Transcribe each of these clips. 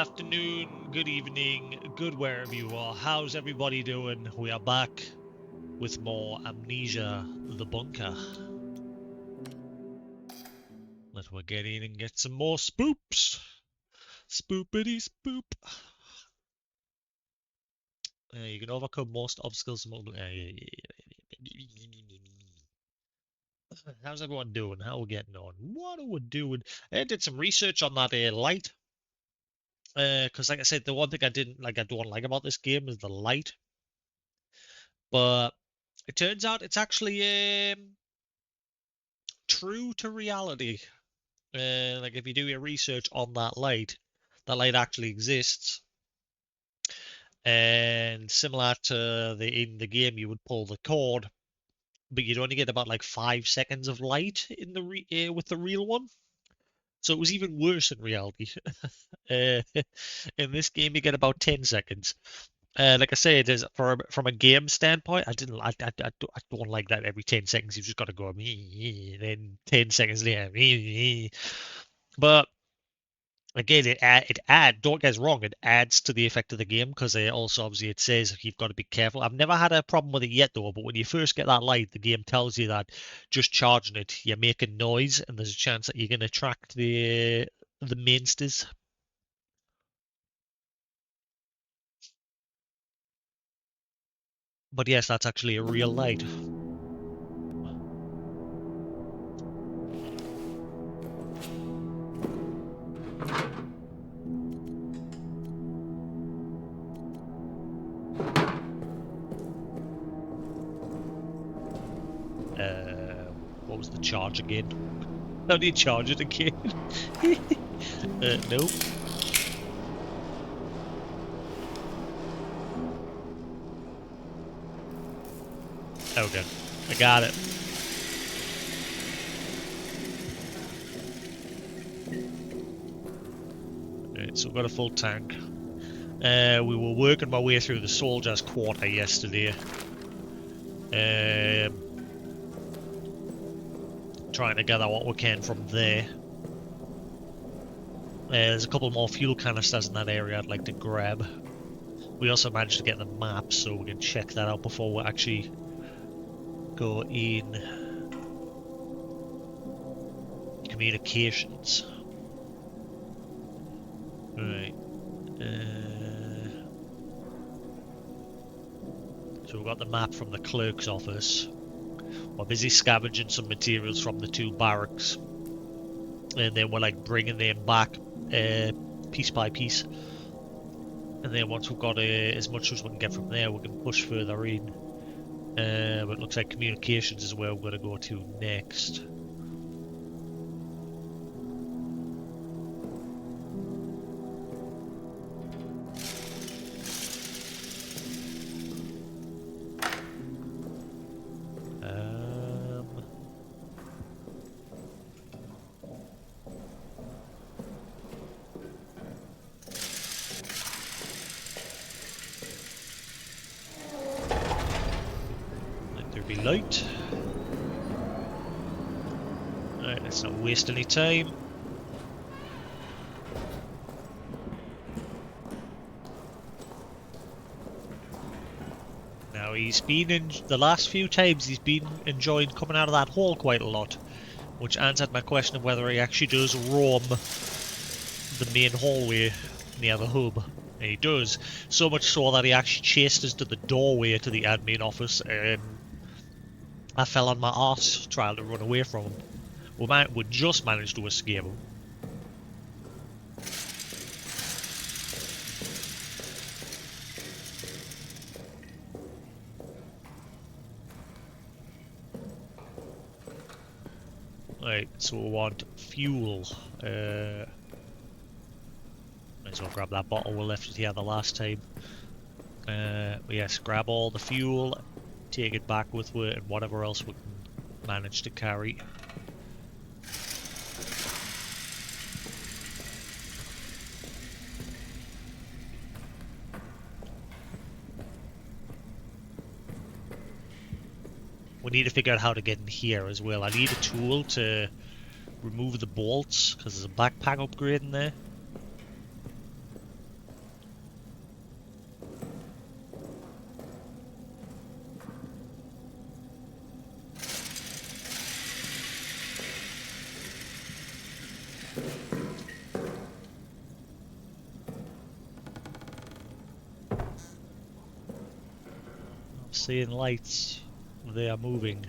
afternoon, good evening, good wherever you are. How's everybody doing? We are back with more Amnesia, the bunker. Let's get in and get some more spoops. Spoopity spoop. You can overcome most obstacles. How's everyone doing? How are we getting on? What are we doing? I did some research on that light. Because like I said, the one thing I don't like about this game is the light. But it turns out it's actually true to reality. Like if you do your research on that light actually exists. And similar to in the game, you would pull the cord, but you'd only get about like 5 seconds of light in the with the real one. So it was even worse in reality. uh, in this game, you get about 10 seconds. Like I say, it is from a game standpoint. I don't like that every 10 seconds you've just got to go then 10 seconds later. But again, don't get us wrong, it adds to the effect of the game because also obviously it says you've got to be careful. I've never had a problem with it yet though, but when you first get that light, the game tells you that just charging it, you're making noise and there's a chance that you can attract the mainstays. But yes, that's actually a real light. What was the charge again? How do you charge it again? No. Okay, I got it. Alright, so we've got a full tank. We were working my way through the soldiers' quarter yesterday. Trying to gather what we can from there. There's a couple more fuel canisters in that area I'd like to grab. We also managed to get the map, so we can check that out before we actually go in. Communications. Right. So we've got the map from the clerk's office. We're busy scavenging some materials from the two barracks. And then we're like bringing them back piece by piece. And then once we've got as much as we can get from there, we can push further in. But it looks like communications is where we're going to go to next. Light. Alright, let's not waste any time. Now he's been in the last few times he's been enjoying coming out of that hole quite a lot, which answered my question of whether he actually does roam the main hallway near the hub. And he does, so much so that he actually chased us to the doorway to the admin office and I fell on my arse trying to run away from him. We just managed to escape him. Right, so we want fuel. Might as well grab that bottle we left it here the last time. Yes, grab all the fuel, take it back with us, and whatever else we can manage to carry. We need to figure out how to get in here as well. I need a tool to remove the bolts, because there's a backpack upgrade in there. Seeing lights. They are moving.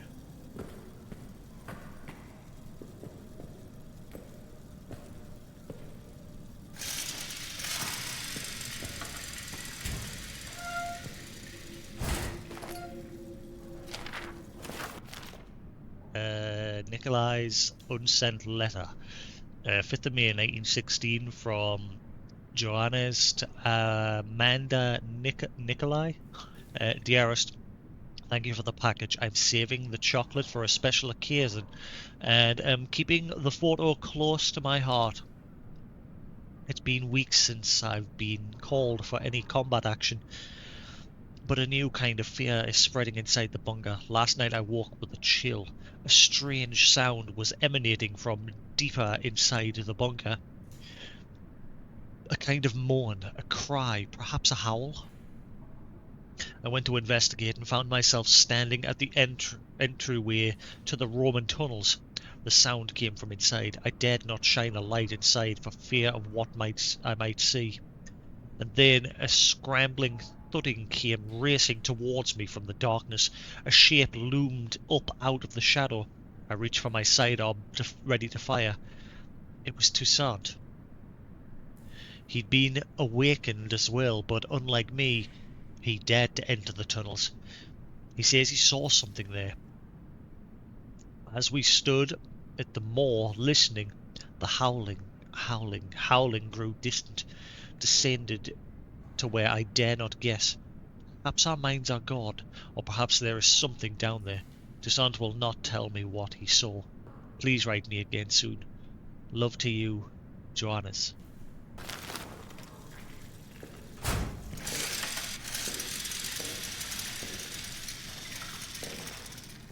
Nikolai's unsent letter. 5th of May 1916 from Johannes to Amanda Nikolai. Dearest, thank you for the package. I'm saving the chocolate for a special occasion and am keeping the photo close to my heart. It's been weeks since I've been called for any combat action, but a new kind of fear is spreading inside the bunker. Last night I woke with a chill. A strange sound was emanating from deeper inside the bunker. A kind of moan, a cry, perhaps a howl. I went to investigate and found myself standing at the entryway to the Roman tunnels. The sound came from inside. I dared not shine a light inside for fear of what I might see. And then a scrambling thudding came racing towards me from the darkness. A shape loomed up out of the shadow. I reached for my sidearm, ready to fire. It was Toussaint. He'd been awakened as well, but unlike me, he dared to enter the tunnels. He says he saw something there. As we stood at the moor listening, the howling grew distant, descended to where I dare not guess. Perhaps our minds are God, or perhaps there is something down there. Toussaint will not tell me what he saw. Please write me again soon. Love to you, Johannes.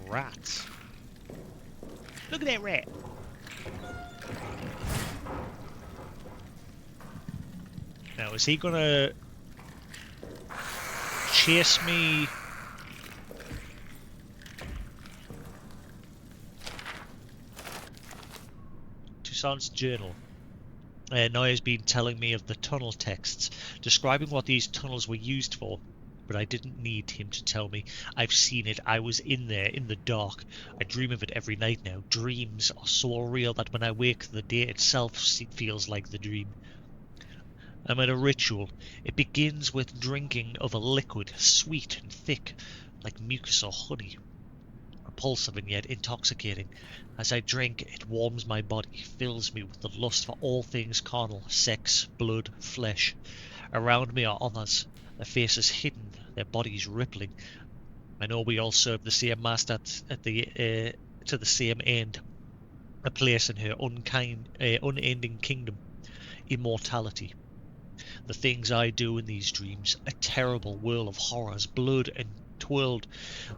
Rats. Look at that rat. Now, is he gonna chase me? Toussaint's journal. Noya's been telling me of the tunnel texts, describing what these tunnels were used for. But I didn't need him to tell me. I've seen it. I was in there, in the dark. I dream of it every night now. Dreams are so real that when I wake, the day itself feels like the dream. I'm at a ritual. It begins with drinking of a liquid, sweet and thick, like mucus or honey. Repulsive and yet intoxicating. As I drink, it warms my body, fills me with the lust for all things carnal, sex, blood, flesh. Around me are others, their faces hidden, their bodies rippling. I know we all serve the same master to the same end, a place in her unending kingdom, immortality. The things I do in these dreams, a terrible whirl of horrors, blood and twirled,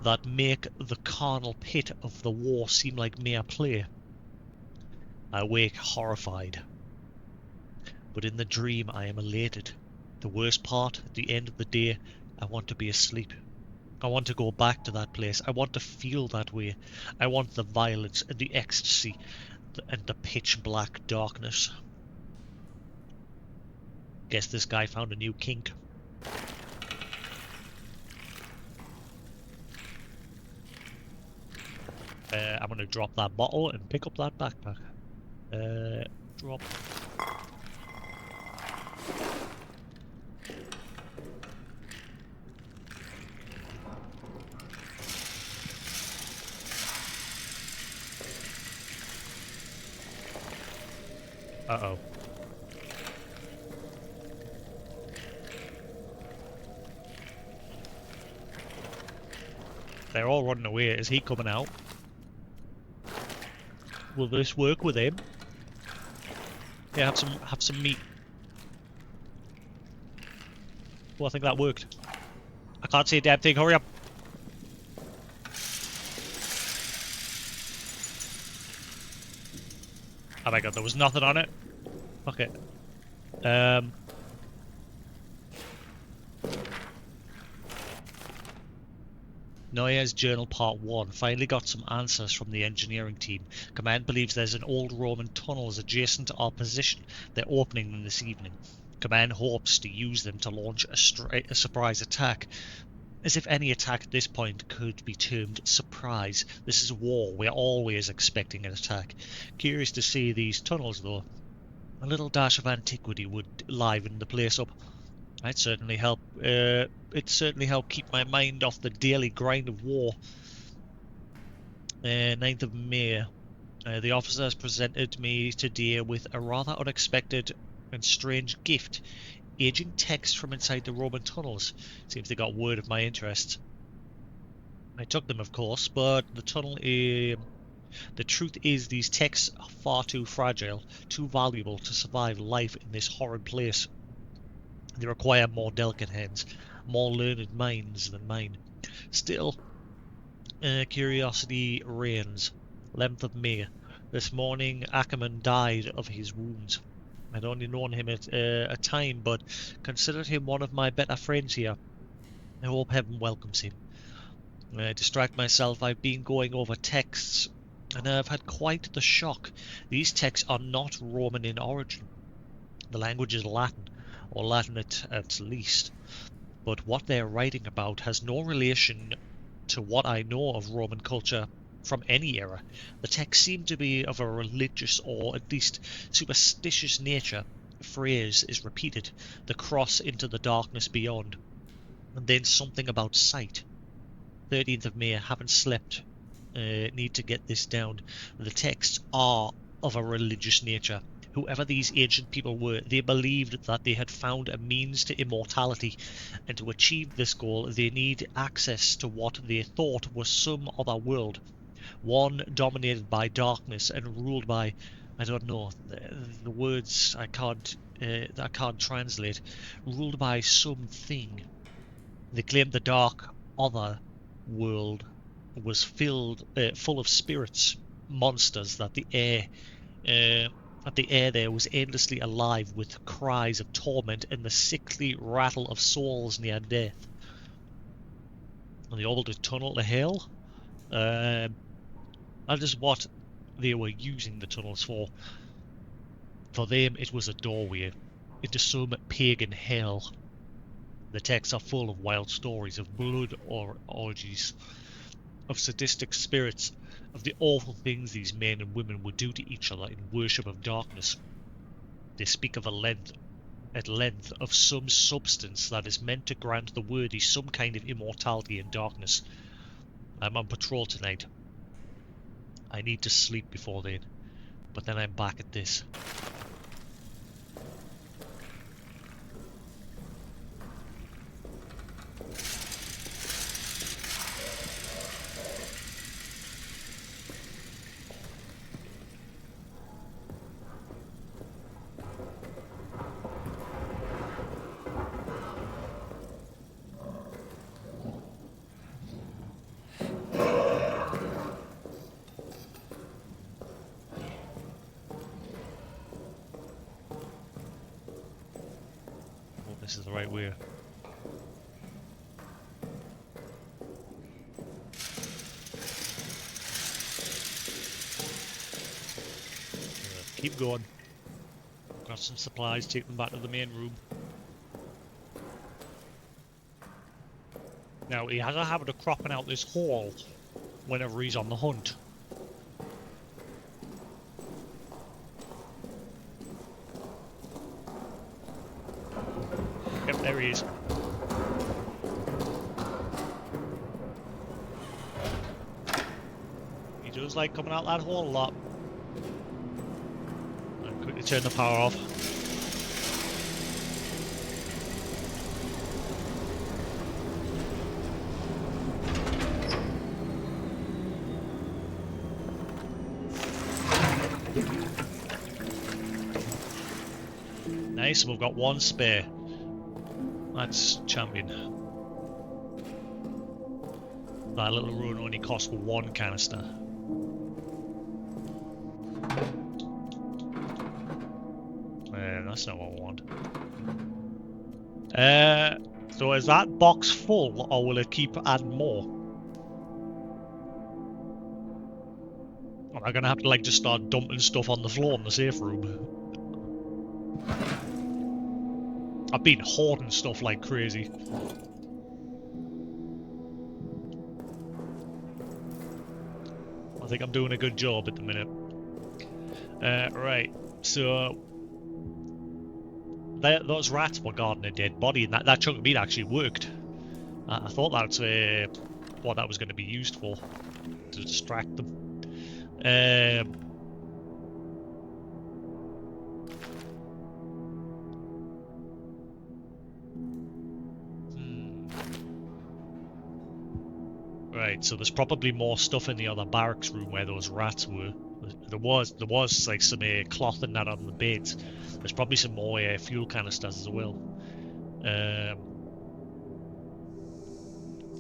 that make the carnal pit of the war seem like mere play. I wake horrified, but in the dream I am elated. The worst part, at the end of the day, I want to be asleep. I want to go back to that place. I want to feel that way. I want the violence and the ecstasy and the pitch black darkness. Guess this guy found a new kink. I'm gonna drop that bottle and pick up that backpack. Drop. Uh-oh. They're all running away. Is he coming out? Will this work with him? Yeah, have some meat. Well, I think that worked. I can't see a damn thing. Hurry up. Oh my god, there was nothing on it. Okay. Noya's Journal Part 1 finally got some answers from the engineering team. Command believes there's an old Roman tunnels adjacent to our position. They're opening them this evening. Command hopes to use them to launch a surprise attack. As if any attack at this point could be termed surprise. This is war. We're always expecting an attack. Curious to see these tunnels, though. A little dash of antiquity would liven the place up. It'd certainly help. It'd certainly help keep my mind off the daily grind of war. 9th of May. The officers presented me today with a rather unexpected and strange gift. Aging text from inside the Roman tunnels. Seems they got word of my interests. I took them, of course, but the truth is these texts are far too fragile, too valuable to survive life in this horrid place. They require more delicate hands, more learned minds than mine. Still, curiosity reigns. 11th of May. This morning, Ackerman died of his wounds. I'd only known him at a time, but considered him one of my better friends here. I hope heaven welcomes him. Distract myself, I've been going over texts, and I've had quite the shock. These texts are not Roman in origin. The language is Latin, or Latin at least, but what they're writing about has no relation to what I know of Roman culture from any era. The texts seem to be of a religious or at least superstitious nature. A phrase is repeated, the cross into the darkness beyond, and then something about sight. 13th of May, I haven't slept. Need to get this down. The texts are of a religious nature. Whoever these ancient people were, they believed that they had found a means to immortality, and to achieve this goal they need access to what they thought was some other world, one dominated by darkness and ruled by, I don't know, the words I can't translate, ruled by something. They claimed the dark other world was full of spirits, monsters, that the air there was endlessly alive with cries of torment and the sickly rattle of souls near death. And the oldest tunnel to hell? That is what they were using the tunnels for. For them, it was a doorway into some pagan hell. The texts are full of wild stories of blood or orgies, of sadistic spirits, of the awful things these men and women would do to each other in worship of darkness. They speak of at length of some substance that is meant to grant the worthy some kind of immortality in darkness. I'm on patrol tonight. I need to sleep before then, but then I'm back at this. This is the right way. Keep going. Got some supplies, take them back to the main room. Now, he has a habit of cropping out this hole whenever he's on the hunt. Yep, there he is. He does like coming out that hole a lot. I'll quickly turn the power off. Nice, we've got one spare. That's champion. That little run only cost one canister. That's not what I want. So is that box full, or will it keep adding more? Am I gonna have to like just start dumping stuff on the floor in the safe room? I've been hoarding stuff like crazy. I think I'm doing a good job at the minute. Right, so those rats were guarding a dead body, and that chunk of meat actually worked. I thought that's what that was going to be used for, to distract them. Right, so there's probably more stuff in the other barracks room where those rats were. There was like some cloth and that on the beds. There's probably some more fuel canisters as well.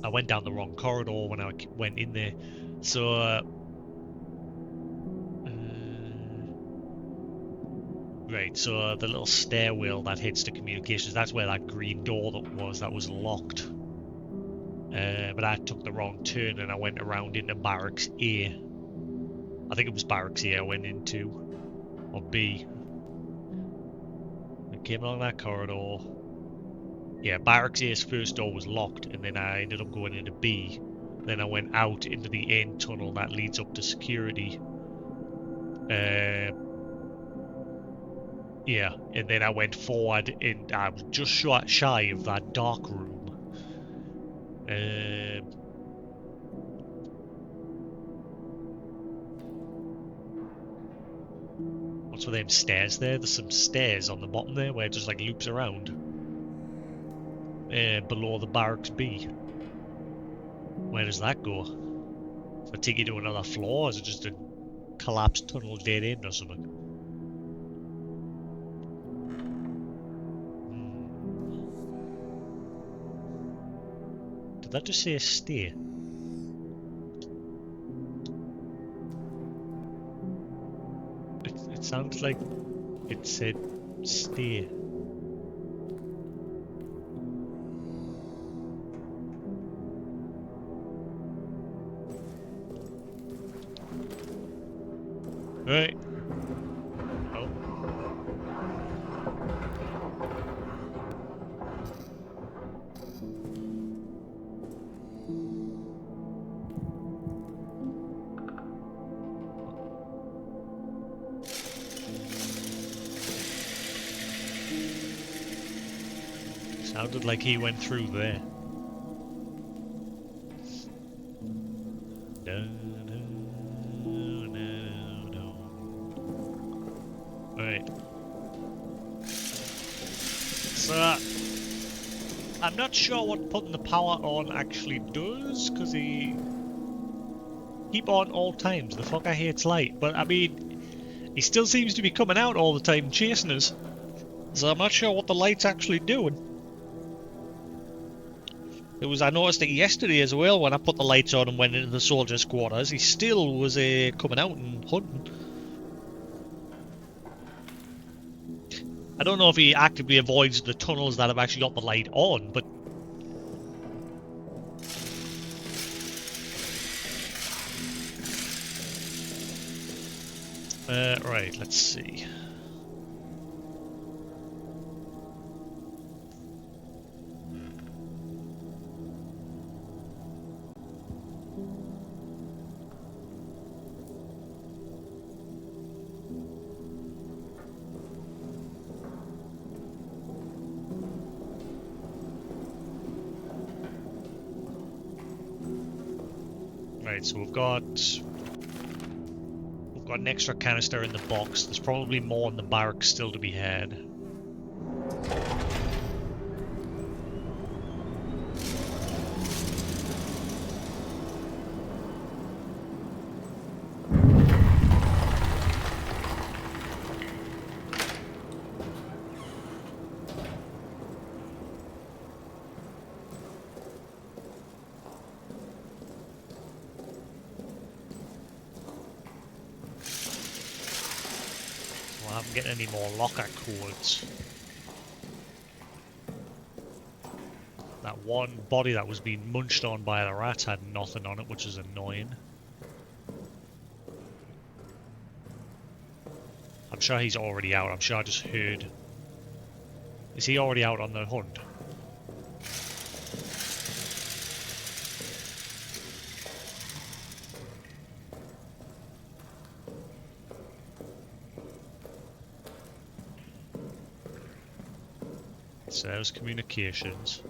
I went down the wrong corridor when I went in there. So, right, so the little stairwell that heads to communications, that's where that green door that was locked. But I took the wrong turn and I went around into Barracks A. I think it was Barracks A I went into, or B. I came along that corridor. Yeah, Barracks A's first door was locked, and then I ended up going into B. Then I went out into the end tunnel that leads up to security. Yeah, and then I went forward, and I was just shy of that dark room. What's with them stairs there? There's some stairs on the bottom there where it just like loops around. Below the Barracks B. Where does that go? Does it take you to another floor, or is it just a collapsed tunnel dead end or something? Did that just say a stair? It sounds like it said stair. Right. Oh. Sounded like he went through there. No. Right. So, I'm not sure what putting the power on actually does, because he keep on all times. The fucker hates light, but I mean, he still seems to be coming out all the time chasing us. So I'm not sure what the light's actually doing. I noticed it yesterday as well when I put the lights on and went into the soldiers' quarters. He still was coming out and hunting. I don't know if he actively avoids the tunnels that have actually got the light on, but right, let's see. Right, so we've got an extra canister in the box. There's probably more in the barracks still to be had. I haven't get any more locker codes. That one body that was being munched on by the rats had nothing on it, which is annoying. I'm sure he's already out. I'm sure I just heard. Is he already out on the hunt? So there's communications.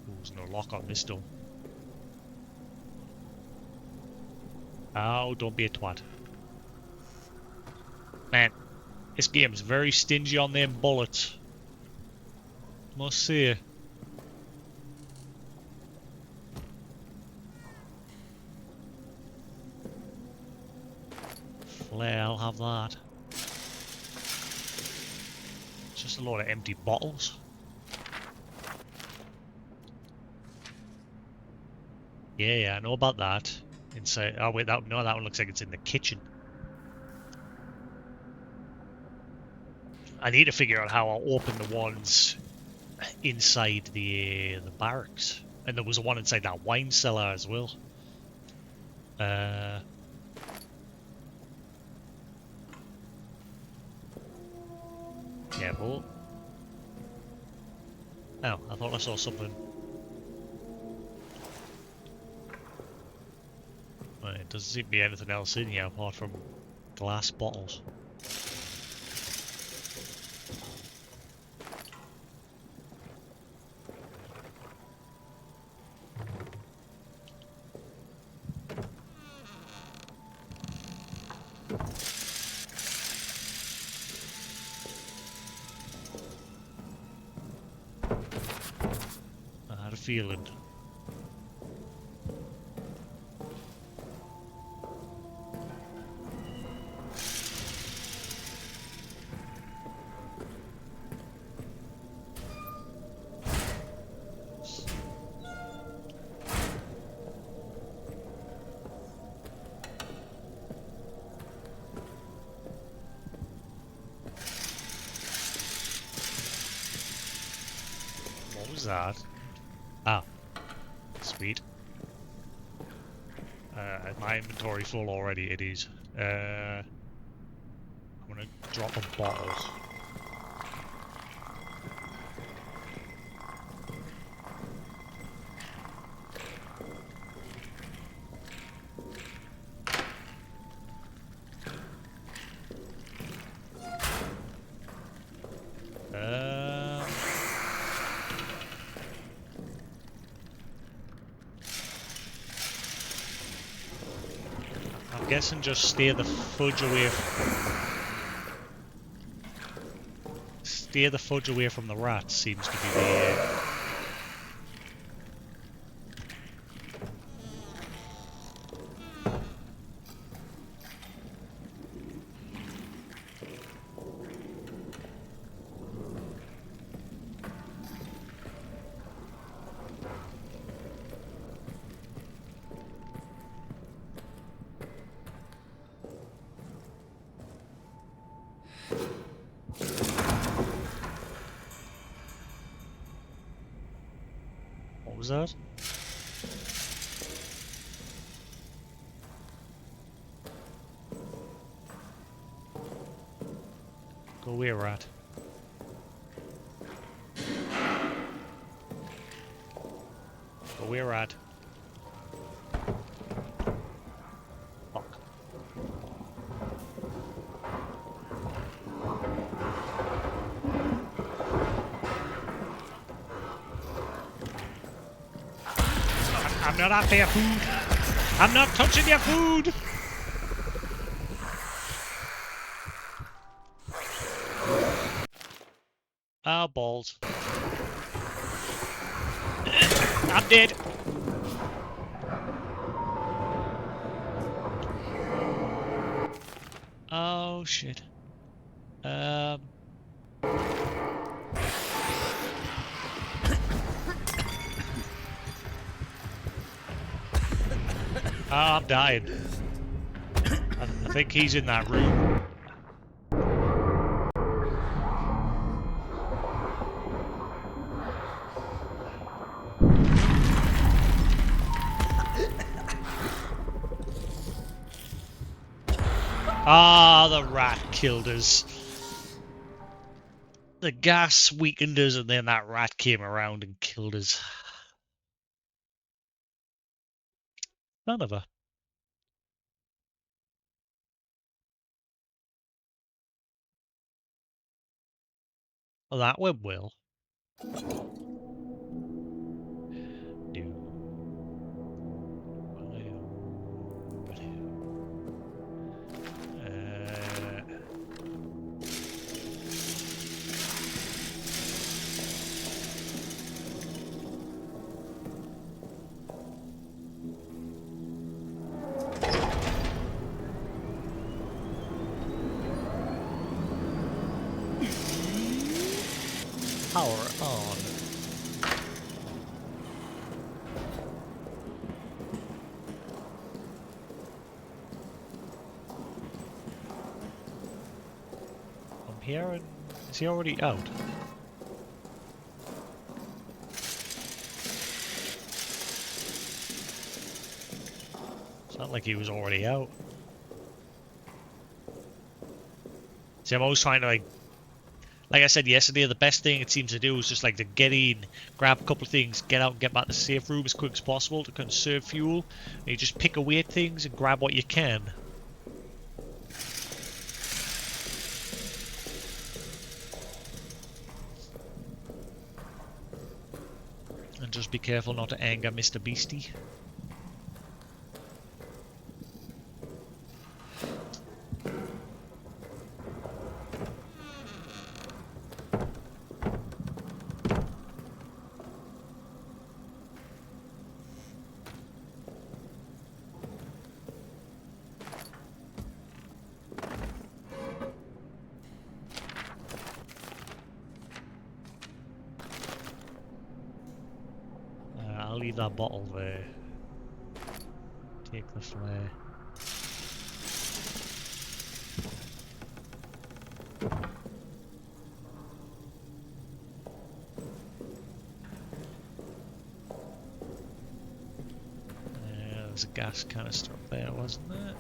There's no lock on this door. Oh, don't be a twat. Man, this game's very stingy on them bullets. Must say. Flare, I'll have that. It's just a load of empty bottles. Yeah, I know about that. Inside. Oh wait, that one looks like it's in the kitchen. I need to figure out how I'll open the ones inside the barracks, and there was one inside that wine cellar as well. Careful. Oh, I thought I saw something. Well, it doesn't seem to be anything else in here apart from glass bottles. I had a feeling. What was that? Ah, sweet. Is my inventory full already? It is. I'm gonna drop a bottle. I'm guessing just stay the fudge away. Stay the fudge away from the rats seems to be the. What was that? Go away, rat. Go away, rat. Fuck. I'm not after your food. I'm not touching your food. Oh, balls. I'm dead. Oh, shit. Oh, I'm dying. I think he's in that room. Ah, the rat killed us. The gas weakened us, and then that rat came around and killed us. None of her. Well, that went well. Power on. I'm here, and is he already out? It's not like he was already out. See, I'm always trying to like I said yesterday, the best thing it seems to do is just like to get in, grab a couple of things, get out, and get back to the safe room as quick as possible to conserve fuel. And you just pick away at things and grab what you can. And just be careful not to anger Mr. Beastie. I'll leave that bottle there. Take the flare. There's a gas canister up there, wasn't there?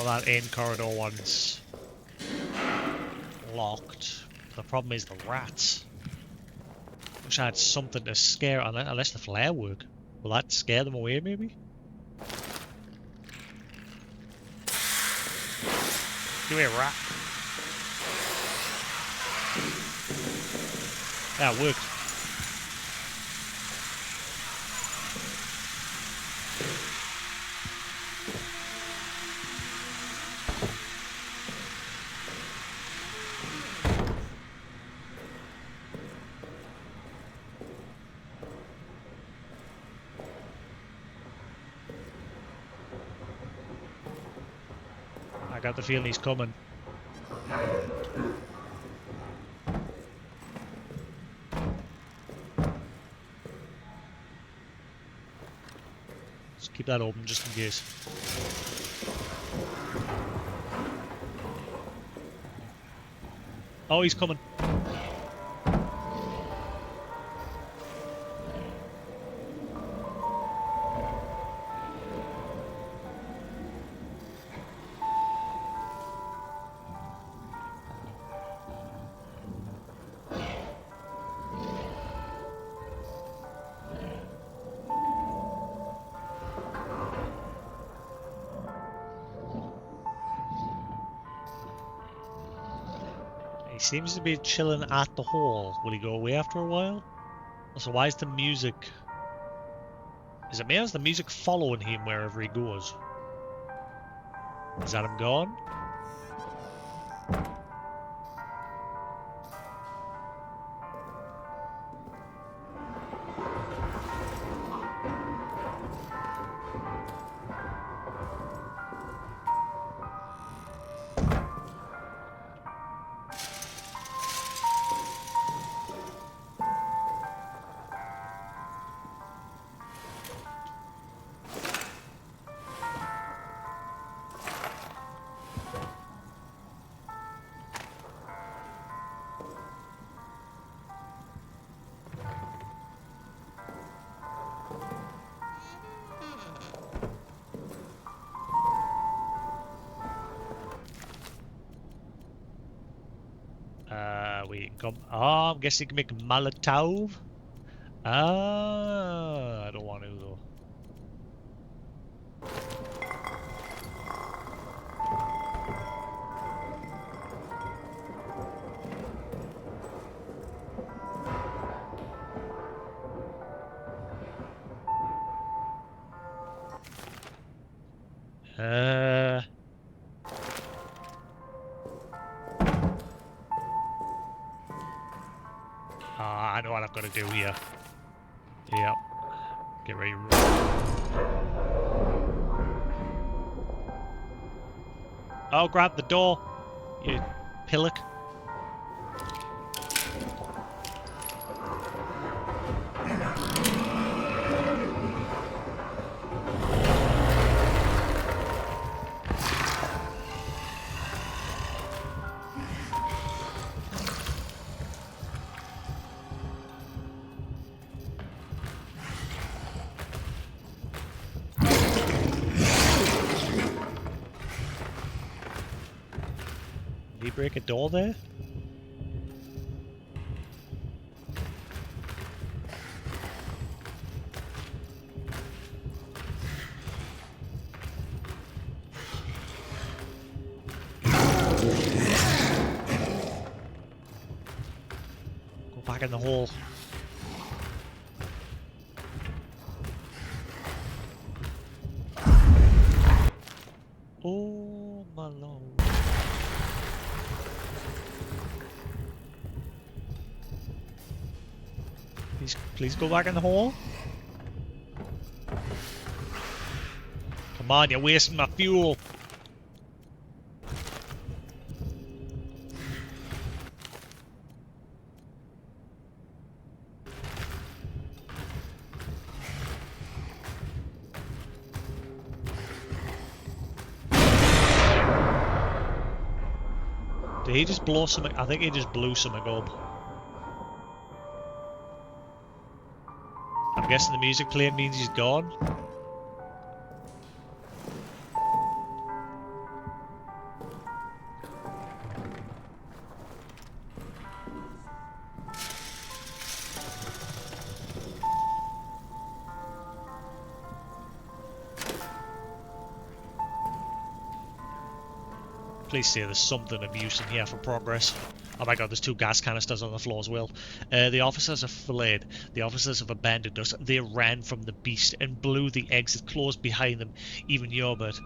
That end corridor one's locked. The problem is the rats. Wish I had something to scare, unless the flare work. Will that scare them away, maybe? Give me a rat. Yeah, it worked. I got the feeling he's coming. Let's keep that open just in case. Oh, he's coming. He seems to be chilling at the hole. Will he go away after a while? Also, why is the music... Is it me or is the music following him wherever he goes? Is that him gone? We come. Oh, I'm guessing you can make Molotov. Ah, I don't want to though. I know what I've got to do here. Yep. Get ready. Oh, grab the door, you pillock. Did he break a door there? Go back in the hole. Oh my lord. Please go back in the hole. Come on, you're wasting my fuel. Did he just blow something? I think he just blew something up. I'm guessing the music playing means he's gone. Please say there's something of use in here for progress. Oh my god, there's 2 gas canisters on the floor as well. The officers have fled. The officers have abandoned us. They ran from the beast and blew the exit closed behind them. Even Yobert.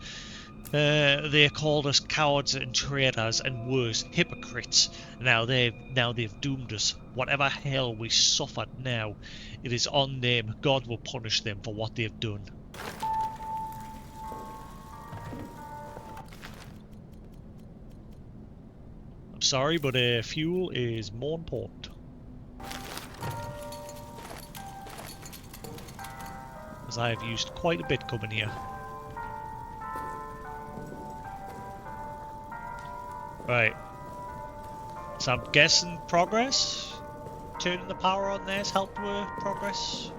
They called us cowards and traitors and worse, hypocrites. Now they've doomed us. Whatever hell we suffered now, it is on them. God will punish them for what they've done. Sorry, but fuel is more important. As I have used quite a bit coming here. Right. So I'm guessing progress? Turning the power on there has helped with progress?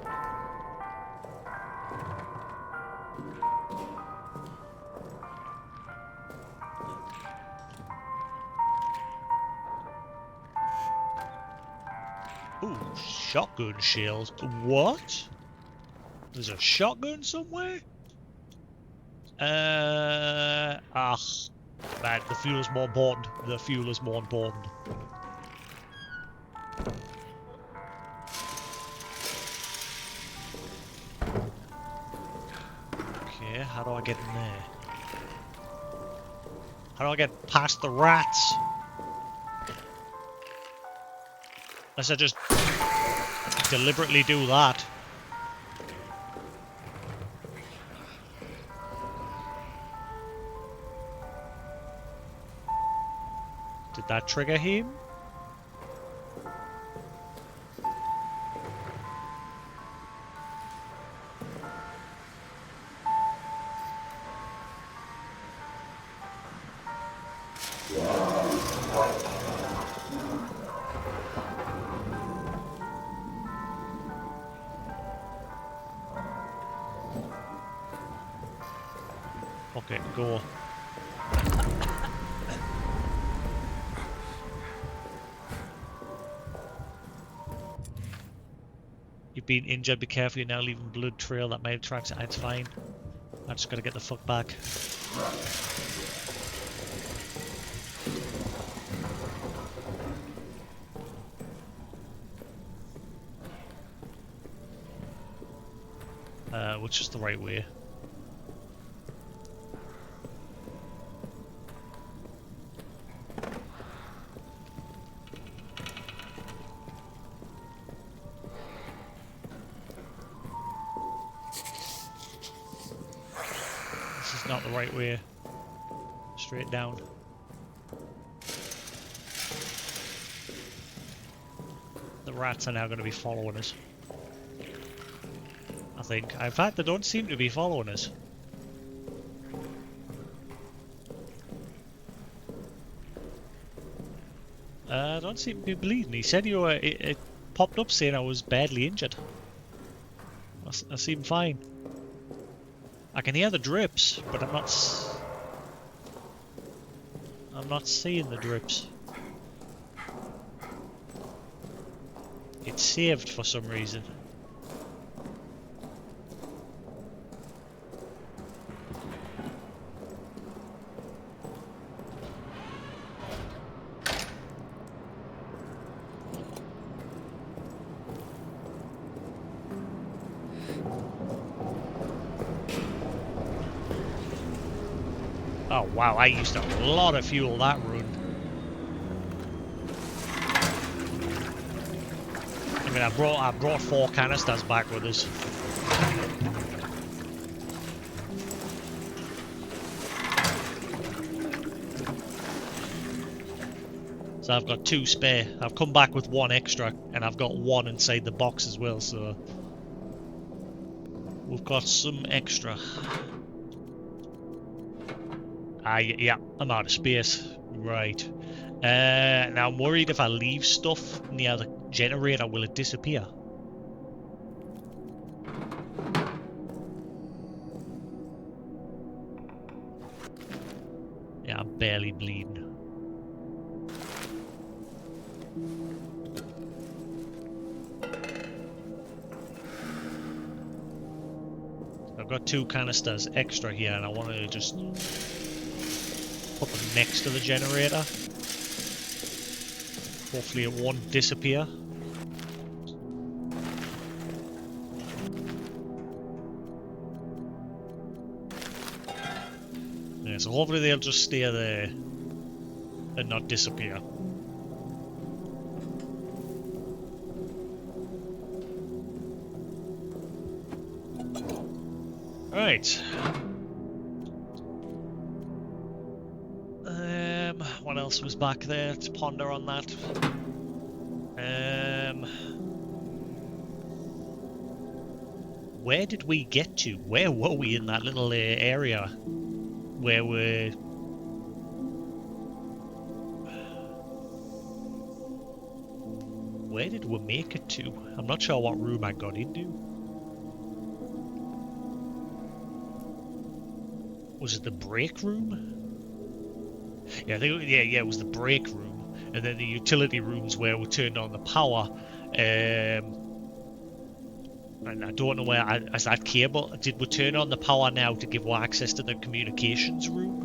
Ooh, shotgun shells. What? There's a shotgun somewhere? Man, the fuel is more important. The fuel is more important. Okay, how do I get in there? How do I get past the rats? Unless I just deliberately do that. Did that trigger him? Okay, go. You've been injured, be careful, you're now leaving blood trail that may attract it. It's fine. I just gotta get the fuck back. Which is the right way? This is not the right way. Straight down. The rats are now going to be following us. I think. In fact, they don't seem to be following us. I don't seem to be bleeding. He said you were. It popped up saying I was badly injured. I seem fine. I can hear the drips, but I'm not seeing the drips. It's saved for some reason. Oh wow, I used a lot of fuel that run. I mean, I brought 4 canisters back with us. So I've got 2 spare. I've come back with 1 extra, and I've got 1 inside the box as well. So we've got some extra. Yeah, I'm out of space. Right. Now I'm worried if I leave stuff near the generator, will it disappear? Yeah, I'm barely bleeding. I've got 2 canisters extra here, and I want to just put them next to the generator. Hopefully it won't disappear. Yeah, so hopefully they'll just stay there and not disappear. Right. What else was back there to ponder on that? Where did we get to? Where were we in that little area where we're... Where did we make it to? I'm not sure what room I got into. Was it the break room? Yeah, it was the break room, and then the utility rooms where we turned on the power. And I don't know where is that cable. Did we turn on the power now to give access to the communications room?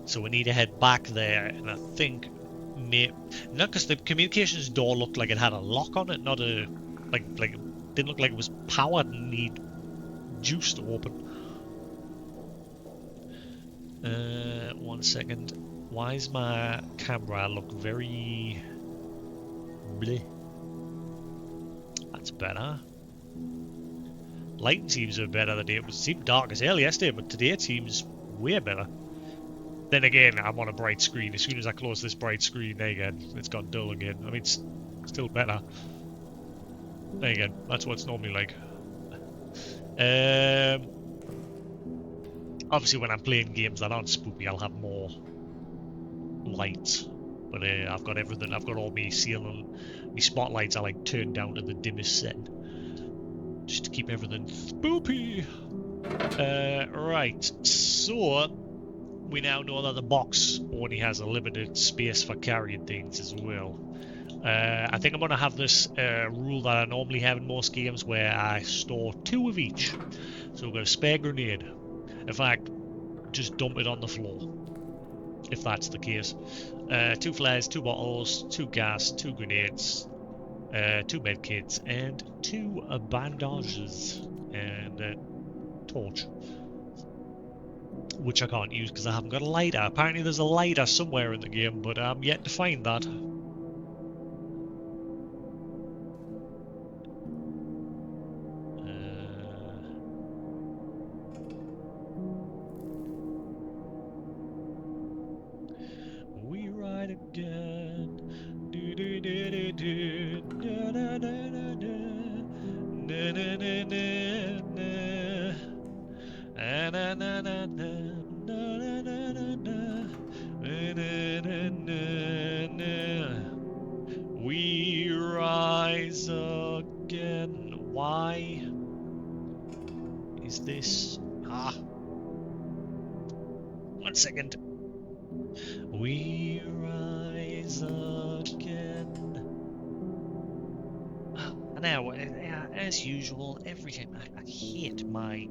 So we need to head back there, and I think not because the communications door looked like it had a lock on it, not a like it didn't look like it was powered and need juice to open. 1 second. Why is my camera look very bleh? That's better. Lighting seems a bit better today. It seemed dark as hell yesterday, but today it seems way better. Then again, I'm on a bright screen. As soon as I close this bright screen, there again, it's gone dull again. I mean, it's still better. There again, that's what it's normally like. Obviously, when I'm playing games that aren't spoopy, I'll have more lights. But I've got everything. I've got all my ceiling, my spotlights are like turned down to the dimmest setting, just to keep everything spoopy. Right. So we now know that the box only has a limited space for carrying things as well. I think I'm going to have this rule that I normally have in most games where I store 2 of each. So we've got a spare grenade. In fact, just dump it on the floor, if that's the case. 2 flares, 2 bottles, 2 gas, 2 grenades, 2 medkits, and 2 bandages, and a torch. Which I can't use because I haven't got a lighter. Apparently there's a lighter somewhere in the game, but I'm yet to find that. We ride again. Do do do do do. Da da da da da. Na na na na na. Na na na na na. Na na na na. Na na na na. We rise again. Why is this? Ah. 1 second. We rise again. Now, as usual, every time I hate my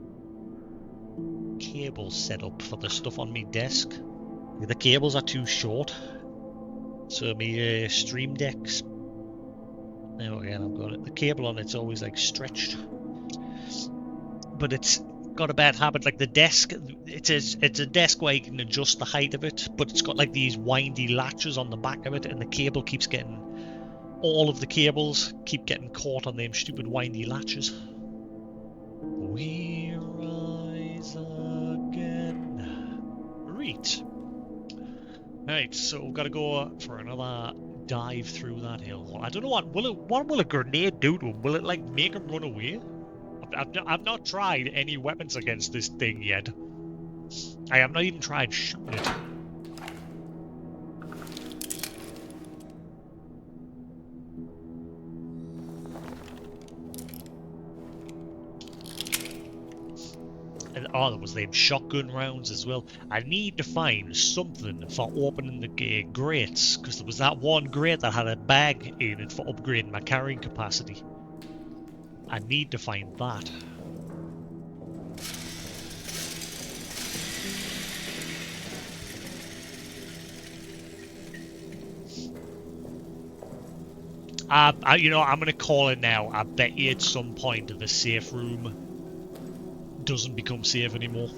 cable setup for the stuff on my desk. The cables are too short, so my stream decks. Now again, I've got it. The cable on it's always like stretched, but it's got a bad habit. Like the desk, it's a desk where you can adjust the height of it, but it's got like these windy latches on the back of it, and the cable keeps getting. All of the cables keep getting caught on them stupid windy latches. We rise again. Right, so we've got to go for another dive through that hill. I don't know what will a grenade do to him? Will it like make him run away? I've not tried any weapons against this thing yet. I have not even tried shooting it. And there was them shotgun rounds as well. I need to find something for opening the grates, because there was that one grate that had a bag in it for upgrading my carrying capacity. I need to find that. You know, I'm gonna call it now. I bet you at some point the safe room doesn't become safe anymore.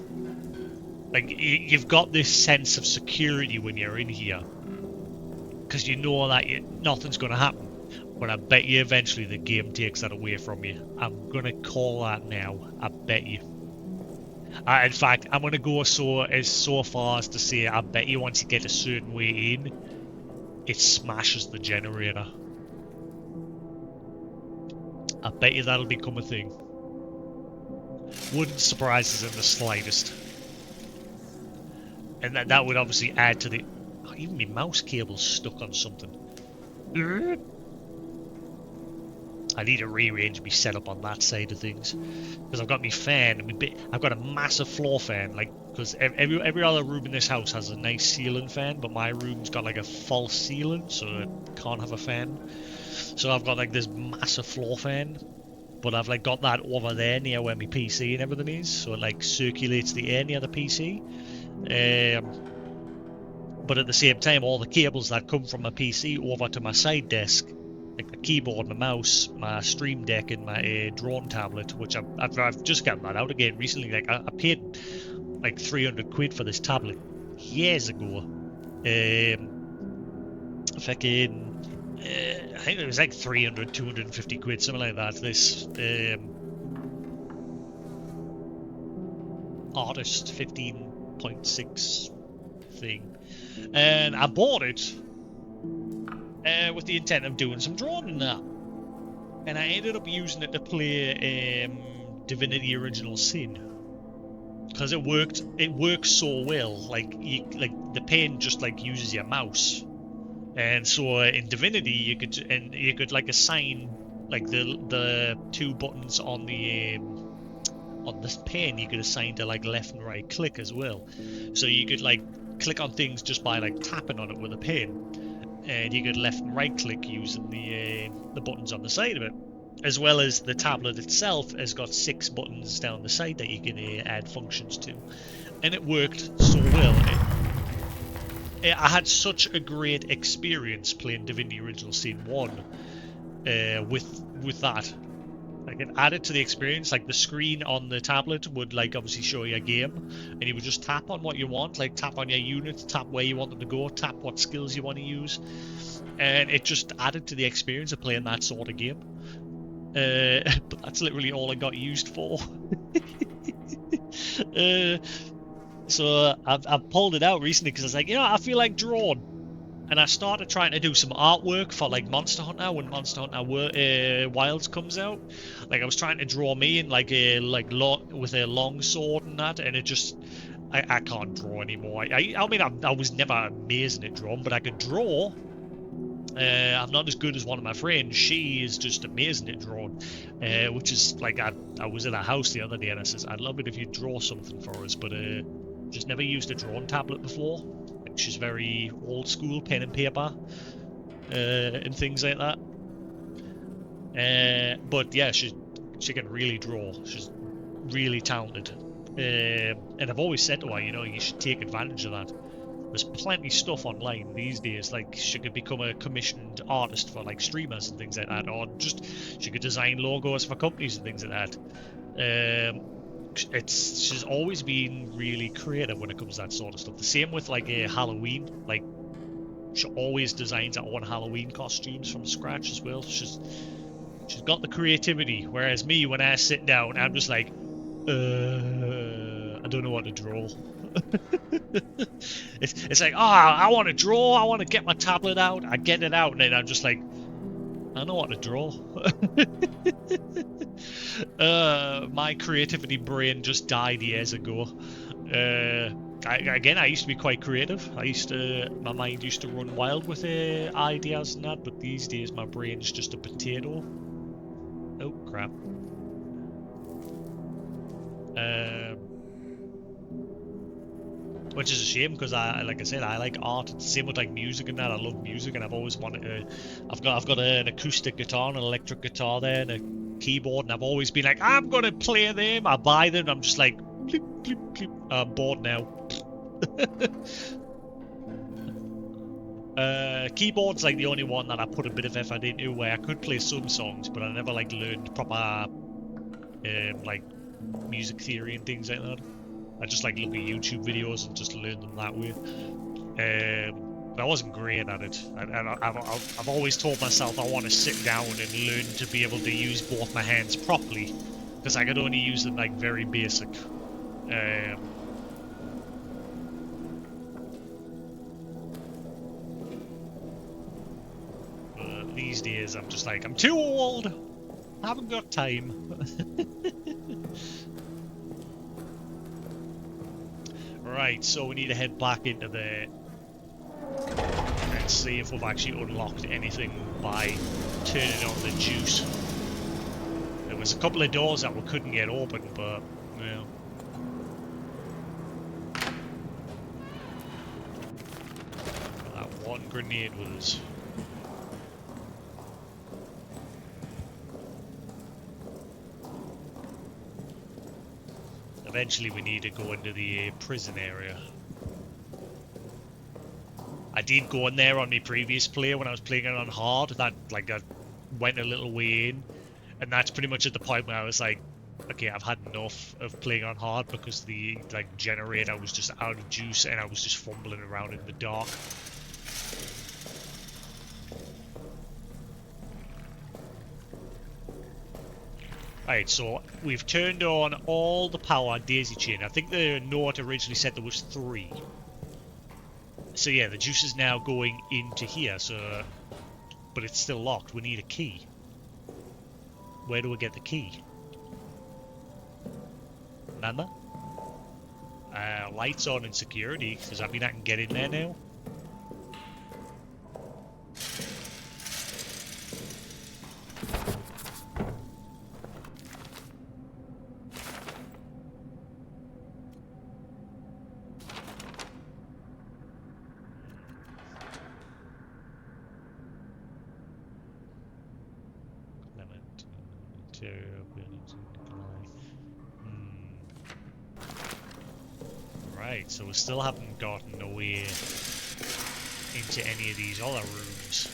Like, you've got this sense of security when you're in here, because you know that nothing's going to happen. But I bet you eventually the game takes that away from you. I'm going to call that now. I bet you. In fact, I'm going to go so far as to say I bet you once you get a certain way in, it smashes the generator. I bet you that'll become a thing. Wouldn't surprise us in the slightest. And that would obviously add to the... Oh, even my mouse cable's stuck on something. I need to rearrange my setup on that side of things. Because I've got my fan, and I've got a massive floor fan. Like, because every other room in this house has a nice ceiling fan, but my room's got like a false ceiling, so it can't have a fan. So I've got like this massive floor fan. But I've like got that over there near where my PC and everything is, so it like circulates the air near the PC. But at the same time, all the cables that come from my PC over to my side desk, like my keyboard, my mouse, my stream deck, and my drone tablet, which I've just gotten that out again recently. Like I paid like 300 quid for this tablet years ago. I think it was like 300, 250 quid, something like that. This Artist 15.6 thing. And I bought it with the intent of doing some drawing and that. And I ended up using it to play Divinity Original Sin. Because it works so well. Like the pen just like uses your mouse. And so in Divinity, you could like assign like the 2 buttons on the on this pen you could assign to like left and right click as well. So you could like click on things just by like tapping on it with a pen, and you could left and right click using the buttons on the side of it. As well as the tablet itself has got 6 buttons down the side that you can add functions to, and it worked so well. I had such a great experience playing Divinity Original Sin 1 with that. Like, it added to the experience. Like, the screen on the tablet would like obviously show you a game, and you would just tap on what you want, like tap on your units, tap where you want them to go, tap what skills you want to use, and it just added to the experience of playing that sort of game. But that's literally all I got used for. So I've pulled it out recently because I was like, I feel like drawing, and I started trying to do some artwork for like Monster Hunter when Monster Hunter Wilds comes out. Like, I was trying to draw me in like with a long sword and that, and it just I can't draw anymore. I mean I was never amazing at drawing, but I could draw. I'm not as good as one of my friends. She is just amazing at drawing, which is like I was in a house the other day and I says, I'd love it if you draw something for us, but just never used a drawing tablet before. Like, she's very old school, pen and paper, and things like that. But yeah, she can really draw. She's really talented, and I've always said to her, you should take advantage of that. There's plenty of stuff online these days. Like, she could become a commissioned artist for like streamers and things like that, or just she could design logos for companies and things like that. She's always been really creative when it comes to that sort of stuff. The same with like Halloween. Like, she always designs her own Halloween costumes from scratch as well. She's got the creativity. Whereas me, when I sit down, I'm just like, I don't know what to draw. It's like, I want to draw, I want to get my tablet out, I get it out, and then I'm just like, I know what to draw. My creativity brain just died years ago. I used to be quite creative. My mind used to run wild with ideas and that, but these days my brain's just a potato. Oh crap. Which is a shame, because like I said, I like art. It's the same with like music and that. I love music, and I've always wanted to. I've got an acoustic guitar and an electric guitar there, and a keyboard, and I've always been like, I'm gonna play them. I buy them. I'm just like, clip, clip, clip. I'm bored now. Keyboard's like the only one that I put a bit of effort into, where I could play some songs, but I never like learned proper like music theory and things like that. I just like look at YouTube videos and just learn them that way. But I wasn't great at it. I've always told myself I want to sit down and learn to be able to use both my hands properly, because I could only use them like very basic. These days I'm just like, I'm too old. I haven't got time. Right, so we need to head back into there and see if we've actually unlocked anything by turning on the juice. There was a couple of doors that we couldn't get open, but well. That one grenade with us. Eventually we need to go into the prison area. I did go in there on my previous play when I was playing it on hard. That like I went a little way in, and that's pretty much at the point where I was like, okay, I've had enough of playing on hard, because the like generator was just out of juice and I was just fumbling around in the dark. Right, so we've turned on all the power daisy chain. I think the note originally said there was 3. So yeah, the juice is now going into here, so... But it's still locked. We need a key. Where do we get the key? Remember? Lights on in security. Does that mean I can get in there now? material buildings in Nikolai. Right, so we still haven't gotten away into any of these other rooms.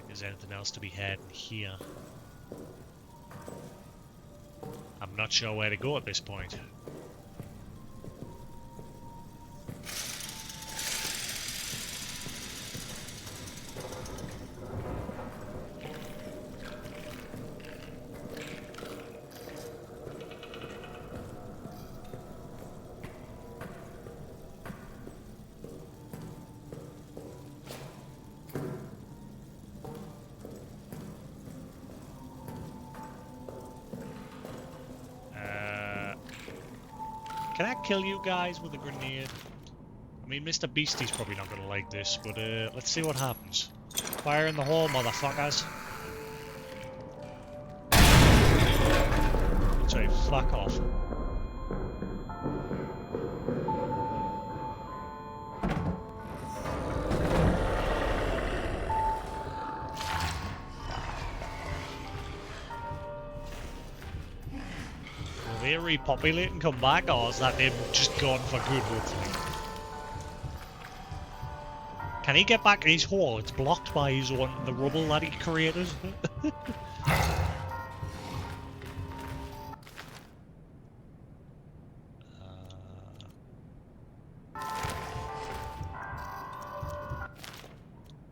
There's anything else to be had in here. I'm not sure where to go at this point. Can I kill you guys with a grenade? I mean, Mr. Beastie's probably not gonna like this, but let's see what happens. Fire in the hole, motherfuckers. Sorry, fuck off. Will they repopulate and come back, or is that them just gone for good, hopefully? Can he get back in his hole? It's blocked by his the rubble that he created.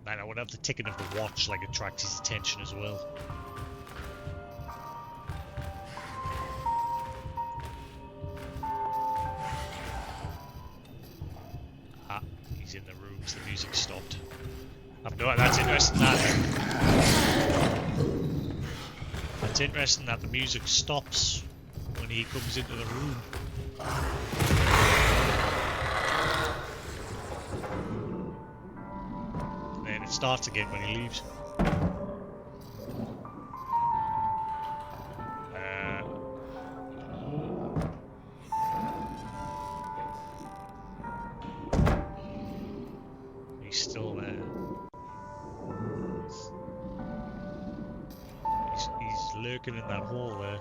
Man, I would have the ticking of the watch like attract his attention as well. Ah, he's in the rooms. The music stopped. That's interesting. That's interesting that the music stops when he comes into the room. And then it starts again when he leaves. He's still there. He's lurking in that hole there.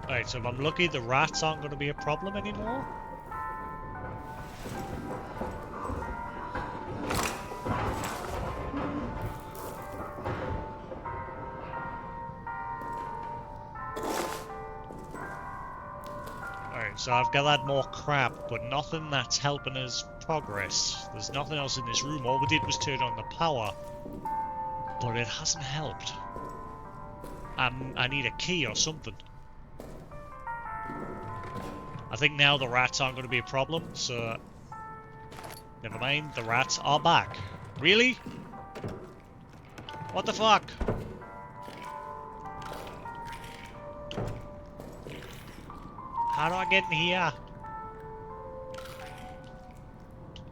Alright, so if I'm lucky, the rats aren't going to be a problem anymore. Alright, so I've gathered more crap, but nothing that's helping us progress. There's nothing else in this room. All we did was turn on the power, but it hasn't helped. I need a key or something. I think now the rats aren't going to be a problem, so... Never mind, the rats are back. Really? What the fuck? How do I get in here?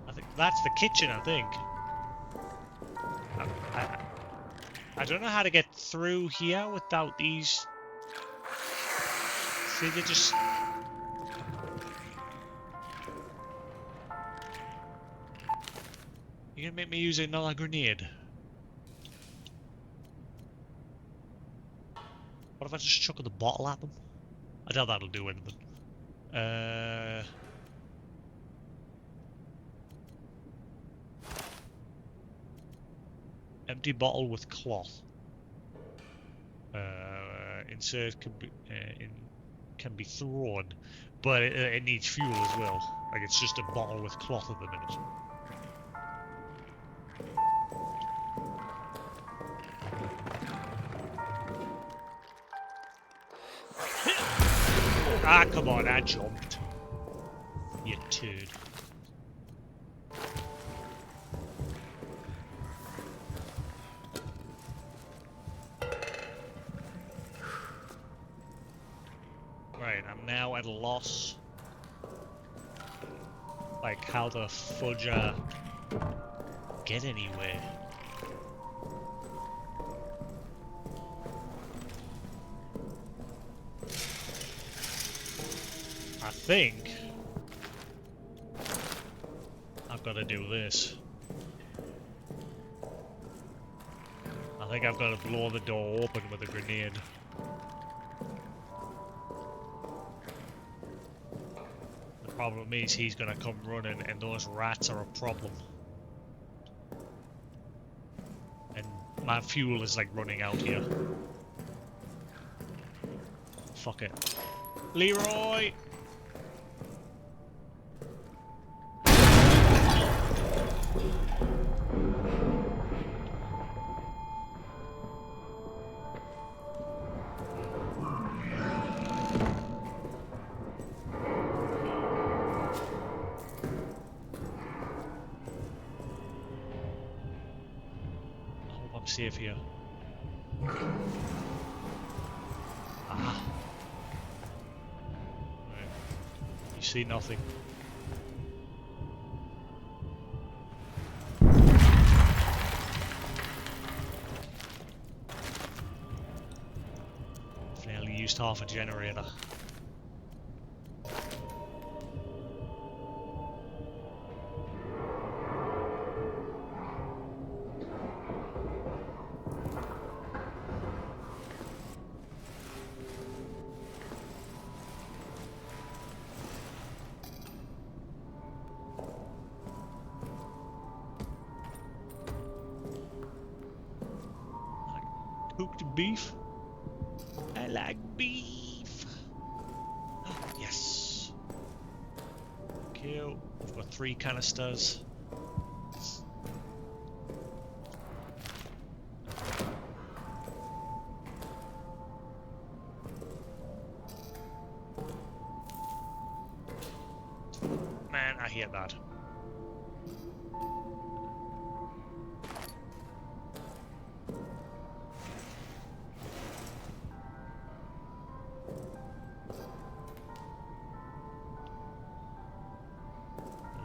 I think that's the kitchen, I think. I don't know how to get through here without these... See, they just... You're gonna make me use another grenade. What if I just chuck the bottle at them? I doubt that'll do anything. Empty bottle with cloth. Insert can be thrown, but it needs fuel as well. Like it's just a bottle with cloth at the minute. Ah, come on, I jumped. You turd. Right, I'm now at a loss Like, how the fudge get anywhere? I think I've got to do this. I think I've got to blow the door open with a grenade. The problem is he's going to come running and those rats are a problem. And my fuel is like running out here. Fuck it. Leroy! I'm safe here. Ah. Right. You see nothing. Nearly used half a generator. Cooked beef. I like beef. Yes. Okay, we've got 3 canisters. Man, I hear that.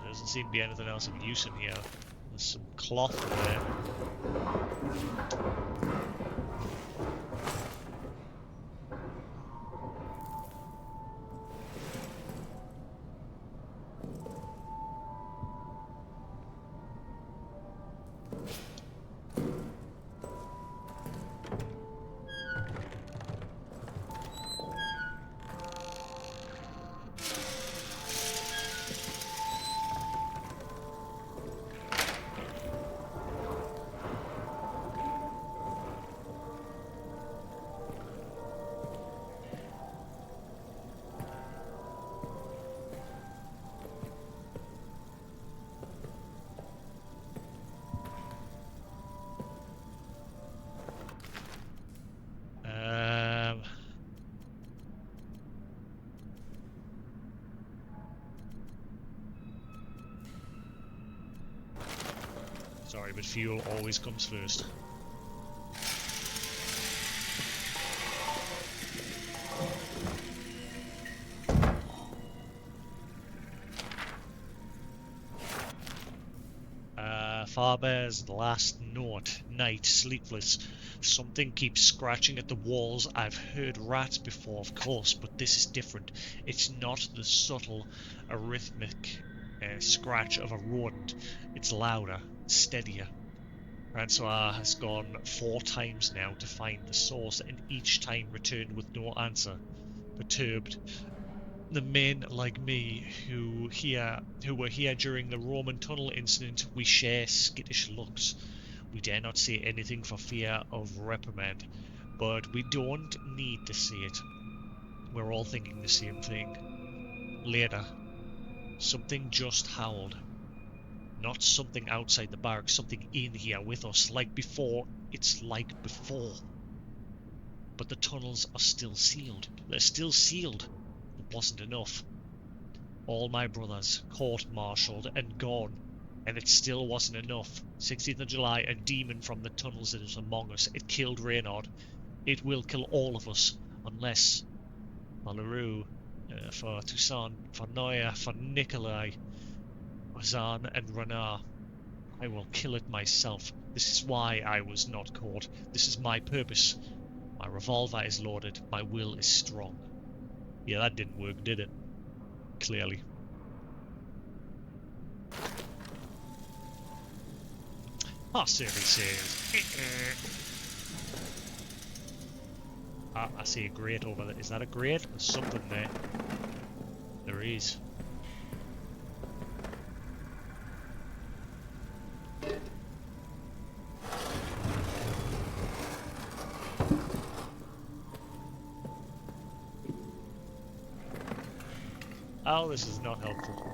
There doesn't seem to be anything else of use in here. There's some cloth in there. Sorry, but fuel always comes first. Farbear's last note. Night, sleepless. Something keeps scratching at the walls. I've heard rats before, of course, but this is different. It's not the subtle, arrhythmic scratch of a rodent. It's louder, steadier. Francois has gone 4 times now to find the source, and each time returned with no answer. Perturbed. The men like me who were here during the Roman tunnel incident, we share skittish looks. We dare not say anything for fear of reprimand, but we don't need to say it. We're all thinking the same thing. Later, something just howled. Not something outside the barracks, something in here with us, like before. It's like before. But the tunnels are still sealed. They're still sealed. It wasn't enough. All my brothers court-martialed and gone, and it still wasn't enough. 16th of July, a demon from the tunnels is among us. It killed Reynard. It will kill all of us, unless for Leroux, for Toussaint, for Neuer, for Nikolai. Razan and Ranar. I will kill it myself. This is why I was not caught. This is my purpose. My revolver is loaded. My will is strong. Yeah, that didn't work, did it? Clearly. Our services. I see a grate over there. Is that a grate? There's something there. There is. Oh, this is not helpful.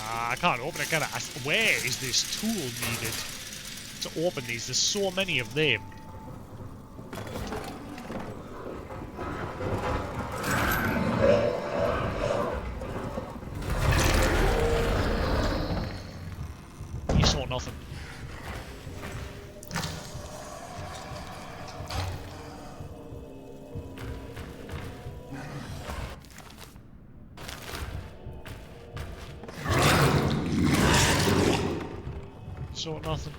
I can't open it, can I? Where is this tool needed to open these? There's so many of them. You saw nothing. Saw nothing.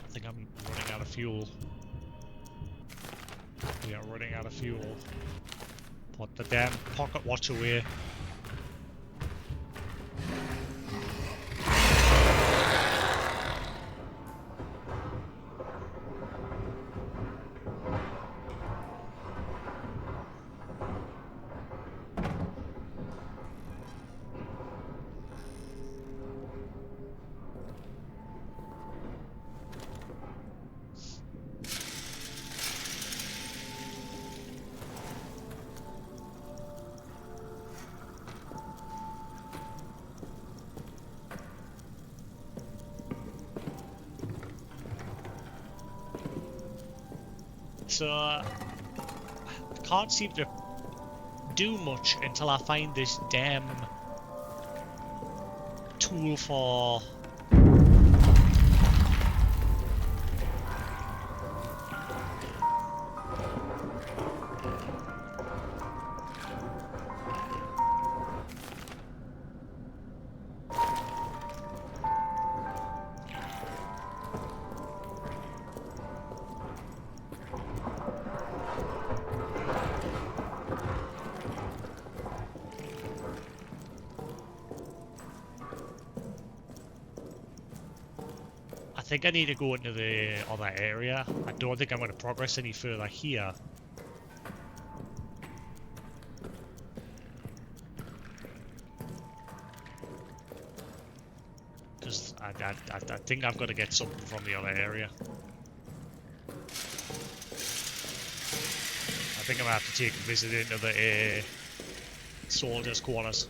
I think I'm running out of fuel. We are running out of fuel. Put the damn pocket watch away. So, I can't seem to do much until I find this damn tool for... I think I need to go into the other area. I don't think I'm going to progress any further here. Because I think I've got to get something from the other area. I think I'm going to have to take a visit into the soldiers' quarters.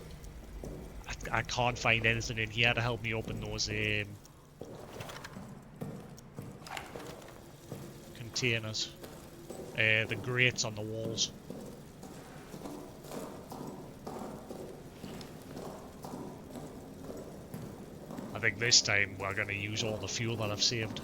I can't find anything in here to help me open those containers. The grates on the walls. I think this time we're going to use all the fuel that I've saved.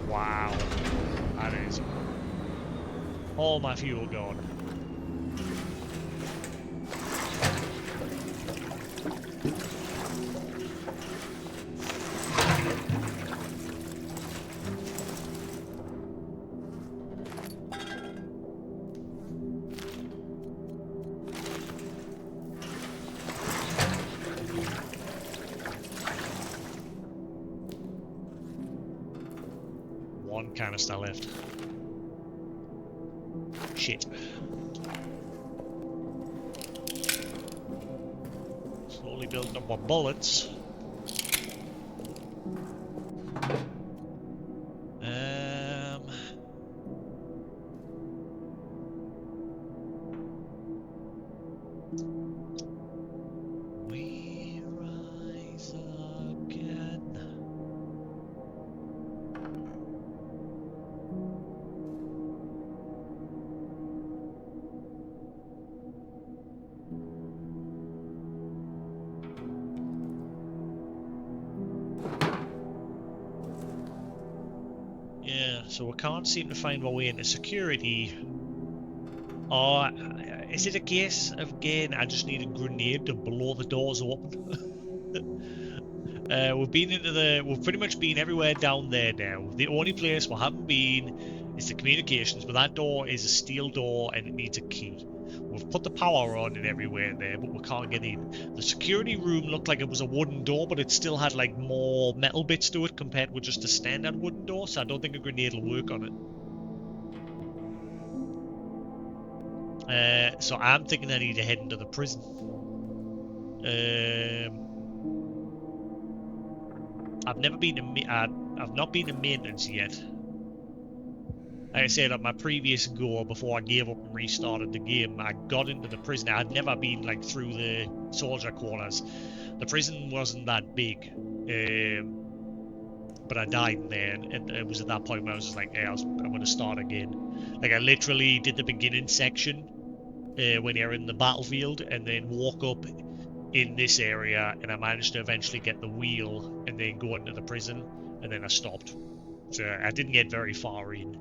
Wow, that is all my fuel gone. One canister left. Shit. Slowly building up my bullets. We Yeah, so we can't seem to find our way into security. Or is it a case of, again, I just need a grenade to blow the doors open? We've pretty much been everywhere down there now. The only place we haven't been is the communications, but that door is a steel door and it needs a key. We've put the power on and everywhere there, but we can't get in. The security room looked like it was a wooden door, but it still had like more metal bits to it compared with just a standard wooden door, so I don't think a grenade will work on it. So I'm thinking I need to head into the prison. Um, I've not been to maintenance yet. Like I said, on my previous go, before I gave up and restarted the game, I got into the prison. I'd never been like through the soldier quarters. The prison wasn't that big, but I died in there, and it was at that point where I was just like, "Yeah, I'm going to start again." Like I literally did the beginning section when you're in the battlefield, and then walk up in this area, and I managed to eventually get the wheel, and then go into the prison, and then I stopped. So I didn't get very far in.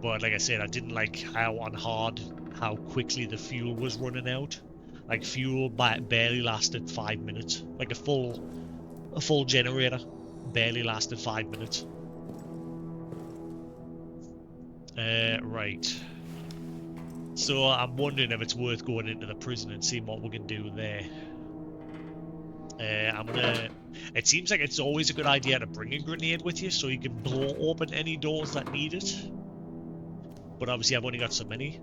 But like I said, I didn't like how quickly the fuel was running out. Like fuel barely lasted 5 minutes. Like a full generator barely lasted 5 minutes. Right. So I'm wondering if it's worth going into the prison and seeing what we can do there. I'm gonna. It seems like it's always a good idea to bring a grenade with you so you can blow open any doors that need it. But obviously, I've only got so many.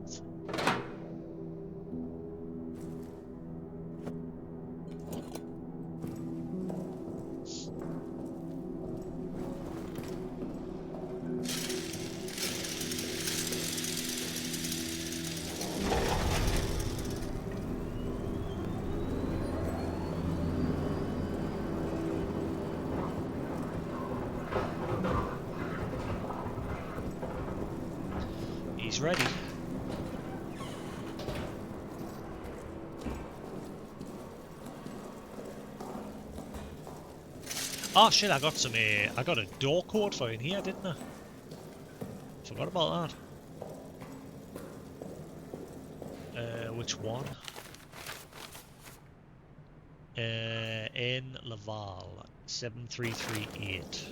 He's ready. Oh shit! I got a door code for in here, didn't I? Forgot about that. Which one? In Laval 7338.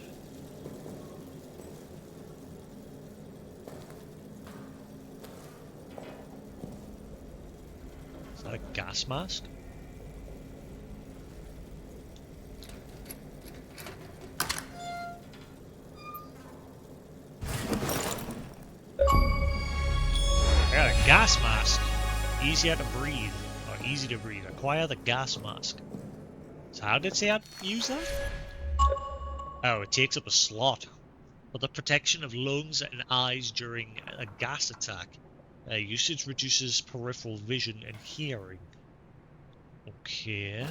Is that a gas mask? I got a gas mask. Easier to breathe, or easy to breathe. Acquire the gas mask. So how did it say I'd use that? Oh, it takes up a slot. For the protection of lungs and eyes during a gas attack. Usage reduces peripheral vision and hearing. Okay.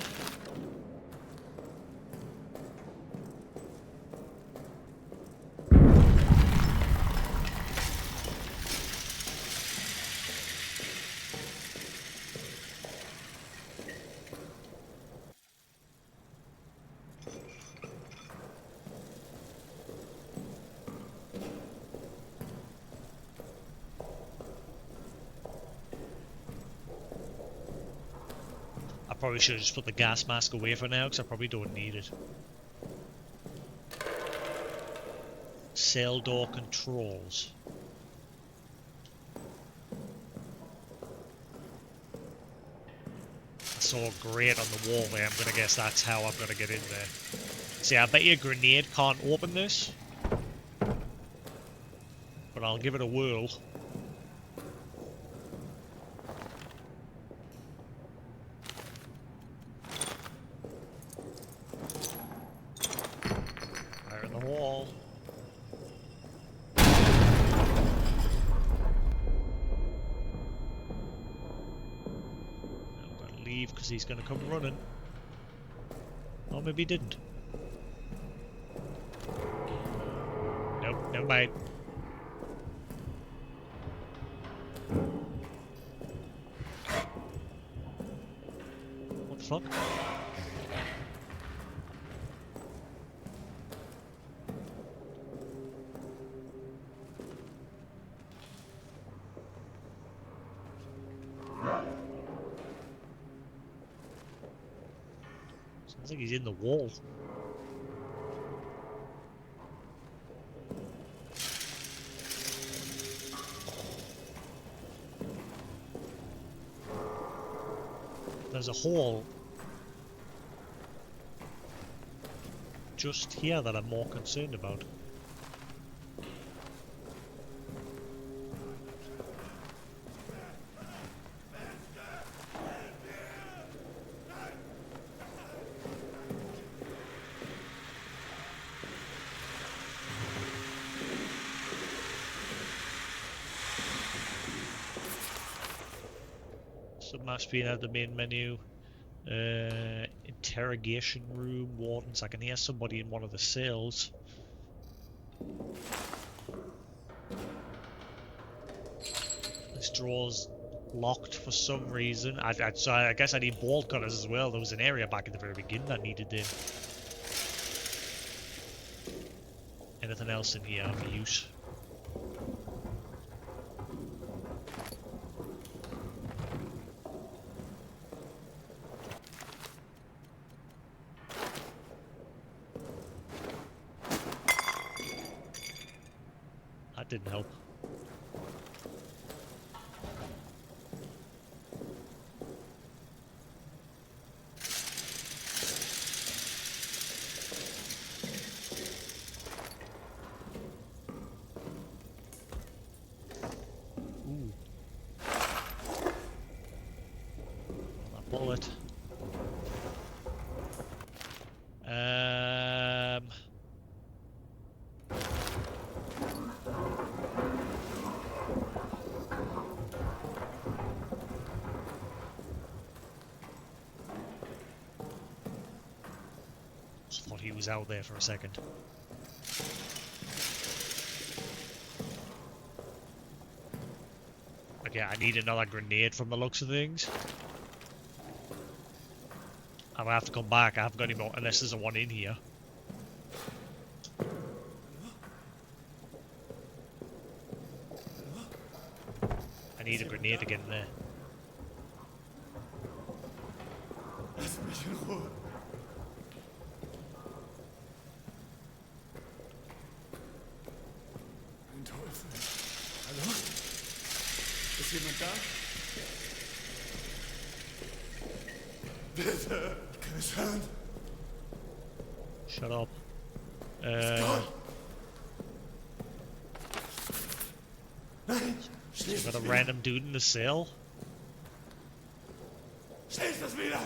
I probably should have just put the gas mask away for now, because I probably don't need it. Cell door controls. I saw a grate on the wall there. I'm going to guess that's how I'm going to get in there. See, I bet you a grenade can't open this. But I'll give it a whirl. Fire in the wall. I'm going to leave because he's going to come running. Or maybe he didn't. Nope, never mind. What the fuck? think he's in the wall. There's a hole just here that I'm more concerned about. Must be out the main menu. Interrogation room, wardens. I can hear somebody in one of the cells. This drawer's locked for some reason. So I guess I need bolt cutters as well. There was an area back at the very beginning that needed them. Anything else in here for use? That didn't help. Ooh. That bullet. Thought he was out there for a second. Okay, I need another grenade from the looks of things. I'm gonna have to come back. I haven't got any more unless there's a one in here. I need a grenade to get in there. Ist jemand da? Bitte, kann ich hören? Shut up. Schließ Got a das random dude in the cell. Schließ das wieder!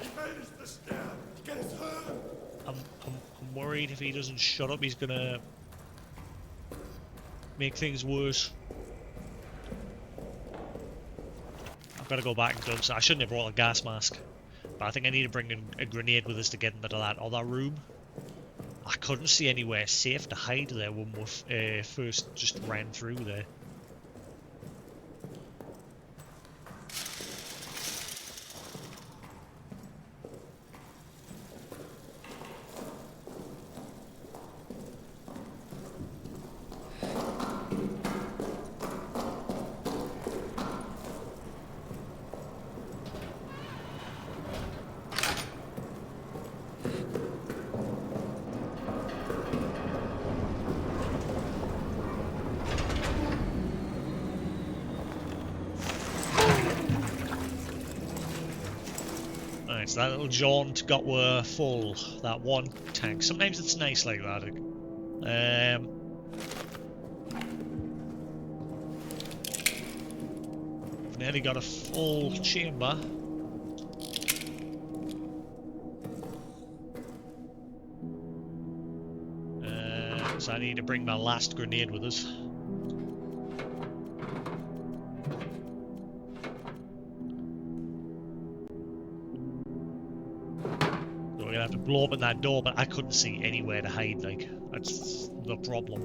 Ich will nicht besterben. Ich kann es hören. I'm worried if he doesn't shut up, he's gonna make things worse. I've got to go back and dump. So I shouldn't have brought a gas mask, but I think I need to bring a grenade with us to get into that other room. I couldn't see anywhere safe to hide there when we first just ran through there. Nice, that little jaunt got full, that one tank. Sometimes it's nice like that. Nearly got a full chamber. So I need to bring my last grenade with us. We're gonna have to blow open that door, but I couldn't see anywhere to hide, like, that's the problem.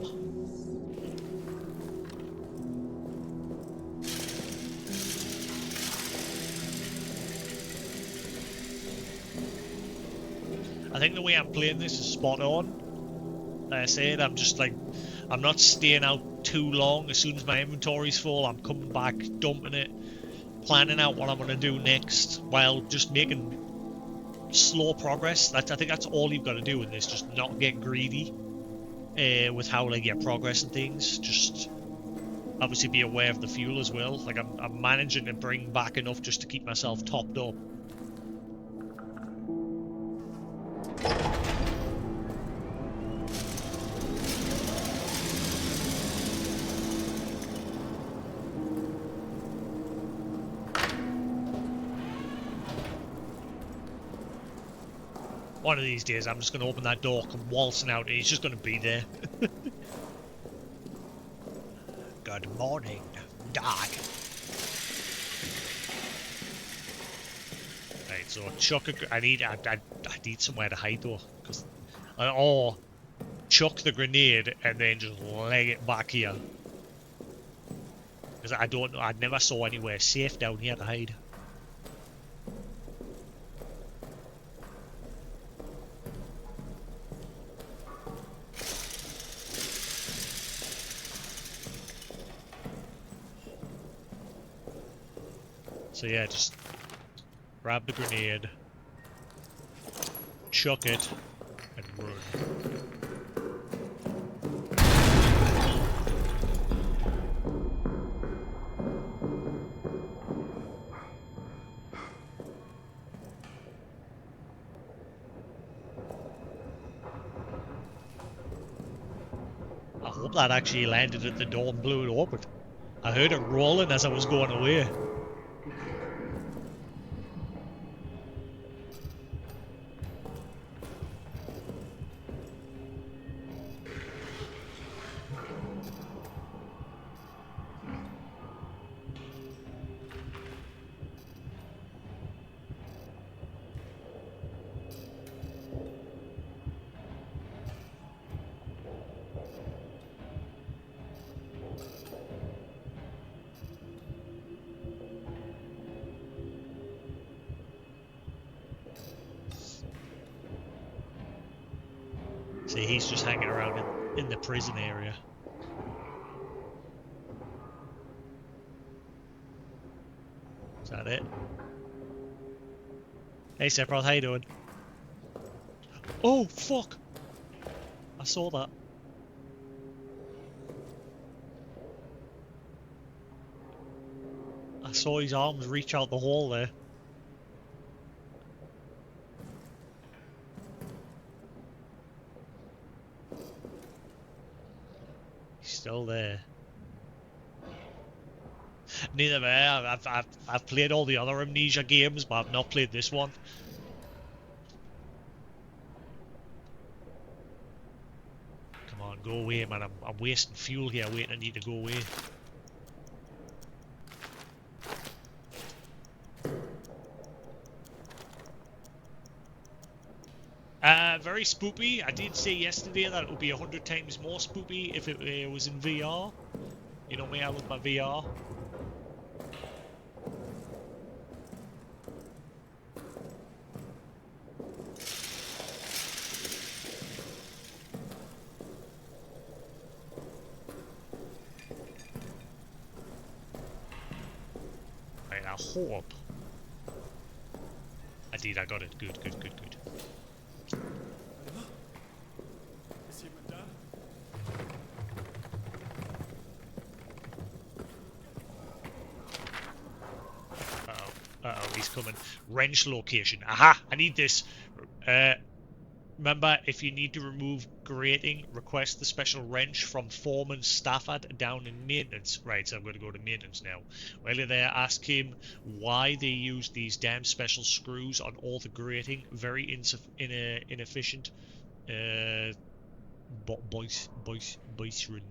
I think the way I'm playing this is spot on. Like I said, I'm just like, I'm not staying out too long. As soon as my inventory's full, I'm coming back, dumping it, planning out what I'm gonna do next while just making slow progress. I think that's all you've got to do in this. Just not get greedy with how like you progress and things. Just obviously be aware of the fuel as well. Like I'm managing to bring back enough just to keep myself topped up. One of these days, I'm just going to open that door, come waltzing out, and he's just going to be there. Good morning, dog. Right, so chuck a... I need somewhere to hide though, because... Or chuck the grenade and then just leg it back here. Because I never saw anywhere safe down here to hide. So yeah, just grab the grenade, chuck it, and run. I hope that actually landed at the door and blew it open. I heard it rolling as I was going away. See, he's just hanging around in the prison area. Is that it? Hey Sephiroth, how you doing? Oh, fuck! I saw that. I saw his arms reach out the hole there. He's still there. Neither have I. I've played all the other Amnesia games, but I've not played this one. Come on, go away, man. I'm wasting fuel here waiting on you to go away. Very spoopy. I did say yesterday that it would be 100 times more spoopy if it was in VR. You know me, I love my VR. Right, I hope. I did, I got it. Good, good, good, good. Uh-oh, he's coming. Wrench location. Aha! I need this. Remember, if you need to remove grating, request the special wrench from Foreman Stafford down in maintenance. Right, so I'm going to go to maintenance now. While you're there, ask him why they use these damn special screws on all the grating. Very inefficient. Boyserund.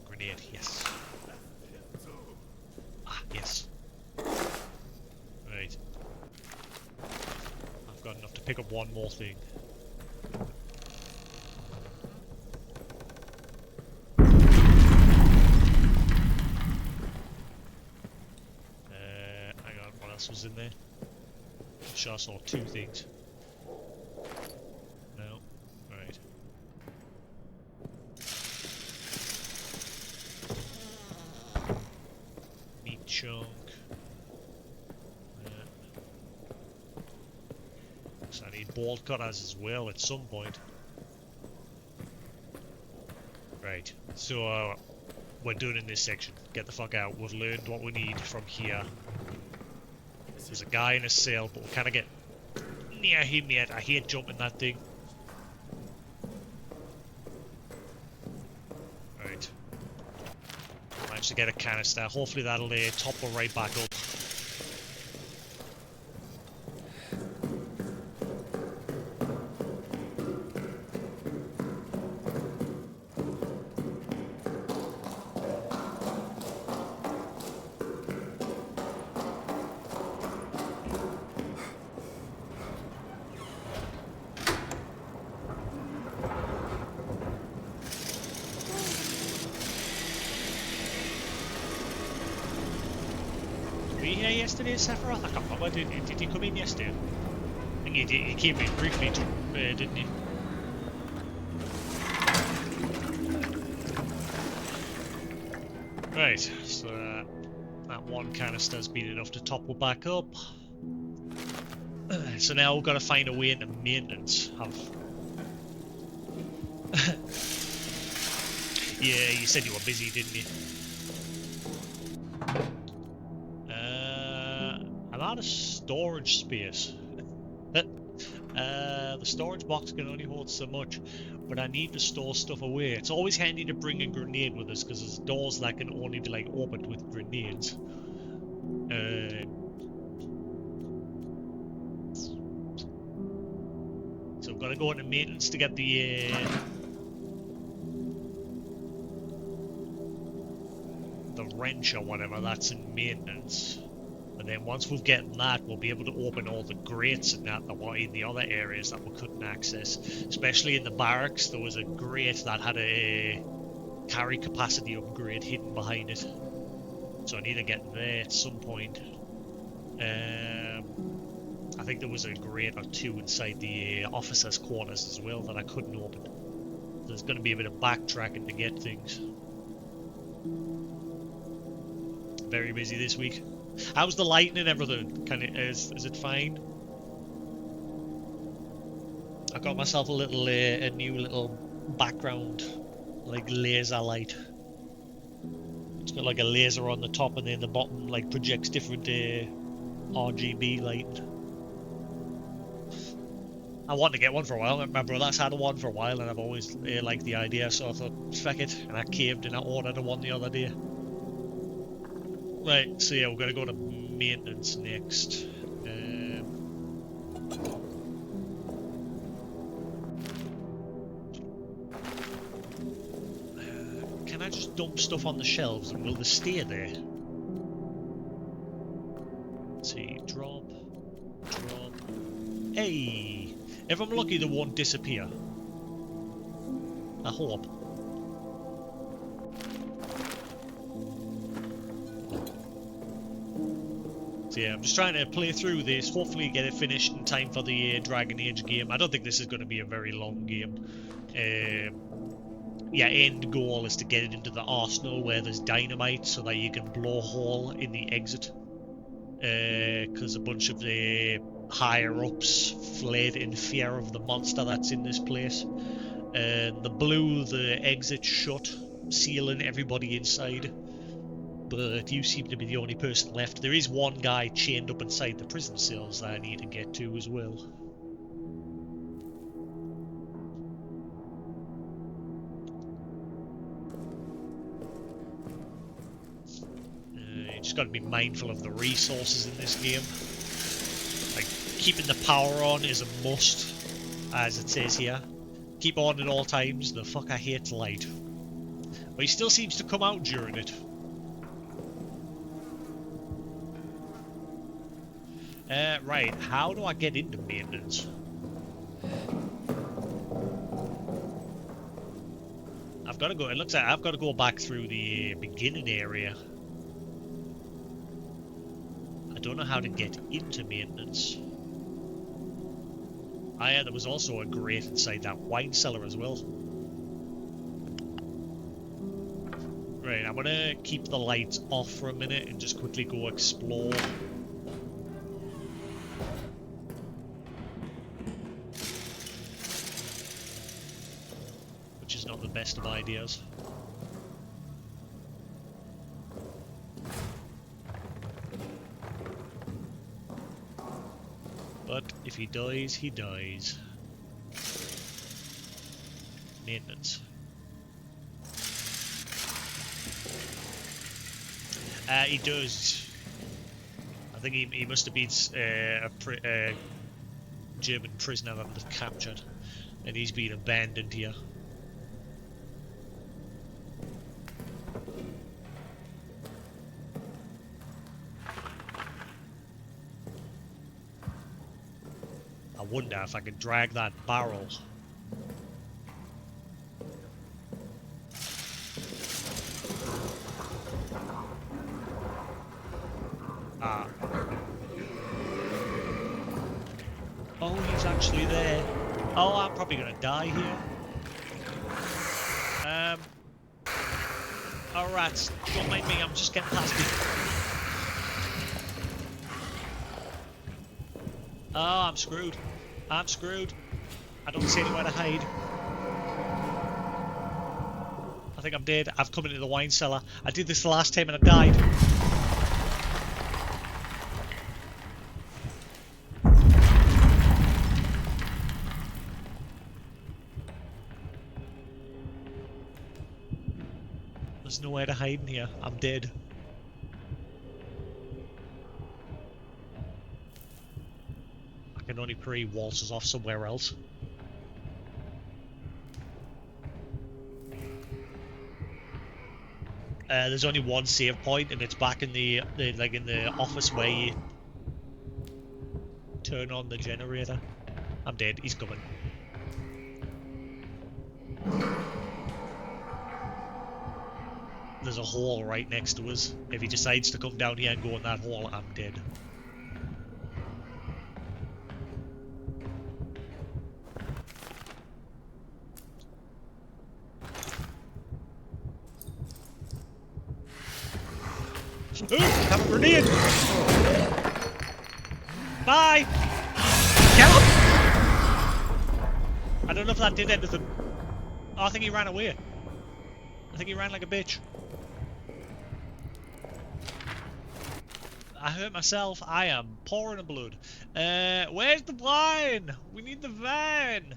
Grenade, yes. Ah, yes. Right. I've got enough to pick up one more thing. else was in there. I'm sure I saw two things. No. Right. Meat chunk. So I need bolt cutters as well at some point. Right. So we're done in this section. Get the fuck out. We've learned what we need from here. There's a guy in a cell, but we can't get near him yet. I hate jumping that thing. Right. Managed to get a canister. Hopefully that'll top her right back up. Were you here yesterday, Sephiroth? I can't remember. Did you come in yesterday? I think you came in briefly, didn't you? Right, so that one canister's been enough to top her back up. So now we've got to find a way into maintenance. Yeah, you said you were busy, didn't you? I'm out of storage space. The storage box can only hold so much, but I need to store stuff away. It's always handy to bring a grenade with us, because there's doors that can only be like opened with grenades. So I've got to go into maintenance to get the wrench or whatever. That's in maintenance. And then once we've gotten that, we'll be able to open all the grates and that were in the other areas that we couldn't access. Especially in the barracks, there was a grate that had a carry capacity upgrade hidden behind it. So I need to get there at some point. I think there was a grate or two inside the officers' quarters as well that I couldn't open. So there's going to be a bit of backtracking to get things. Very busy this week. How's the lighting and everything? Is it fine? I got myself a new little background, like laser light. It's got like a laser on the top, and then the bottom like projects different RGB light. I wanted to get one for a while. My brother's had one for a while, and I've always liked the idea, so I thought, fuck it, and I caved and I ordered one the other day. Right, so yeah, we're going to go to maintenance next. Can I just dump stuff on the shelves and will they stay there? Let's see, drop. Hey! If I'm lucky, they won't disappear. I hope. So yeah, I'm just trying to play through this, hopefully get it finished in time for the Dragon Age game. I don't think this is going to be a very long game. Yeah, end goal is to get it into the arsenal where there's dynamite so that you can blow a hole in the exit. Because a bunch of the higher-ups fled in fear of the monster that's in this place. And they blew the exit shut, sealing everybody inside. But you seem to be the only person left. There is one guy chained up inside the prison cells that I need to get to as well. You just got to be mindful of the resources in this game. Like, keeping the power on is a must, as it says here. Keep on at all times. The fucker hates light. But he still seems to come out during it. Right, how do I get into maintenance? I've got to go, it looks like I've got to go back through the beginning area. I don't know how to get into maintenance. Ah, yeah, there was also a grate inside that wine cellar as well. Right, I'm gonna keep the lights off for a minute and just quickly go explore. Which is not the best of ideas. But if he dies, he dies. Maintenance. He does. I think he must have been a German prisoner that was captured, and he's been abandoned here. I wonder if I can drag that barrel. Ah. Oh, he's actually there. Oh, I'm probably gonna die here. Oh, rats. Don't mind me, I'm just getting past it. Oh, I'm screwed. I'm screwed. I don't see anywhere to hide. I think I'm dead. I've come into the wine cellar. I did this the last time and I died. There's nowhere to hide in here. I'm dead. I can only pray waltzes off somewhere else. There's only one save point, and it's back in the office where you turn on the generator. I'm dead. He's coming. There's a hole right next to us. If he decides to come down here and go in that hole, I'm dead. Ooh, have a grenade! Bye! Kill him! I don't know if that did anything. Oh, I think he ran away. I think he ran like a bitch. I hurt myself. I am pouring in blood. Where's the wine? We need the van.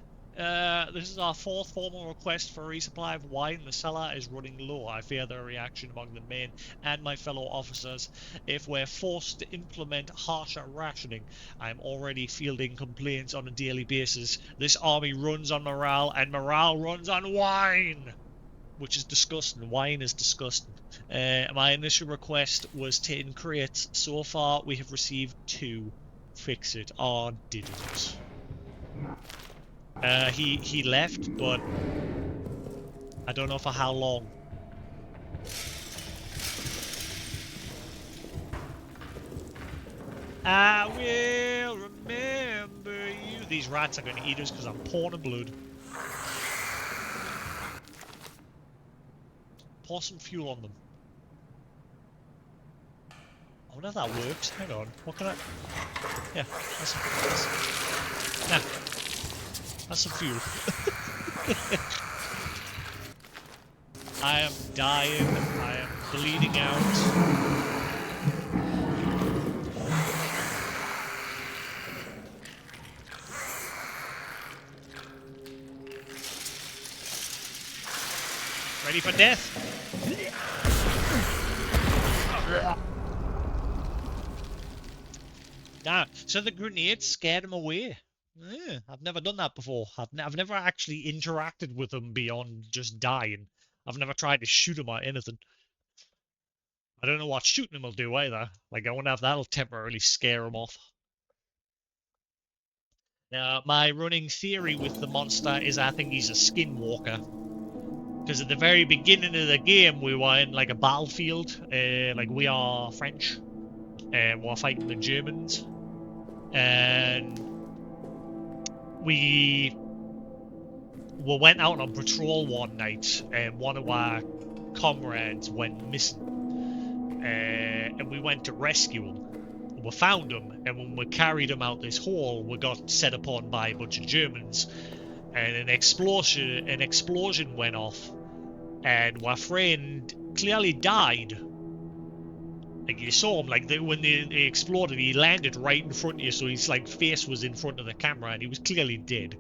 This is our fourth formal request for a resupply of wine. The cellar is running low. I fear the reaction among the men and my fellow officers if we're forced to implement harsher rationing. I'm already fielding complaints on a daily basis. This army runs on morale, and morale runs on wine, which is disgusting. Wine is disgusting. My initial request was 10 crates. So far, we have received 2. Fix it. Oh, didn't. He left, but I don't know for how long. I will remember you. These rats are going to eat us because I'm pouring in blood. Pour some fuel on them. I wonder if that works. Hang on. What can I... Yeah, that's some... Nah. That's some fuel. I am dying. I am bleeding out. Ready for death? Ah, so the grenade scared him away. Yeah, I've never done that before. I've never actually interacted with them beyond just dying. I've never tried to shoot him or anything. I don't know what shooting him will do either. Like, I wonder if that'll temporarily scare him off. Now, my running theory with the monster is I think he's a skinwalker. Because at the very beginning of the game, we were in like a battlefield, like we are French. We're fighting the Germans, and we went out on patrol one night, and one of our comrades went missing, and we went to rescue him. We found him, and when we carried him out this hall, we got set upon by a bunch of Germans, and an explosion went off, and my friend clearly died. Like, you saw him, like, when they exploded, he landed right in front of you, so his, like, face was in front of the camera, and he was clearly dead.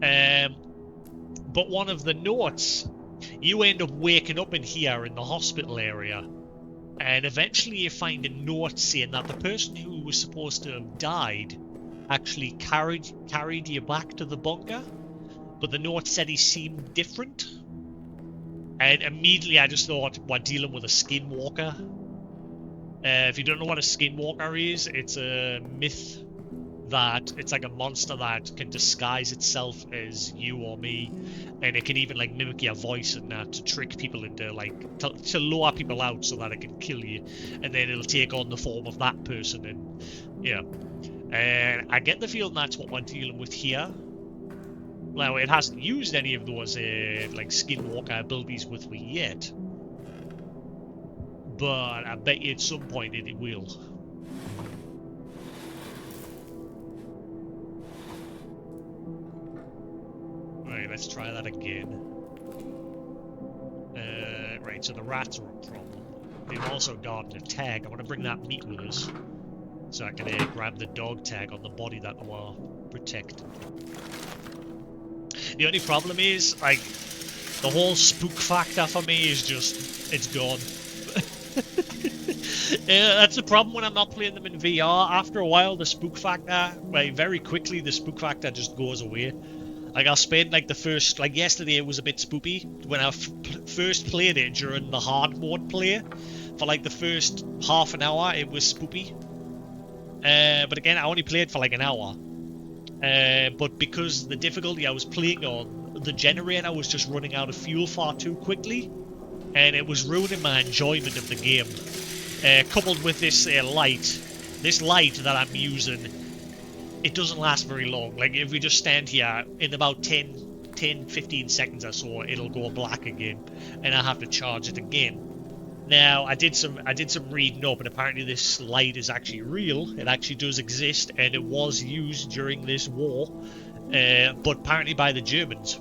But one of the notes, you end up waking up in here in the hospital area, and eventually you find a note saying that the person who was supposed to have died actually carried you back to the bunker, but the note said he seemed different. And immediately I just thought, we're dealing with a skinwalker. If you don't know what a skinwalker is, it's a myth that it's like a monster that can disguise itself as you or me, and it can even like mimic your voice and that to trick people into like to lure people out so that it can kill you, and then it'll take on the form of that person. And yeah, and I get the feeling that's what we're dealing with here. Now, it hasn't used any of those like skinwalker abilities with me yet, but I bet you at some point it will. Right, let's try that again. Right, so the rats are a problem. They've also got a tag. I want to bring that meat with us, so I can grab the dog tag on the body that will protect. The only problem is, like, the whole spook factor for me is just, it's gone. That's the problem when I'm not playing them in VR. After a while, the spook factor, like, very quickly, the spook factor just goes away. Like, I'll spend, like, the first, like, yesterday it was a bit spoopy. When I first played it during the hard mode play, for, like, the first half an hour, it was spoopy. But again, I only played for, like, an hour. But because the difficulty I was playing on, the generator was just running out of fuel far too quickly, and it was ruining my enjoyment of the game. Coupled with this light that I'm using, it doesn't last very long. Like, if we just stand here, in about 10-15 seconds or so, it'll go black again, and I have to charge it again. Now, I did some reading up, and apparently this light is actually real. It actually does exist, and it was used during this war, but apparently by the Germans.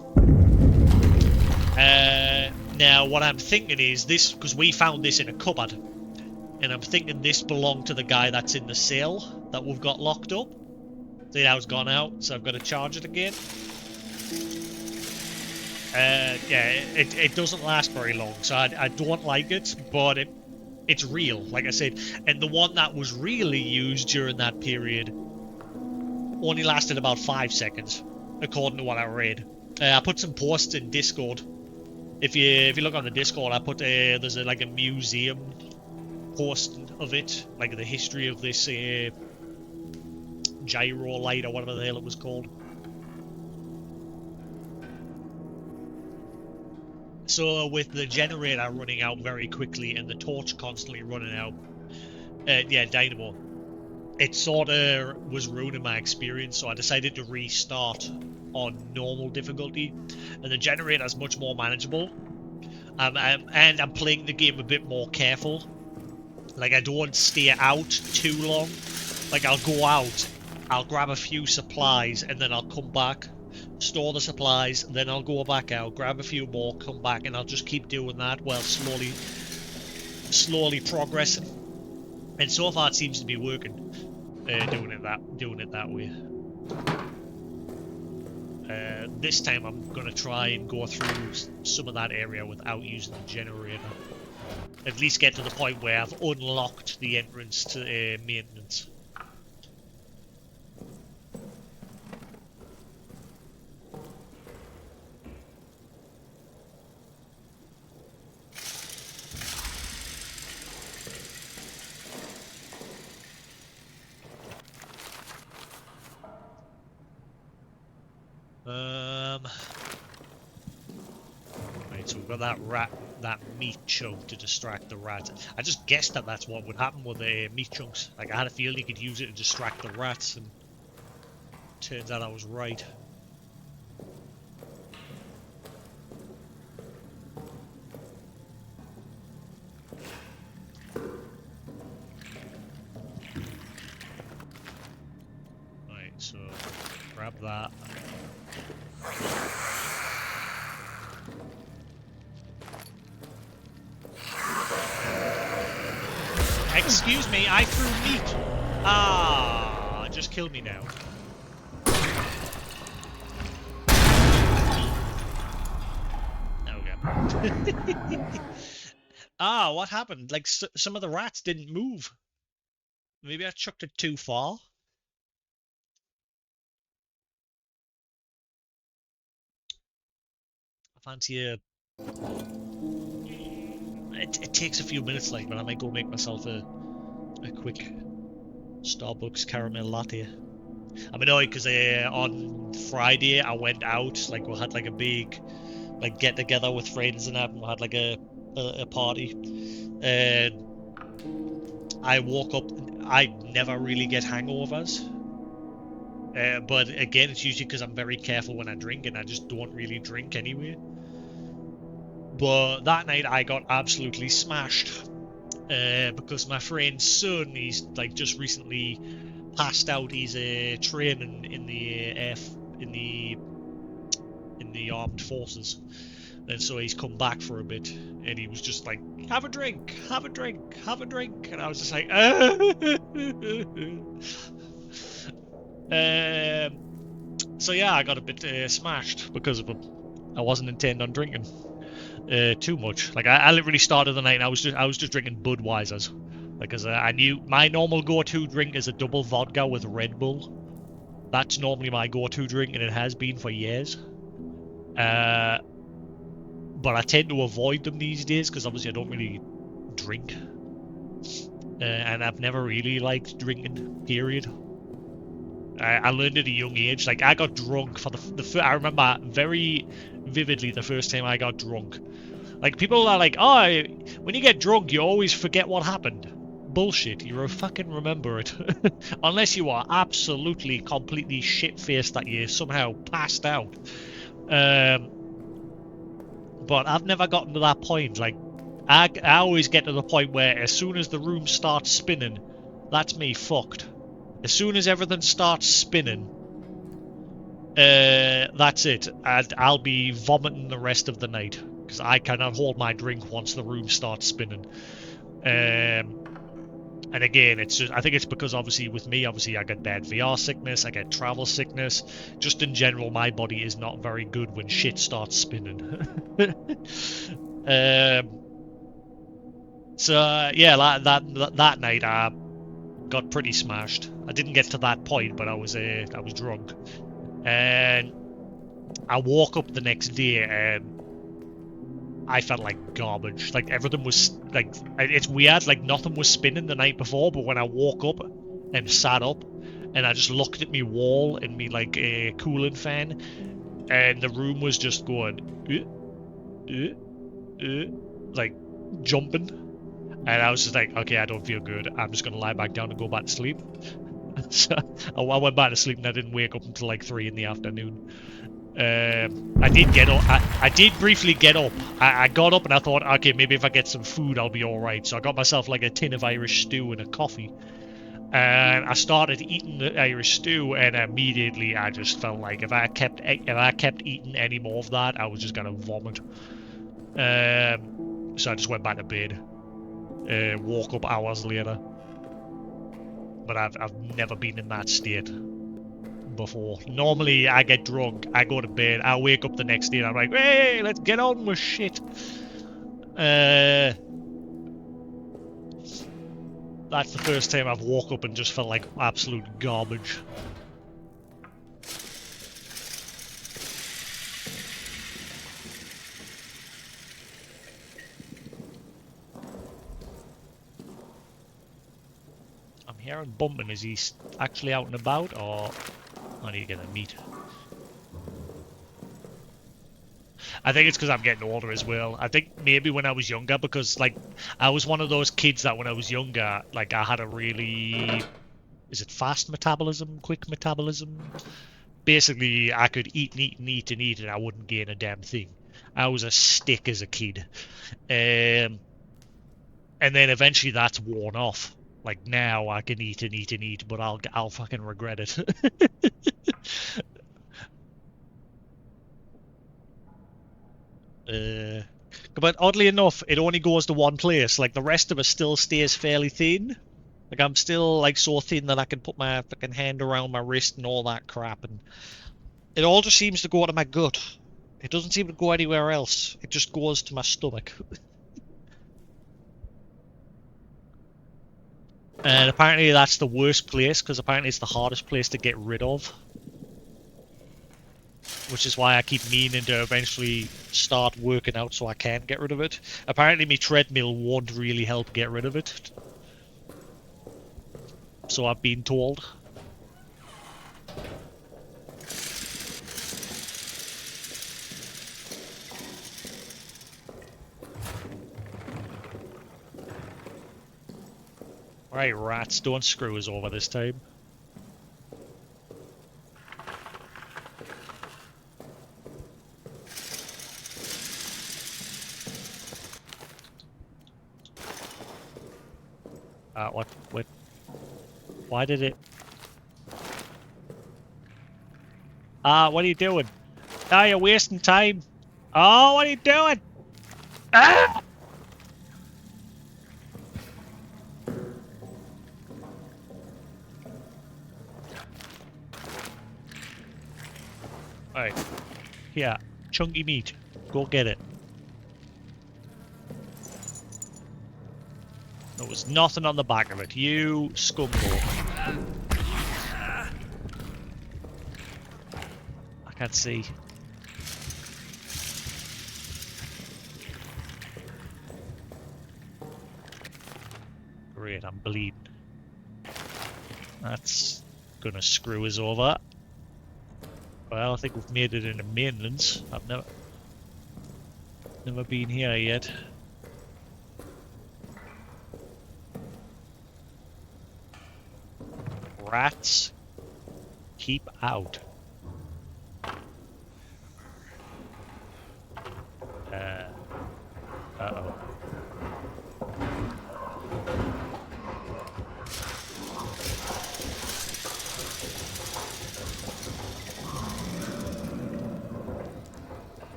Now, what I'm thinking is this, because we found this in a cupboard, and I'm thinking this belonged to the guy that's in the cell that we've got locked up. See, now it's gone out, so I've got to charge it again. Yeah, it doesn't last very long, so I don't like it, but it's real, like I said. And the one that was really used during that period only lasted about 5 seconds, according to what I read. I put some posts in Discord. If you look on the Discord, I put there's like a museum post of it, like the history of this gyro light or whatever the hell it was called. So with the generator running out very quickly and the torch constantly running out, yeah, dynamo, it sort of was ruining my experience, so I decided to restart on normal difficulty, and the generator is much more manageable. And I'm playing the game a bit more careful. Like, I don't stay out too long. Like, I'll go out, I'll grab a few supplies, and then I'll come back, store the supplies, then I'll go back out, grab a few more, come back, and I'll just keep doing that while slowly progressing. And so far it seems to be working, doing it that way. This time I'm gonna try and go through some of that area without using the generator. At least get to the point where I've unlocked the entrance to maintenance. Right. so we've got that meat chunk to distract the rats. I just guessed that that's what would happen with the meat chunks. Like I had a feeling you could use it to distract the rats, and turns out I was right. Right, so grab that. Excuse me, I threw meat. Ah, just kill me now. Okay. Ah, what happened? Like some of the rats didn't move. Maybe I chucked it too far. I fancy a. It takes a few minutes, like, but I might go make myself a quick Starbucks caramel latte. I'm annoyed because on Friday I went out, like we had like a big like get together with friends and that, and we had like a party, and I woke up. I never really get hangovers, but again, it's usually because I'm very careful when I drink, and I just don't really drink anyway. But that night I got absolutely smashed because my friend's son, he's like just recently passed out. He's training in the in the armed forces, and so he's come back for a bit, and he was just like, "Have a drink, have a drink, have a drink," and I was just like, so yeah, I got a bit smashed because of him. I wasn't intending on drinking too much. Like I literally started the night, and I was just drinking Budweisers, because I knew my normal go-to drink is a double vodka with Red Bull. That's normally my go-to drink, and it has been for years. Uh, but I tend to avoid them these days because obviously I don't really drink, and I've never really liked drinking. Period. I learned at a young age. Like I got drunk for I remember very vividly the first time I got drunk. Like people are like, oh, when you get drunk, you always forget what happened. Bullshit. You fucking remember it, unless you are absolutely completely shit-faced that you somehow passed out. Um, but I've never gotten to that point. Like I always get to the point where as soon as the room starts spinning, that's me fucked. As soon as everything starts spinning, that's it. And I'll be vomiting the rest of the night because I cannot hold my drink once the room starts spinning. And again, it's just I think it's because obviously with me, obviously I get bad VR sickness, I get travel sickness. Just in general, my body is not very good when shit starts spinning. So yeah, that night I got pretty smashed. I didn't get to that point, but I was drunk, and I woke up the next day and I felt like garbage. Like everything was like it's weird. Like nothing was spinning the night before, but when I woke up and sat up, and I just looked at me wall and me like a cooling fan, and the room was just going, like jumping, and I was just like, okay, I don't feel good. I'm just gonna lie back down and go back to sleep. So I went back to sleep and I didn't wake up until like 3 in the afternoon. I did get up. I did briefly get up. I got up and I thought, okay, maybe if I get some food, I'll be all right. So I got myself like a tin of Irish stew and a coffee, and I started eating the Irish stew, and immediately I just felt like if I kept eating any more of that, I was just gonna vomit. So I just went back to bed. Woke up hours later, but I've never been in that state before. Normally, I get drunk, I go to bed, I wake up the next day, and I'm like, hey, let's get on with shit. That's the first time I've woke up and just felt like absolute garbage. I'm hearing bumping. Is he actually out and about, or I need to get a meat? I think it's because I'm getting older as well. I think maybe when I was younger, because like I was one of those kids that when I was younger, like I had a really, is it fast metabolism, quick metabolism? Basically, I could eat and eat and eat and eat, and I wouldn't gain a damn thing. I was a stick as a kid, and then eventually that's worn off. Like now, I can eat and eat and eat, but I'll fucking regret it. uh, but oddly enough, it only goes to one place. Like the rest of it still stays fairly thin. Like I'm still like so thin that I can put my fucking hand around my wrist and all that crap, and it all just seems to go to my gut. It doesn't seem to go anywhere else. It just goes to my stomach. And apparently that's the worst place because apparently it's the hardest place to get rid of. Which is why I keep meaning to eventually start working out so I can get rid of it. Apparently my treadmill won't really help get rid of it. So I've been told. Right, rats, don't screw us over this time. What? Why did it? What are you doing? Ah, you're wasting time. Oh, what are you doing? Ah! Alright. Here, chunky meat. Go get it. There was nothing on the back of it. You scumbag. I can't see. Great, I'm bleeding. That's gonna screw us over. Well, I think we've made it into maintenance. I've never been here yet. Rats, keep out. Uh-oh.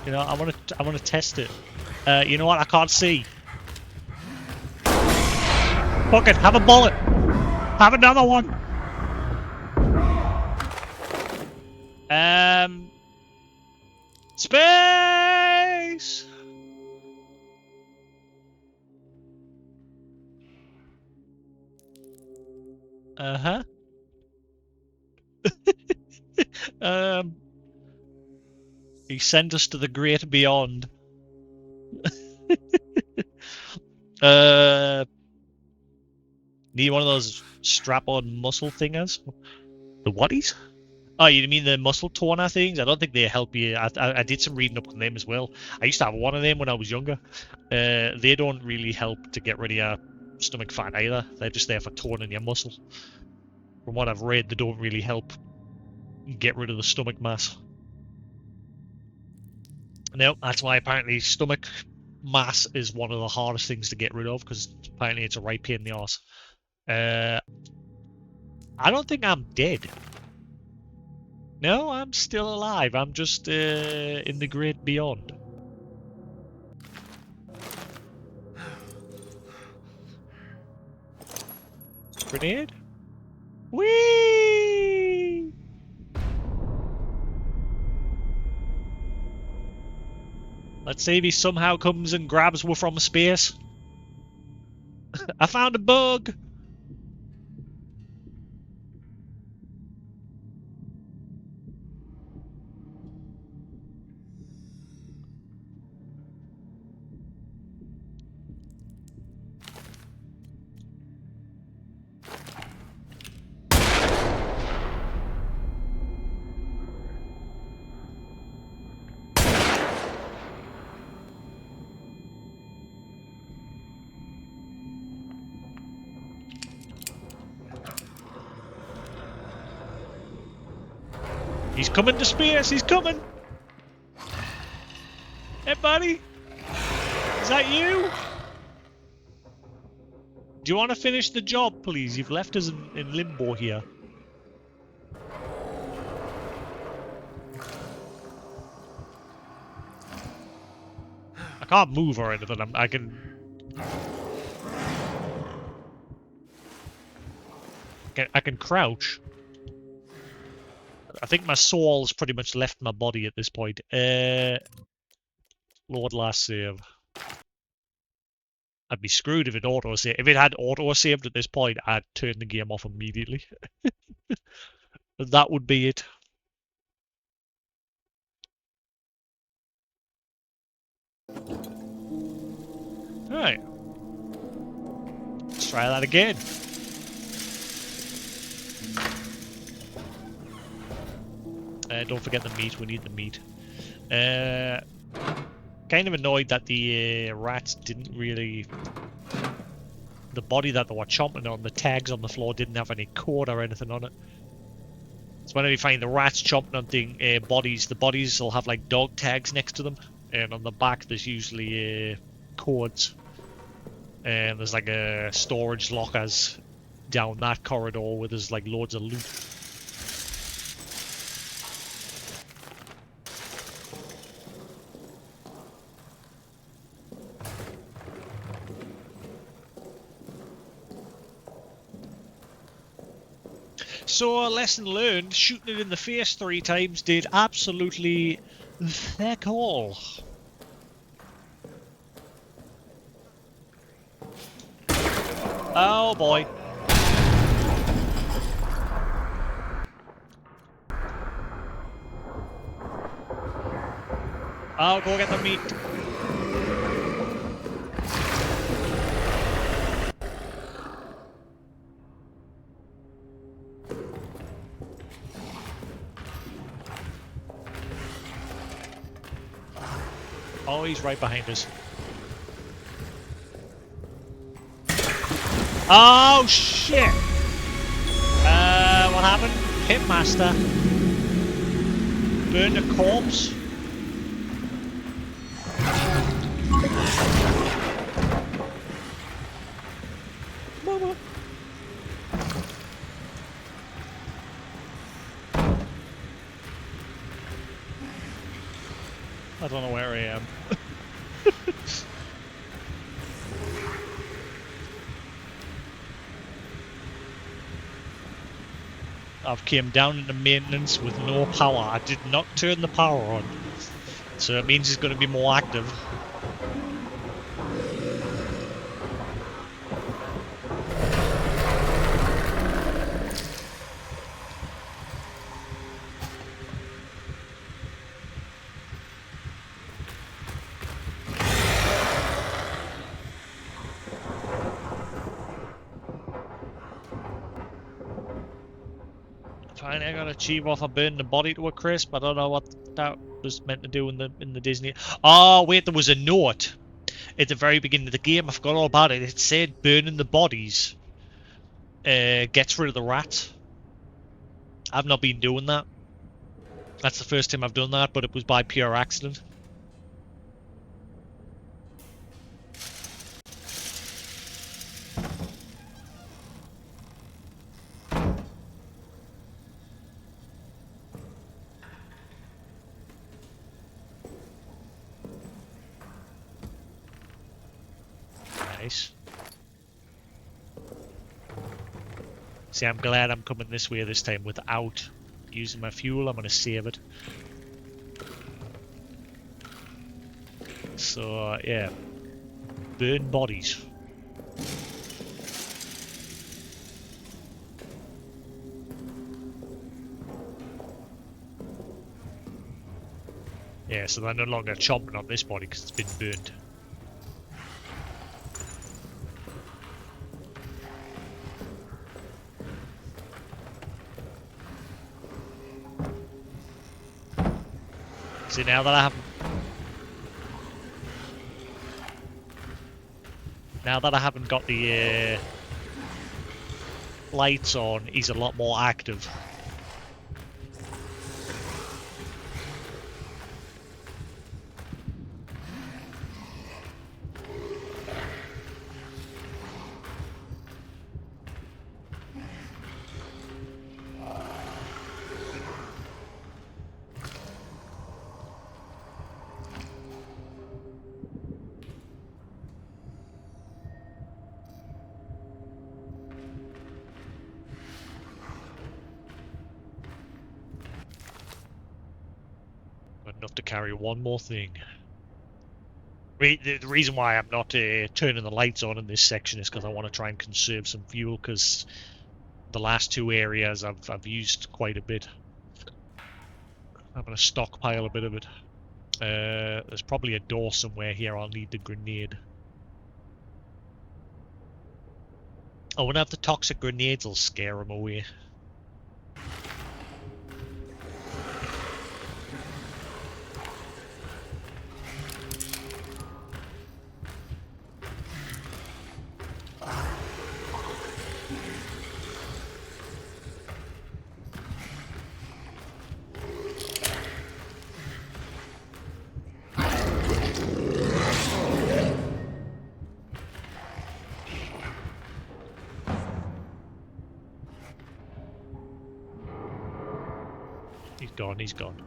You know, I want to test it. You know what? I can't see. Fuck it, have a bullet. Have another one. Space. Uh-huh. He sent us to the great beyond. Need one of those strap-on muscle thingers? The whaties? Oh, you mean the muscle toner things? I don't think they help you. I did some reading up on them as well. I used to have one of them when I was younger. They don't really help to get rid of your stomach fat either. They're just there for toning your muscle. From what I've read, they don't really help get rid of the stomach mass. No, that's why apparently stomach mass is one of the hardest things to get rid of, because apparently it's a right pain in the arse. I don't think I'm dead. No, I'm still alive. I'm just in the great beyond. Grenade? Whee! Let's see if he somehow comes and grabs us from space. I found a bug! He's coming to space. He's coming. Hey, buddy. Is that you? Do you want to finish the job, please? You've left us in limbo here. I can't move or anything. I can crouch. I think my soul's pretty much left my body at this point. Lord last save. I'd be screwed if it auto-saved. If it had auto-saved at this point, I'd turn the game off immediately. That would be it. Alright. Let's try that again. Don't forget the meat. We need the meat. Kind of annoyed that the rats didn't really... The body that they were chomping on, the tags on the floor didn't have any code or anything on it. So whenever you find the rats chomping on bodies, the bodies will have like dog tags next to them. And on the back there's usually codes. And there's like a storage lockers down that corridor where there's like loads of loot. So, a lesson learned, shooting it in the face 3 times did absolutely feck all. Oh boy. I'll go get the meat. Oh, he's right behind us. Oh, shit! What happened? Pitmaster. Burned a corpse. Mama. I don't know where I am. I've came down into maintenance with no power. I did not turn the power on. So it means it's going to be more active. Fine, I got to achieve off I burned the body to a crisp. I don't know what that was meant to do in the Disney. Oh wait, there was a note at the very beginning of the game. I forgot all about it. It said burning the bodies gets rid of the rats. I've not been doing that. That's the first time I've done that, but it was by pure accident. Nice. See, I'm glad I'm coming this way this time without using my fuel. I'm going to save it. So, yeah. Burn bodies. Yeah, so they're no longer chomping on this body because it's been burned. See, now that I haven't got the lights on, he's a lot more active. enough to carry one more thing. The reason why I'm not turning the lights on in this section is because I want to try and conserve some fuel, because the last two areas I've used quite a bit. I'm going to stockpile a bit of it. There's probably a door somewhere here. I'll need the grenade. I wonder if the toxic grenades will scare them away. He's gone, he's gone.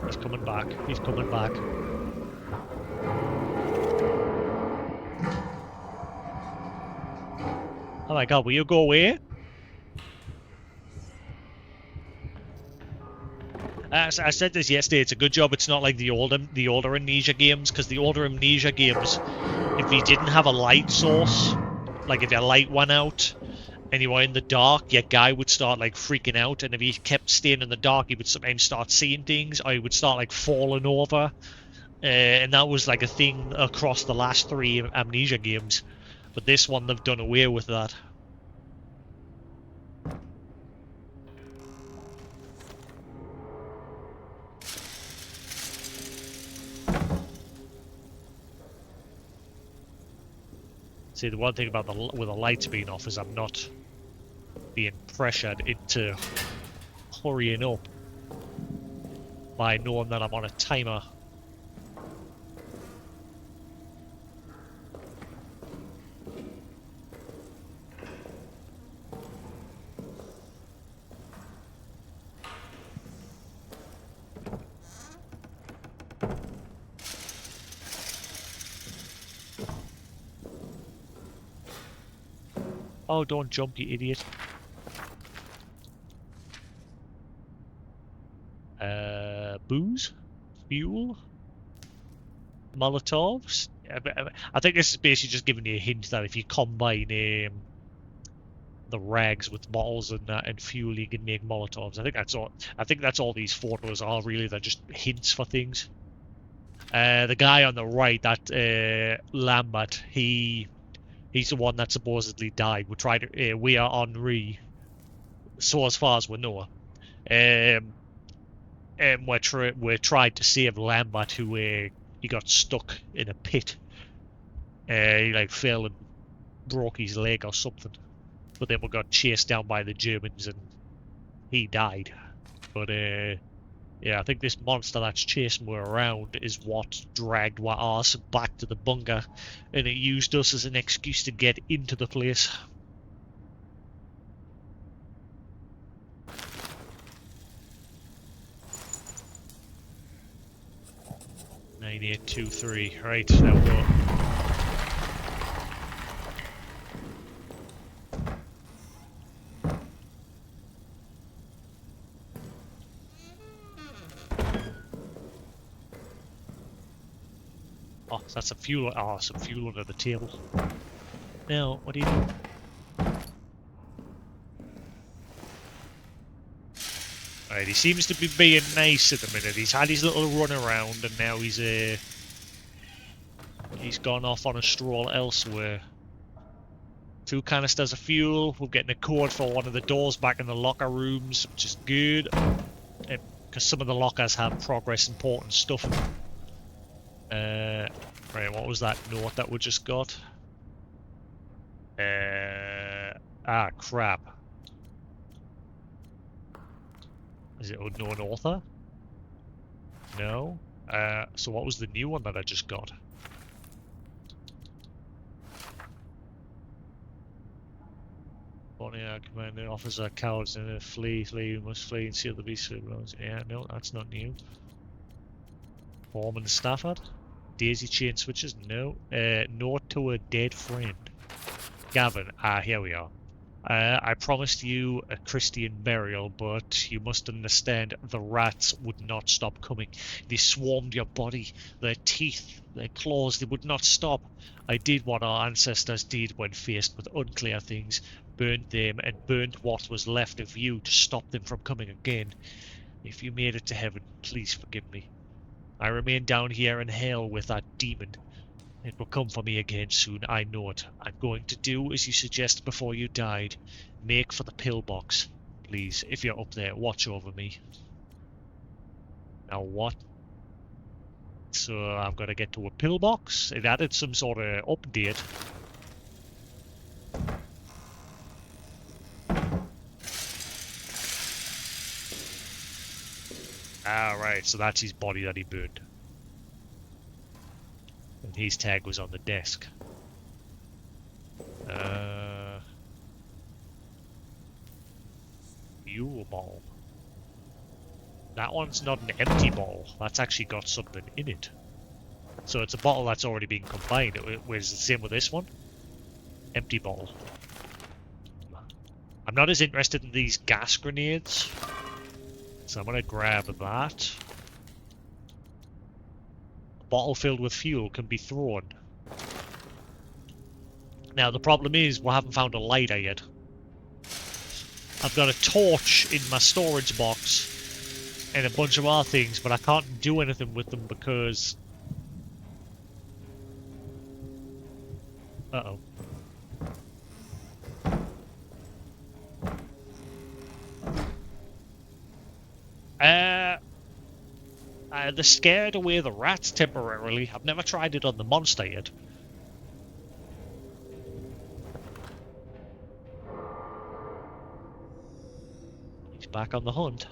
He's coming back, he's coming back. Oh my god, will you go away? I said this yesterday, it's a good job it's not like the older Amnesia games, because the older Amnesia games, if you didn't have a light source, like if your light went out and you were in the dark, your guy would start like freaking out, and if he kept staying in the dark, he would sometimes start seeing things, or he would start like falling over. And that was like a thing across the last 3 Amnesia games. But this one, they've done away with that. See, the one thing about with the lights being off is I'm not being pressured into hurrying up by knowing that I'm on a timer. Oh, don't jump, you idiot. Booze? Fuel? Molotovs? I think this is basically just giving you a hint that if you combine the rags with bottles and fuel, you can make Molotovs. I think that's all. I think that's all these photos are really. They're just hints for things. The guy on the right, that Lambert, he's the one that supposedly died. We are Henri, so as far as we know. And we're trying to save Lambert, who he got stuck in a pit. He like fell and broke his leg or something. But then we got chased down by the Germans and he died. But yeah, I think this monster that's chasing me around is what dragged our arse back to the bunker, and it used us as an excuse to get into the place. 9823. Right, now go. Oh, that's some fuel. Oh, some fuel under the table. Now, what do you do? Alright, he seems to be being nice at the minute. He's had his little run around and now he's gone off on a stroll elsewhere. 2 canisters of fuel. We're getting a code for one of the doors back in the locker rooms, which is good. Because some of the lockers have progress important stuff. Right, what was that note that we just got? Crap. Is it unknown author? No. So what was the new one that I just got? Bonnier commanding officer, cowards and flee, you must flee and seal the beast. Yeah, no, that's not new. Foreman Stafford? Daisy chain switches? No. Note to a dead friend. Gavin. Here we are. I promised you a Christian burial, but you must understand the rats would not stop coming. They swarmed your body. Their teeth, their claws, they would not stop. I did what our ancestors did when faced with unclear things, burned them and burned what was left of you to stop them from coming again. If you made it to heaven, please forgive me. I remain down here in hell with that demon. It will come for me again soon, I know it. I'm going to do as you suggested before you died. Make for the pillbox. Please, if you're up there, watch over me. Now what? So I'm gonna get to a pillbox. It added some sort of update. Alright, so that's his body that he burned. And his tag was on the desk. Fuel ball. That one's not an empty bottle. That's actually got something in it. So it's a bottle that's already been combined. Whereas the same with this one. Empty bottle. I'm not as interested in these gas grenades. So I'm going to grab that. A bottle filled with fuel can be thrown. Now the problem is we haven't found a lighter yet. I've got a torch in my storage box and a bunch of other things, but I can't do anything with them because... Uh-oh. They scared away the rats temporarily. I've never tried it on the monster yet. He's back on the hunt.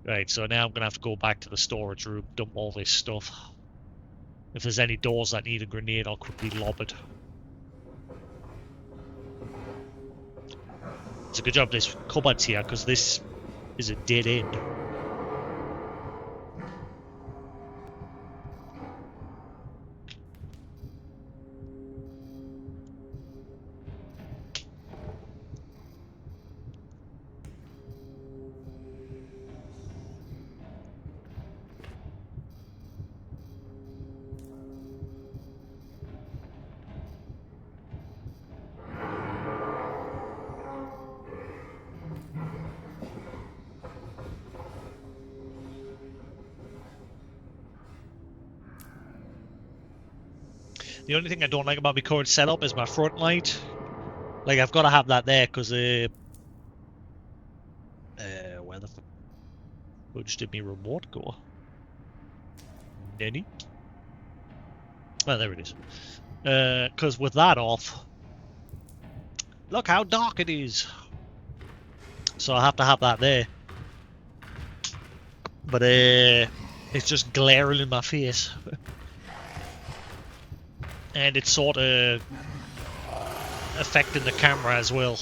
Right, so now I'm going to have to go back to the storage room, dump all this stuff. If there's any doors that need a grenade, I'll quickly lob it. It's a good job there's cupboards here, because this is a dead end. The only thing I don't like about my current setup is my front light. Like, I've got to have that there because where the fudge did my remote go? Nenny? Oh, there it is. Because with that off, look how dark it is. So I have to have that there. But it's just glaring in my face. And it's sort of affecting the camera as well.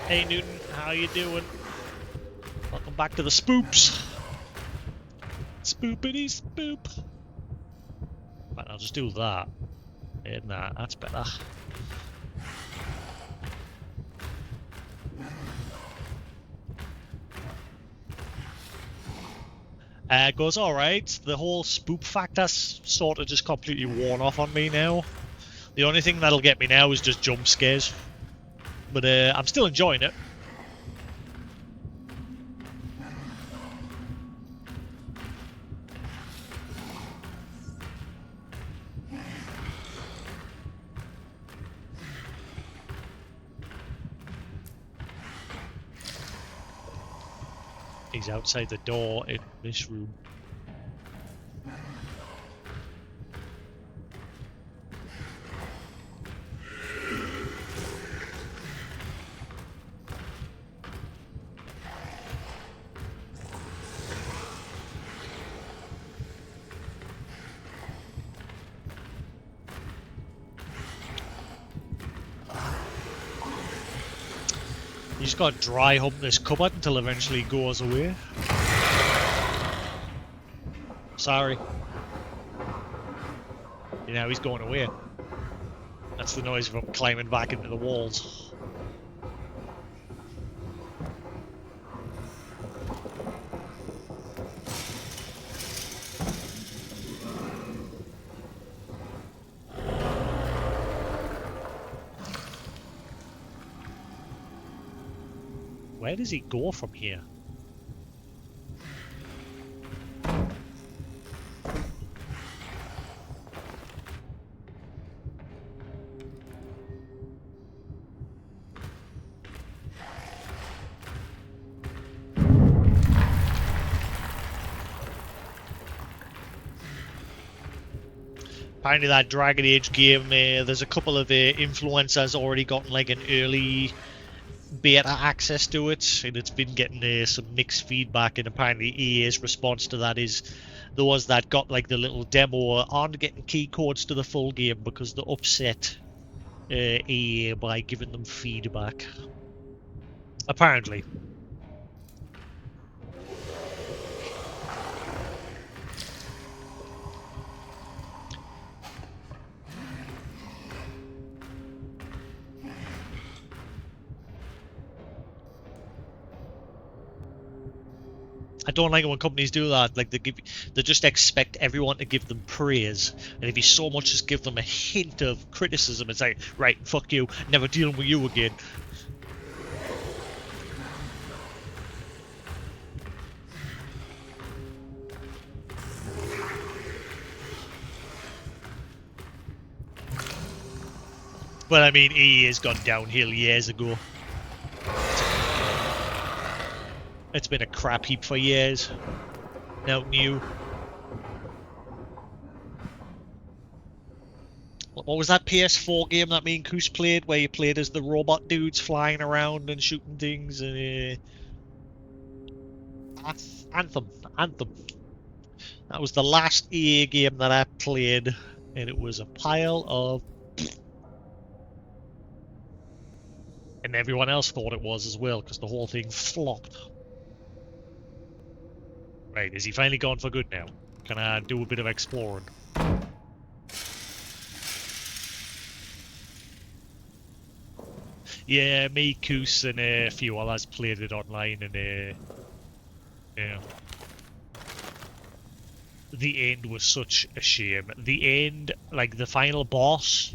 Hey Newton, how you doing? Welcome back to the spoops. Spoopity spoop. Right, I'll just do that. And that, that's better. Goes alright. The whole spoop factor's sort of just completely worn off on me now. The only thing that'll get me now is just jump scares. But I'm still enjoying it. He's outside the door in this room. You just gotta dry hump this cupboard until eventually it goes away. Sorry. You know, he's going away. That's the noise of him climbing back into the walls. Where does he go from here? Apparently that Dragon Age game, there's a couple of influencers already gotten like an early beta access to it, and it's been getting some mixed feedback, and apparently EA's response to that is the ones that got like the little demo aren't getting key codes to the full game because they upset EA by giving them feedback. Apparently. I don't like it when companies do that. Like they just expect everyone to give them praise, and if you so much as give them a hint of criticism, it's like, right, fuck you, never dealing with you again. But I mean, EA has gone downhill years ago. It's been a crap heap for years. Now new. What was that PS4 game that me and Koos played, where you played as the robot dudes flying around and shooting things? Anthem. Anthem. That was the last EA game that I played, and it was a pile of... And everyone else thought it was as well, because the whole thing flopped. Right, is he finally gone for good now? Can I do a bit of exploring? Yeah, me, Koos, and a few others played it online, and yeah. The end was such a shame. The end, like the final boss,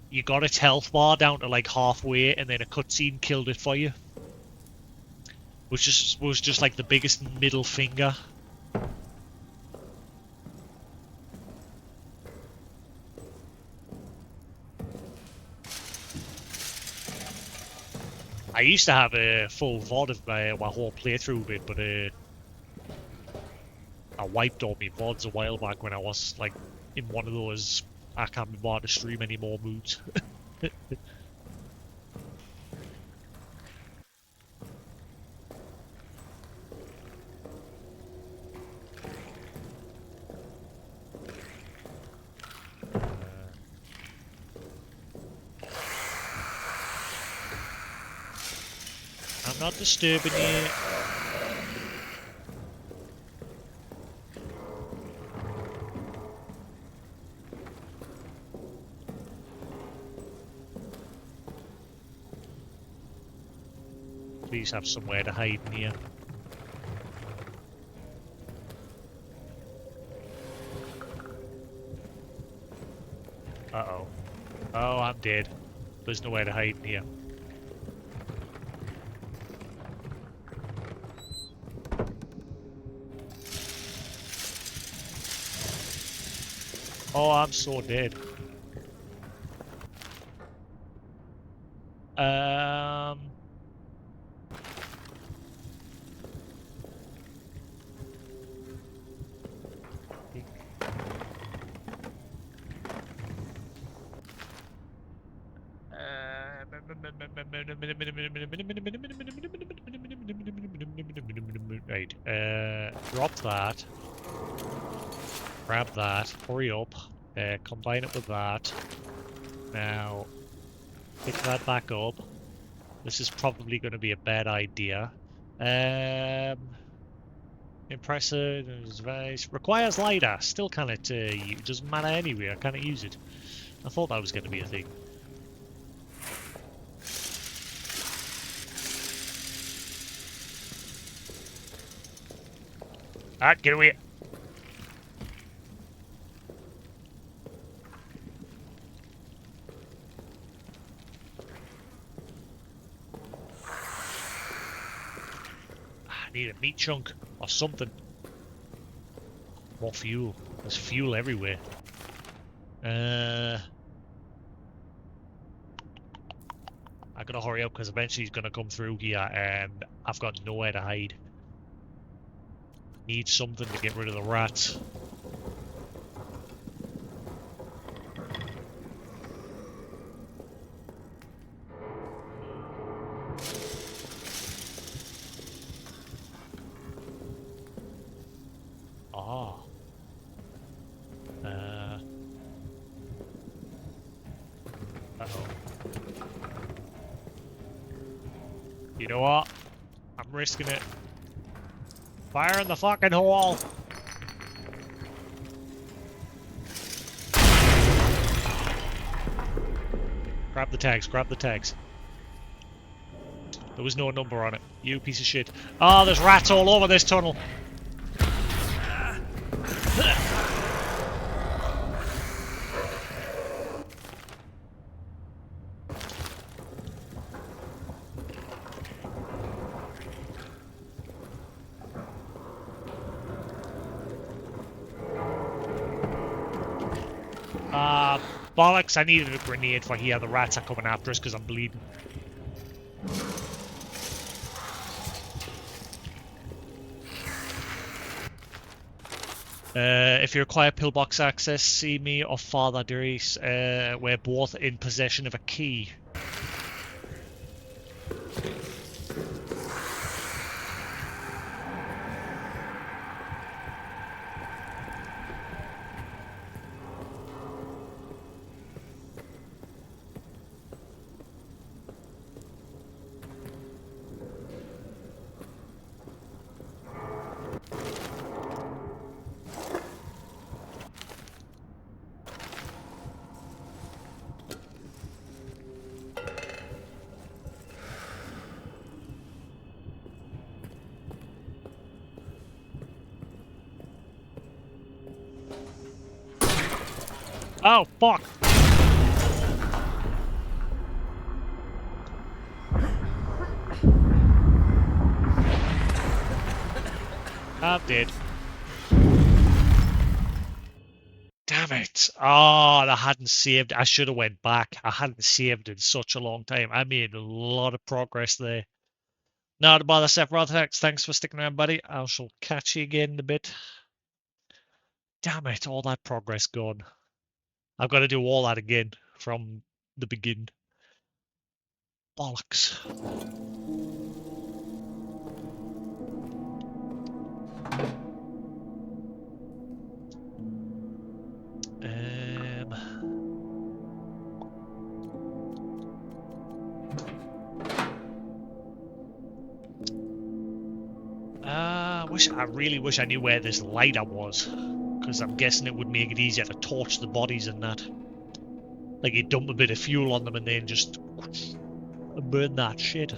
you got its health bar down to like halfway, and then a cutscene killed it for you. Which was just like the biggest middle finger. I used to have a full VOD of my whole playthrough of it, but I wiped all my VODs a while back when I was like in one of those I can't be bothered to stream anymore moods. I'm not disturbing you. Please have somewhere to hide in here. Uh-oh. Oh, I'm dead. There's nowhere to hide in here. Oh, I'm so dead. Um... Right, drop that. Grab that. Hurry up. Combine it with that. Now, pick that back up. This is probably going to be a bad idea. Impressor device requires lidar. Still can't it? It doesn't matter anyway. I can't use it. I thought that was going to be a thing. Ah, get away! I need a meat chunk or something. More fuel. There's fuel everywhere. I gotta hurry up because eventually he's gonna come through here and I've got nowhere to hide. Need something to get rid of the rats. Ah. Uh-oh. You know what? I'm risking it. Fire in the fucking hole! Grab the tags, grab the tags. There was no number on it. You piece of shit. Oh, there's rats all over this tunnel. Bollocks, I needed a grenade for here. The rats are coming after us because I'm bleeding. If you require pillbox access, see me or Father Darius. We're both in possession of a key. Oh, fuck! I'm dead. Damn it. Oh, I hadn't saved. I should have went back. I hadn't saved in such a long time. I made a lot of progress there. Not to bother, Sephiroth. Thanks for sticking around, buddy. I shall catch you again in a bit. Damn it, all that progress gone. I've got to do all that again from the beginning. Bollocks. I really wish I knew where this lighter was, because I'm guessing it would make it easier to torch the bodies and that. Like you dump a bit of fuel on them and then just burn that shit.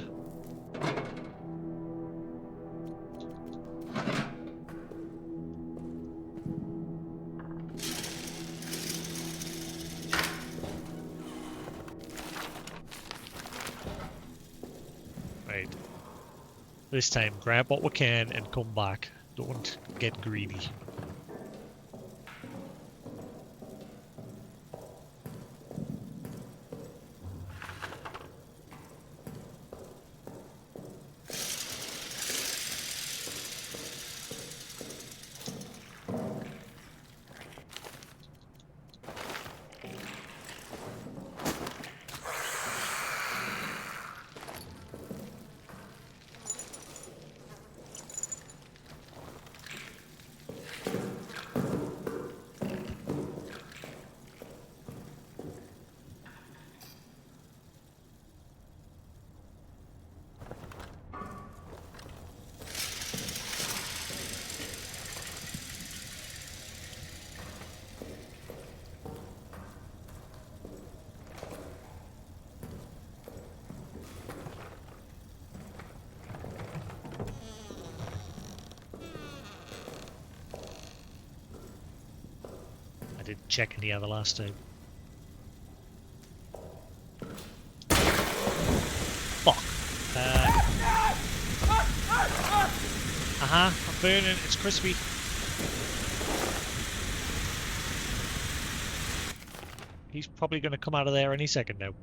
Right. This time, grab what we can and come back. Don't get greedy. didn't check any other last time. Fuck. I'm burning. It's crispy. He's probably going to come out of there any second now.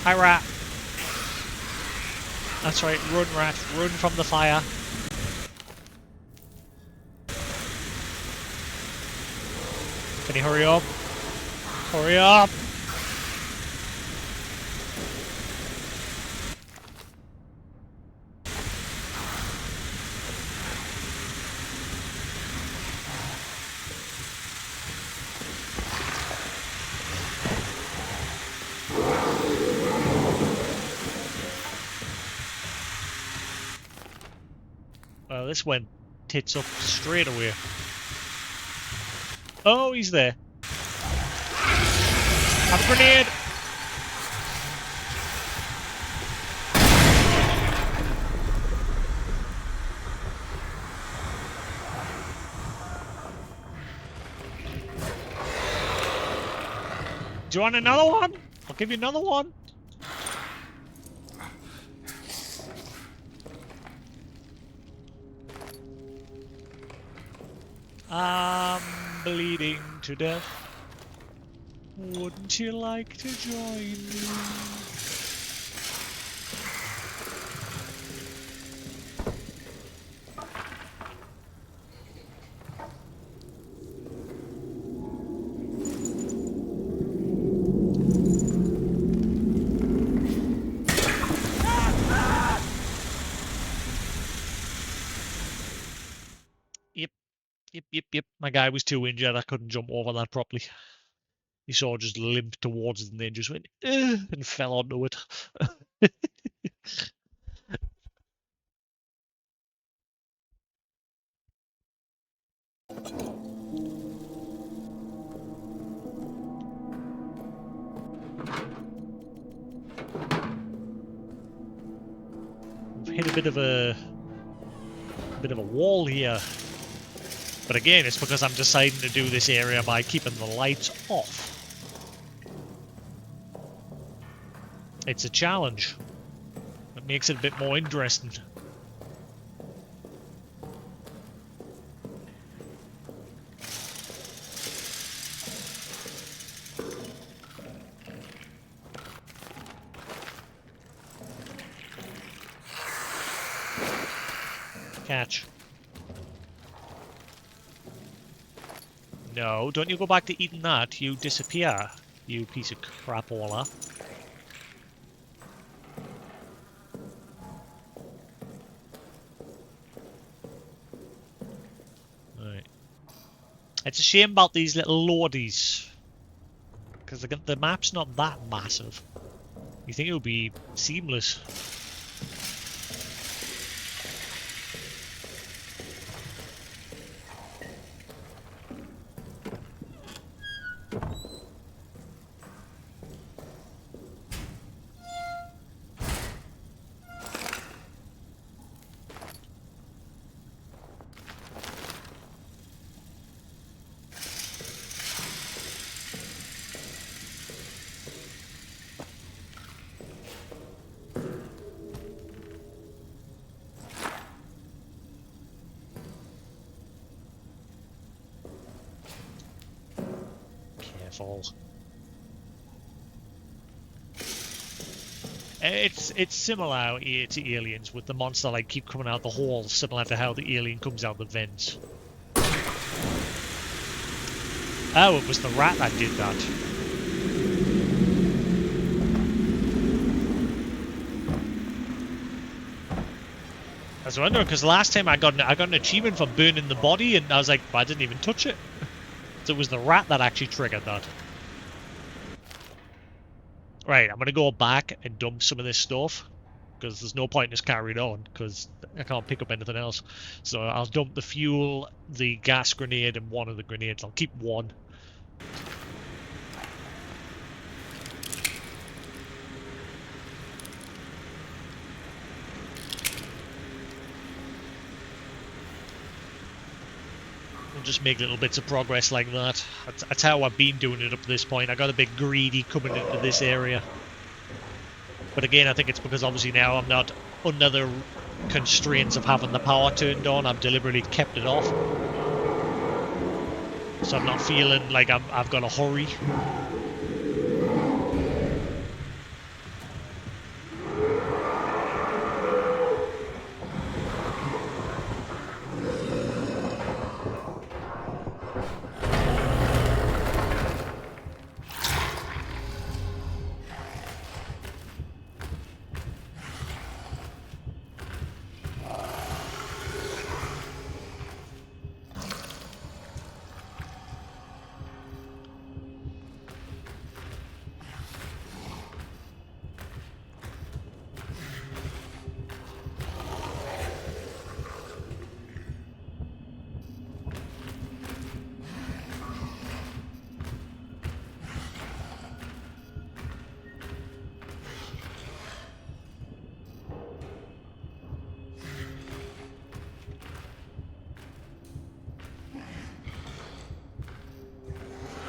Hi, rat. That's right. Run, rat. Run from the fire. Can you hurry up? Hurry up! Well, this went tits up straight away. Oh, he's there. Have a grenade! Do you want another one? I'll give you another one. I'm bleeding to death. Wouldn't you like to join me? Yep. My guy was too injured. I couldn't jump over that properly. He saw just limped towards it and then just went and fell onto it. We've hit a bit of a wall here. But again, it's because I'm deciding to do this area by keeping the lights off. It's a challenge. It makes it a bit more interesting. Catch. No, don't you go back to eating that. You disappear, you piece of crapola. Right. It's a shame about these little loadies. Because the map's not that massive. You think it would be seamless. Careful. It's similar here to aliens with the monster like keep coming out the hole, similar to how the alien comes out the vents. Oh, it was the rat that did that. I was wondering because last time I got an achievement for burning the body, and I was like, well, I didn't even touch it. So it was the rat that actually triggered that. Right, I'm gonna go back and dump some of this stuff because there's no point in just carrying on because I can't pick up anything else. So I'll dump the fuel, the gas grenade, and one of the grenades. I'll keep one. just make little bits of progress like that. That's how I've been doing it up to this point. I got a bit greedy coming into this area. But again, I think it's because obviously now I'm not under the constraints of having the power turned on. I've deliberately kept it off. So I'm not feeling like I've got to hurry.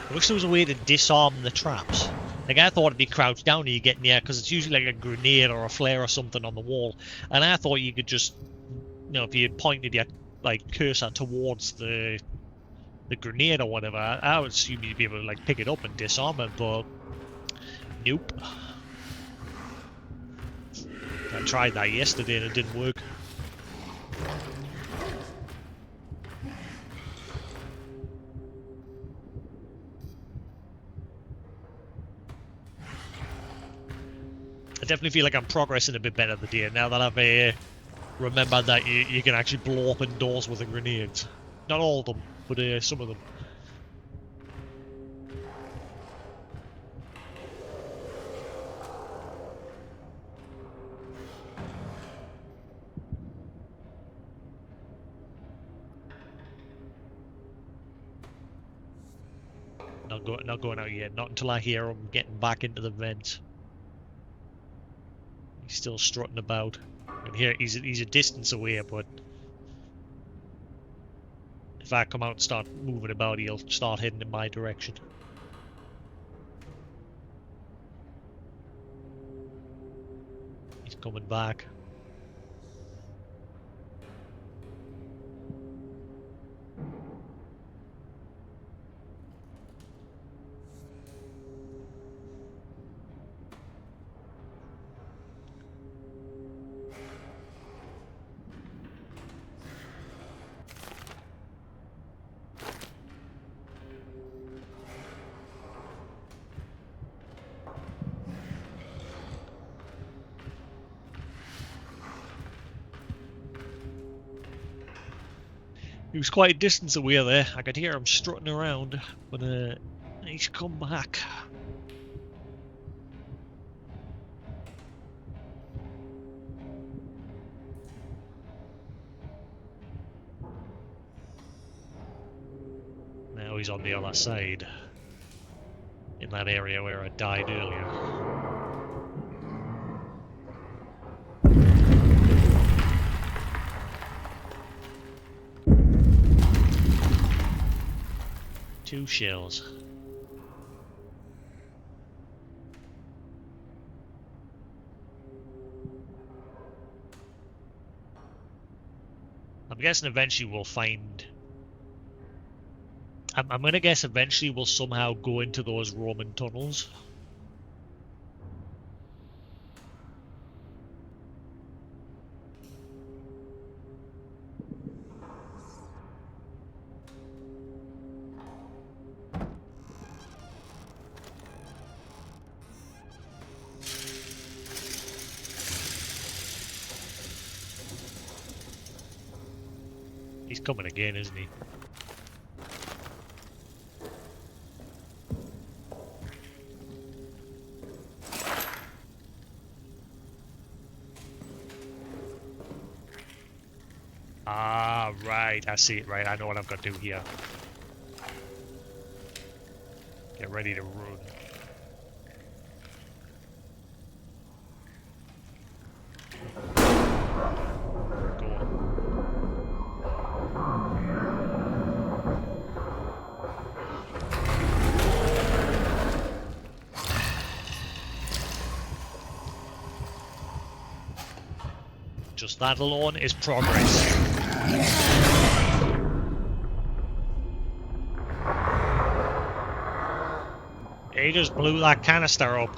I wish there was a way to disarm the traps. Like, I thought it'd be crouched down and you get near, because it's usually like a grenade or a flare or something on the wall. And I thought you could just, if you pointed your like cursor towards the grenade or whatever, I would assume you'd be able to like pick it up and disarm it, but nope. I tried that yesterday and it didn't work. I definitely feel like I'm progressing a bit better today now that I've remembered that you can actually blow open doors with a grenade. Not all of them, but some of them. Not going out yet. Not until I hear him getting back into the vent. He's still strutting about. And here he's a distance away, but if I come out and start moving about, he'll start heading in my direction. He's coming back. He was quite a distance away there. I could hear him strutting around, but he's come back. Now he's on the other side, in that area where I died earlier. Two shells. I'm guessing eventually we'll find... I'm gonna guess eventually we'll somehow go into those Roman tunnels. He's coming again, isn't he? Ah, right. I see it. Right. I know what I've got to do here. Get ready to run. Go on. Just that alone is progress. He just blew that canister up.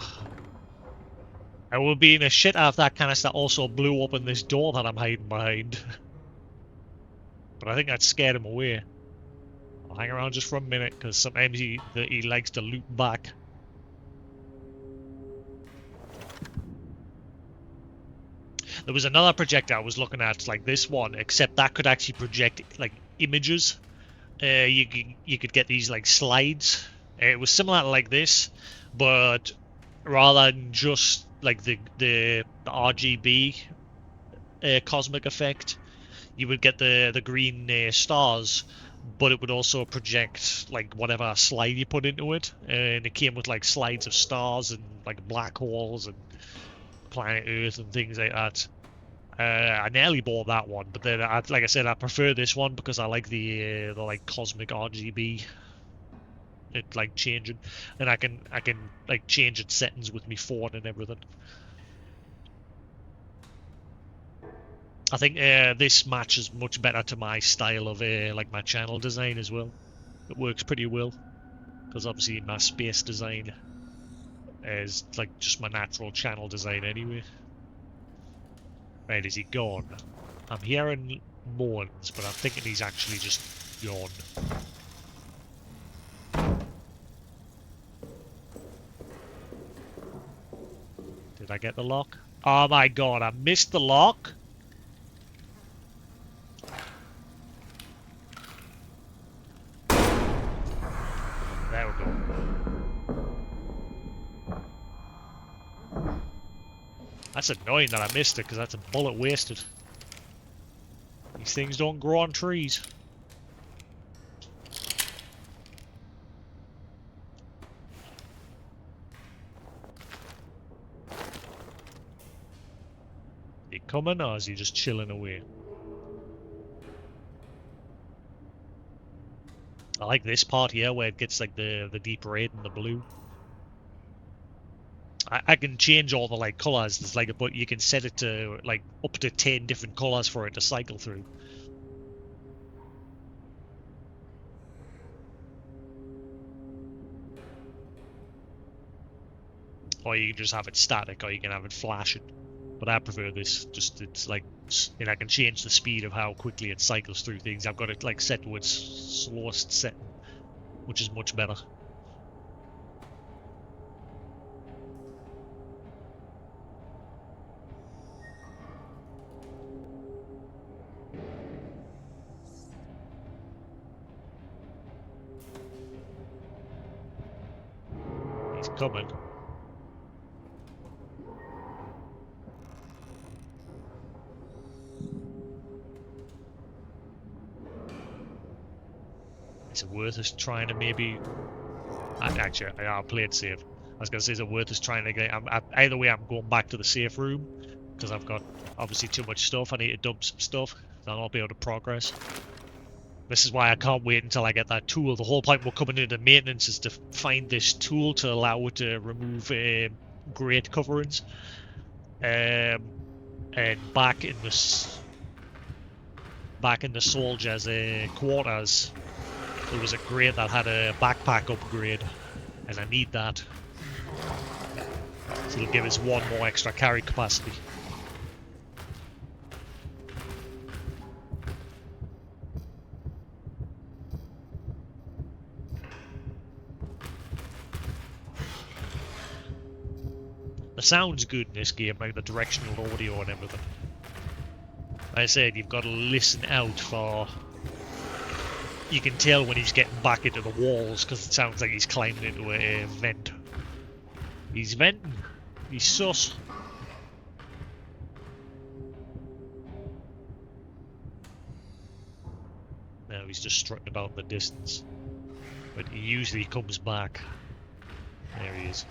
I would be in a shit if that canister also blew up in this door that I'm hiding behind. But I think that scared him away. I'll hang around just for a minute, because sometimes he likes to loop back. There was another projector I was looking at, like this one, except that could actually project like images. You could get these like slides. It was similar to like this, but rather than just like the RGB cosmic effect, you would get the green stars, but it would also project like whatever slide you put into it, and it came with like slides of stars and like black holes and planet Earth and things like that. I nearly bought that one, but then, like I said, I prefer this one because I like the like cosmic RGB. It like changing, and I can like change its settings with me phone and everything. I think this matches much better to my style of like my channel design as well. It works pretty well because obviously my space design is like just my natural channel design anyway. Right, is he gone? I'm hearing moans, but I'm thinking he's actually just gone. Did I get the lock? Oh my god, I missed the lock? There we go. That's annoying that I missed it, because that's a bullet wasted. These things don't grow on trees. Is he coming, or is he just chilling away? I like this part here where it gets like the deep red and the blue. I can change all the like colors. There's like but you can set it to like up to 10 different colors for it to cycle through. Or you can just have it static, or you can have it flashing. But I prefer this. Just it's like, and I can change the speed of how quickly it cycles through things. I've got it like set to its slowest setting, which is much better. He's coming. Is it worth us trying to maybe... Actually, I'll play it safe. I was going to say, is it worth us trying to get... either way, I'm going back to the safe room, because I've got obviously too much stuff. I need to dump some stuff, then I'll be able to progress. This is why I can't wait until I get that tool. The whole point we're coming into maintenance is to find this tool to allow it to remove grate coverings. And back in the soldiers' quarters, there was a grate that had a backpack upgrade, and I need that. So it'll give us one more extra carry capacity. The sound's good in this game, like the directional audio and everything. Like I said, you've got to listen out for... You can tell when he's getting back into the walls, because it sounds like he's climbing into a vent. He's venting. He's sus. Now he's just strutting about in the distance. But he usually comes back. There he is.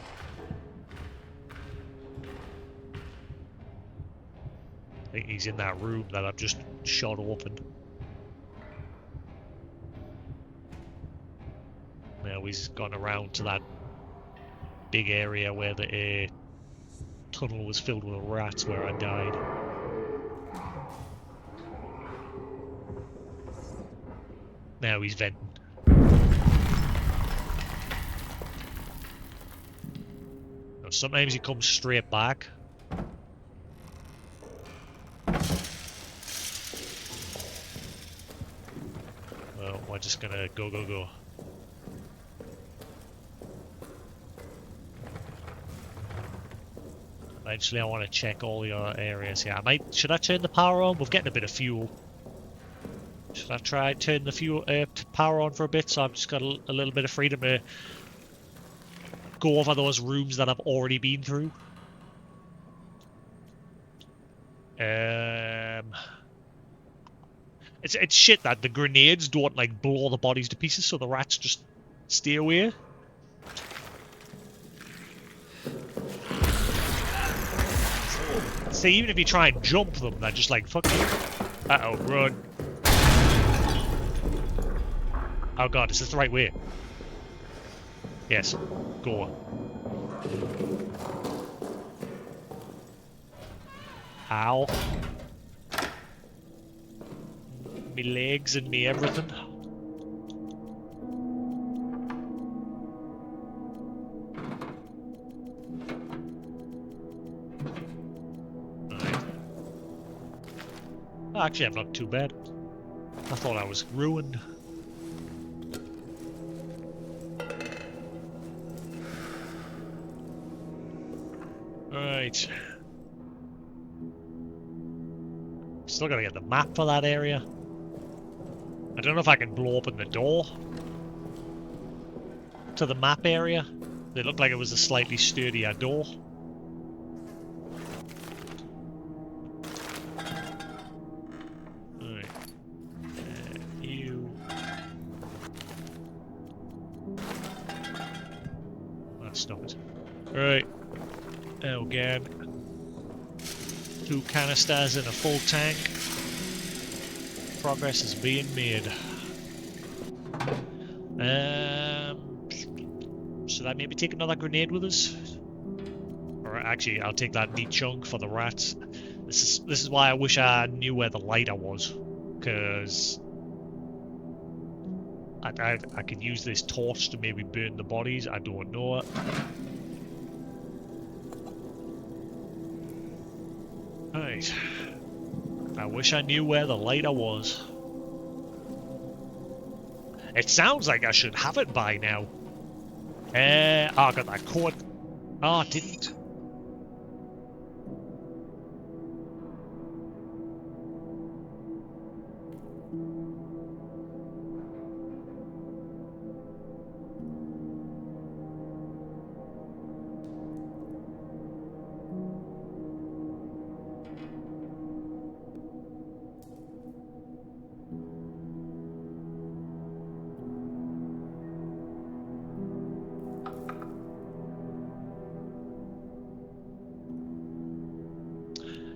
I think he's in that room that I've just shot open. Now he's gone around to that big area where the tunnel was filled with rats where I died. Now he's venting. Now, sometimes he comes straight back. Well, we're just gonna go. Eventually, I want to check all your areas here. Should I turn the power on? We're getting a bit of fuel. Should I try turn the fuel power on for a bit? So I've just got a little bit of freedom to go over those rooms that I've already been through. It's shit that the grenades don't like blow the bodies to pieces, so the rats just stay away. See, even if you try and jump them, they're just like, fuck you. Uh-oh, run. Oh god, is this the right way? Yes, go. Ow. Me legs and me everything. Actually, I'm not too bad. I thought I was ruined. Right. Still gotta get the map for that area. I don't know if I can blow open the door to the map area. It looked like it was a slightly sturdier door. Alright. You. Let's stop it. Alright. Now again. 2 canisters in a full tank. Progress is being made. Should I maybe take another grenade with us? Or actually, I'll take that meat chunk for the rats. This is why I wish I knew where the lighter was, because I could use this torch to maybe burn the bodies. I don't know. Right. I wish I knew where the lighter was. It sounds like I should have it by now. Oh, I got that code. Oh, I didn't.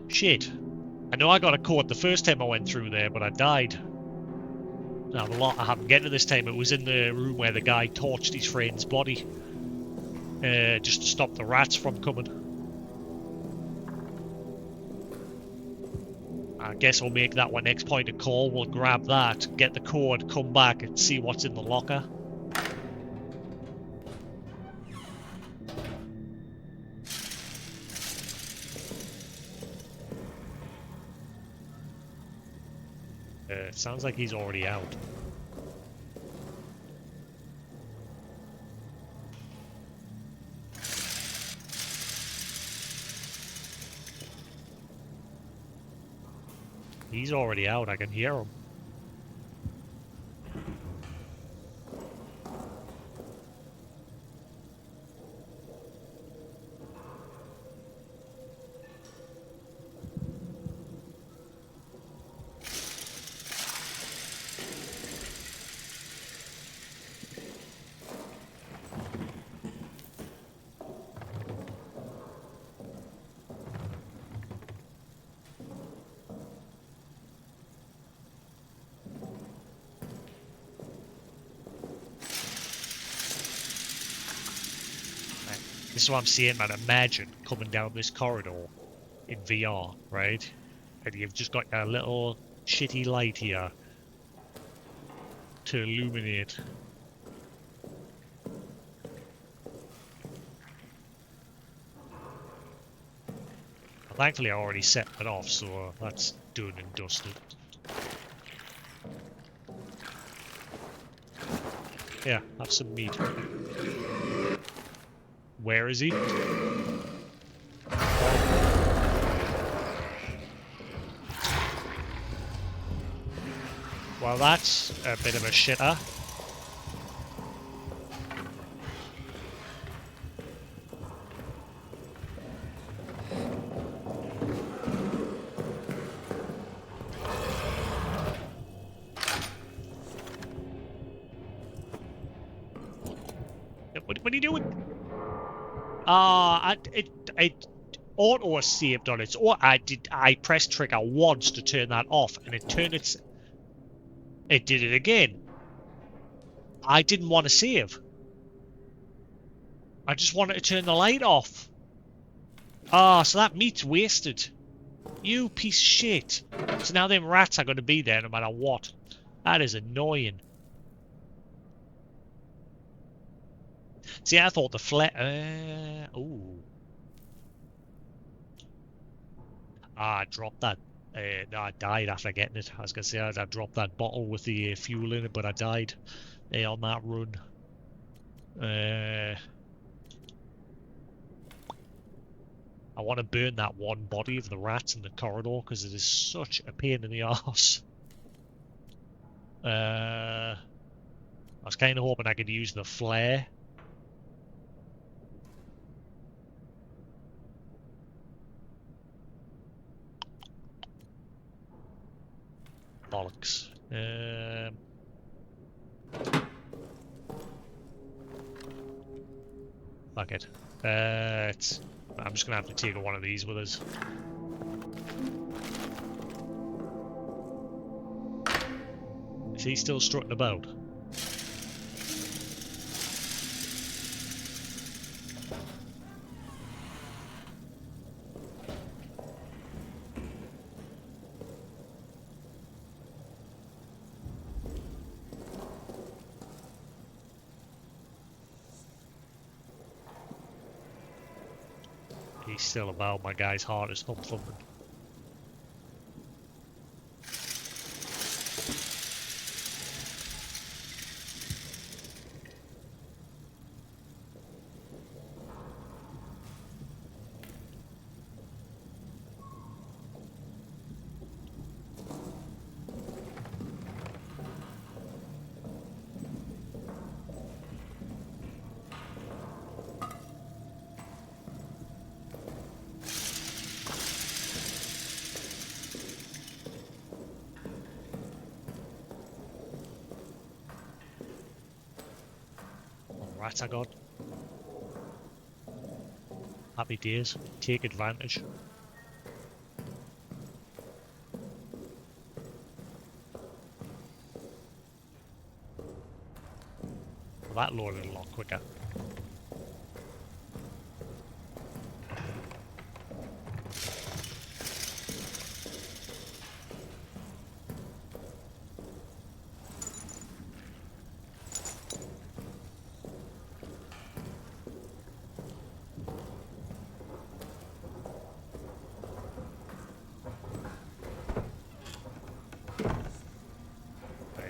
Shit. I know I got a code the first time I went through there, but I died. Now, the lot I haven't get to this time, it was in the room where the guy torched his friend's body. Just to stop the rats from coming. I guess we'll make that one next point of call. We'll grab that, get the code, come back and see what's in the locker. Sounds like he's already out. He's already out, I can hear him. This is what I'm seeing, man. Imagine coming down this corridor in VR, right? And you've just got a little shitty light here to illuminate. Thankfully, I already set it off, so that's done and dusted. Yeah, have some meat. Where is he? Well, that's a bit of a shitter. What are you doing? It auto saved on its. Or I pressed trigger once to turn that off, and it turned its. It did it again. I didn't want to save. I just wanted to turn the light off. Ah, so that meat's wasted. You piece of shit. So now them rats are going to be there no matter what. That is annoying. See, I thought the flare. Ooh. I dropped that. No, I died after getting it. I was going to say I dropped that bottle with the fuel in it, but I died on that run. I want to burn that one body of the rats in the corridor because it is such a pain in the arse. I was kind of hoping I could use the flare. Bollocks. Fuck it. I'm just gonna have to take one of these with us. Is he still strutting about? He's still about. My guy's heart is thumping. Rat I got. Happy days. Take advantage. Well, that loaded a lot quicker.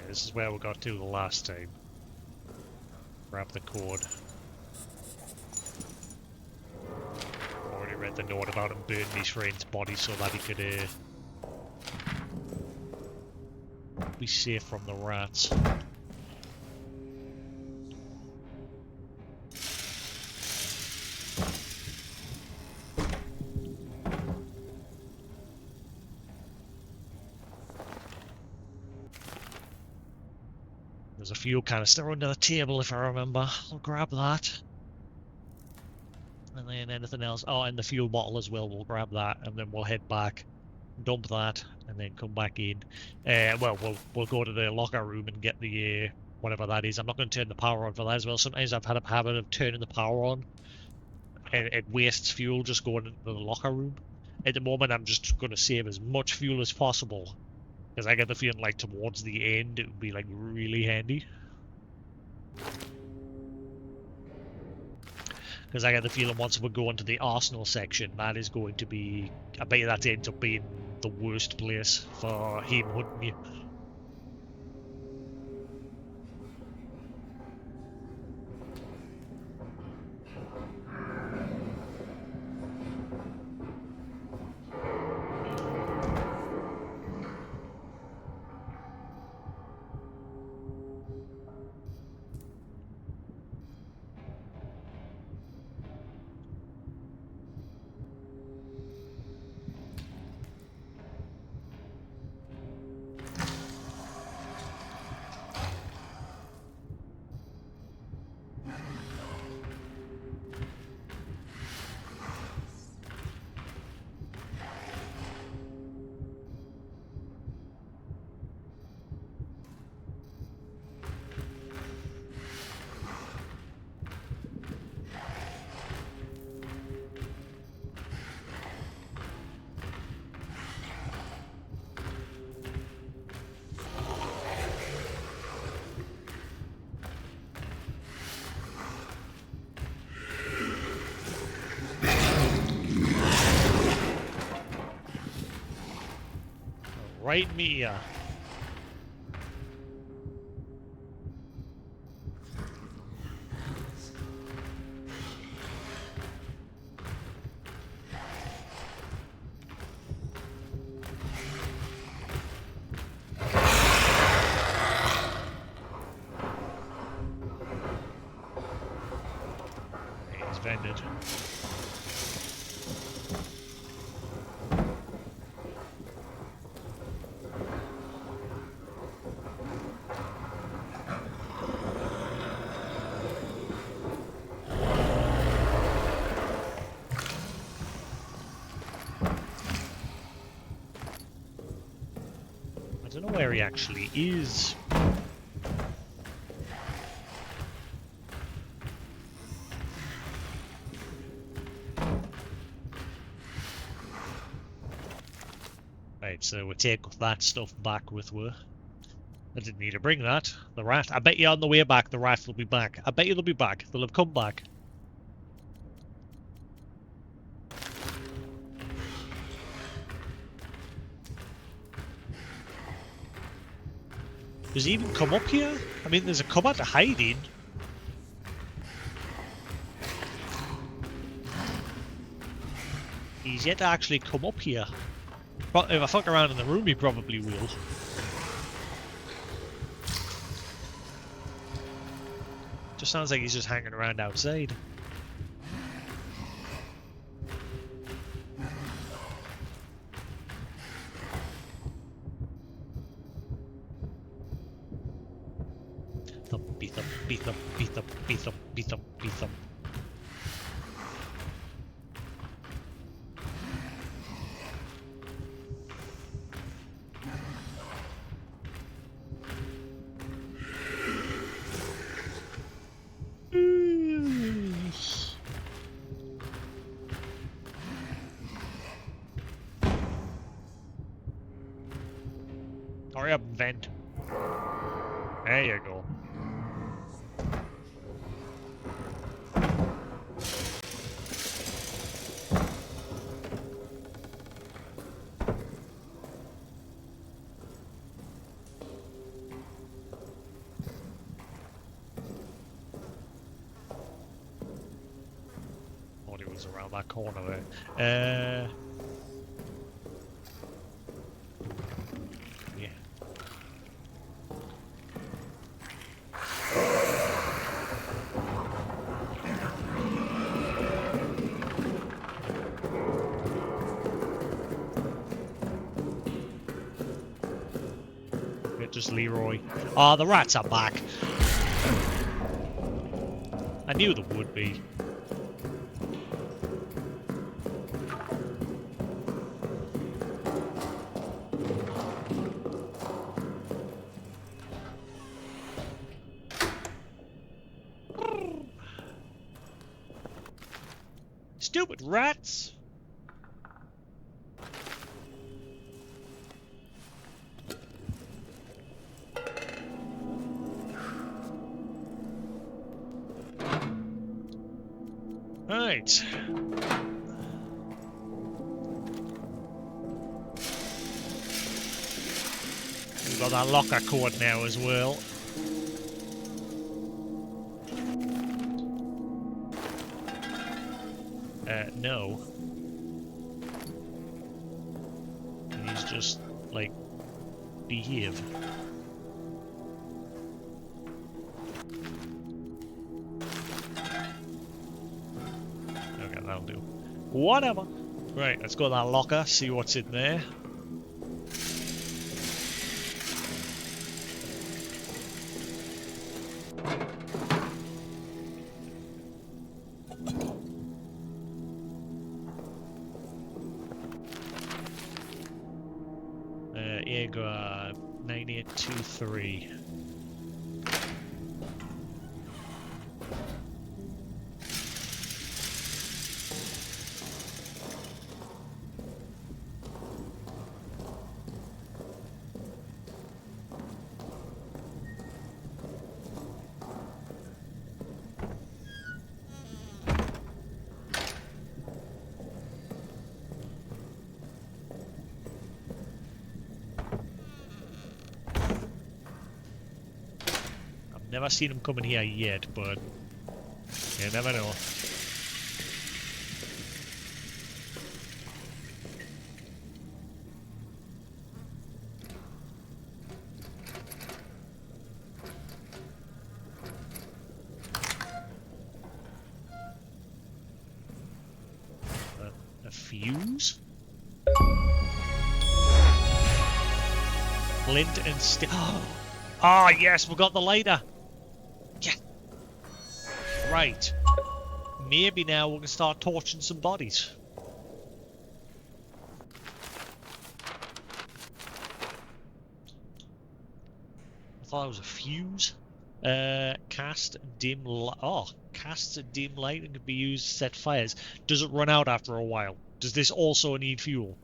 This is where we got to the last time. Grab the cord. Already read the note about him burning his friend's body so that he could be safe from the rats. There's a fuel canister under the table if I remember. I'll grab that. And then anything else. Oh, and the fuel bottle as well. We'll grab that and then we'll head back, dump that, and then come back in. Well, we'll go to the locker room and get the whatever that is. I'm not going to turn the power on for that as well. Sometimes I've had a habit of turning the power on, and it wastes fuel just going into the locker room. At the moment, I'm just going to save as much fuel as possible Because I get the feeling like towards the end it would be like really handy. Because I get the feeling once we go into the arsenal section, that is going to be... I bet you that ends up being the worst place for him hunting you. Right, Mia. He's vended. I don't know where he actually is. Right, so we take that stuff back with her. I didn't need to bring that. The rat. I bet you on the way back the rat will be back. I bet you they'll be back. They'll have come back. Does he even come up here? I mean, there's a cupboard to hide in. He's yet to actually come up here. But if I fuck around in the room, he probably will. Just sounds like he's just hanging around outside. Thumpy thumpy thumpy thumpy thumpy thumpy thump. Hurry up and vent. There you go. Thought he was around that corner there. Yeah. Just Leroy. Ah, the rats are back. I knew there would be. Stupid rats! Right. We've got that locker code now as well. No. He's just, like, behave. Okay, that'll do. Whatever. Right, let's go to that locker, see what's in there. Jaeger 9823. Never seen him coming here yet, but you never know. A fuse? Flint and steel. Ah, yes, we got the lighter. Yeah. Right. Maybe now we can start torching some bodies. I thought it was a fuse. Cast dim light. Oh, casts a dim light and can be used to set fires. Does it run out after a while? Does this also need fuel?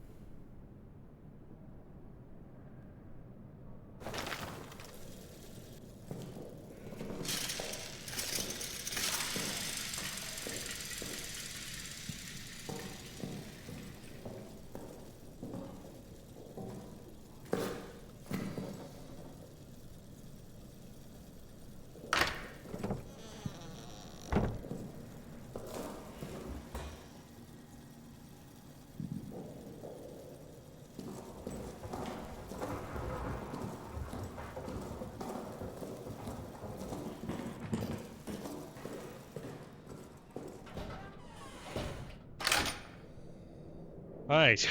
Right.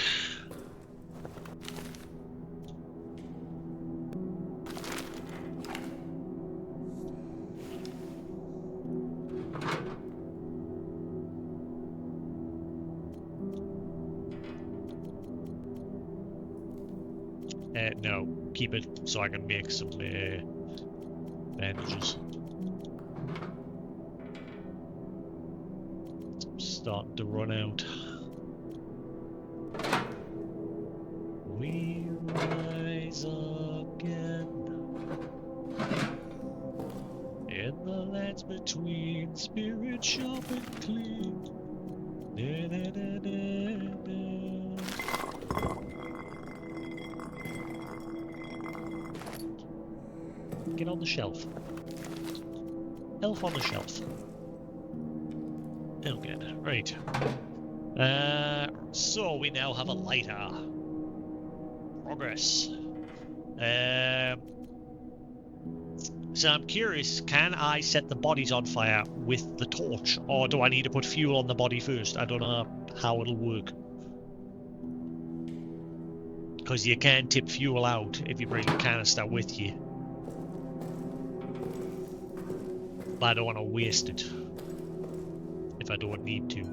No, keep it so I can make some bandages. I'm starting to run out. We rise again in the lands between, spirit sharp and clean. Da, da, da, da, da. Get on the shelf. Elf on the shelf. Oh, good. Right. So we now have a lighter. Progress. So I'm curious, can I set the bodies on fire with the torch? Or do I need to put fuel on the body first? I don't know how it'll work. Because you can tip fuel out if you bring a canister with you. But I don't want to waste it. If I don't need to.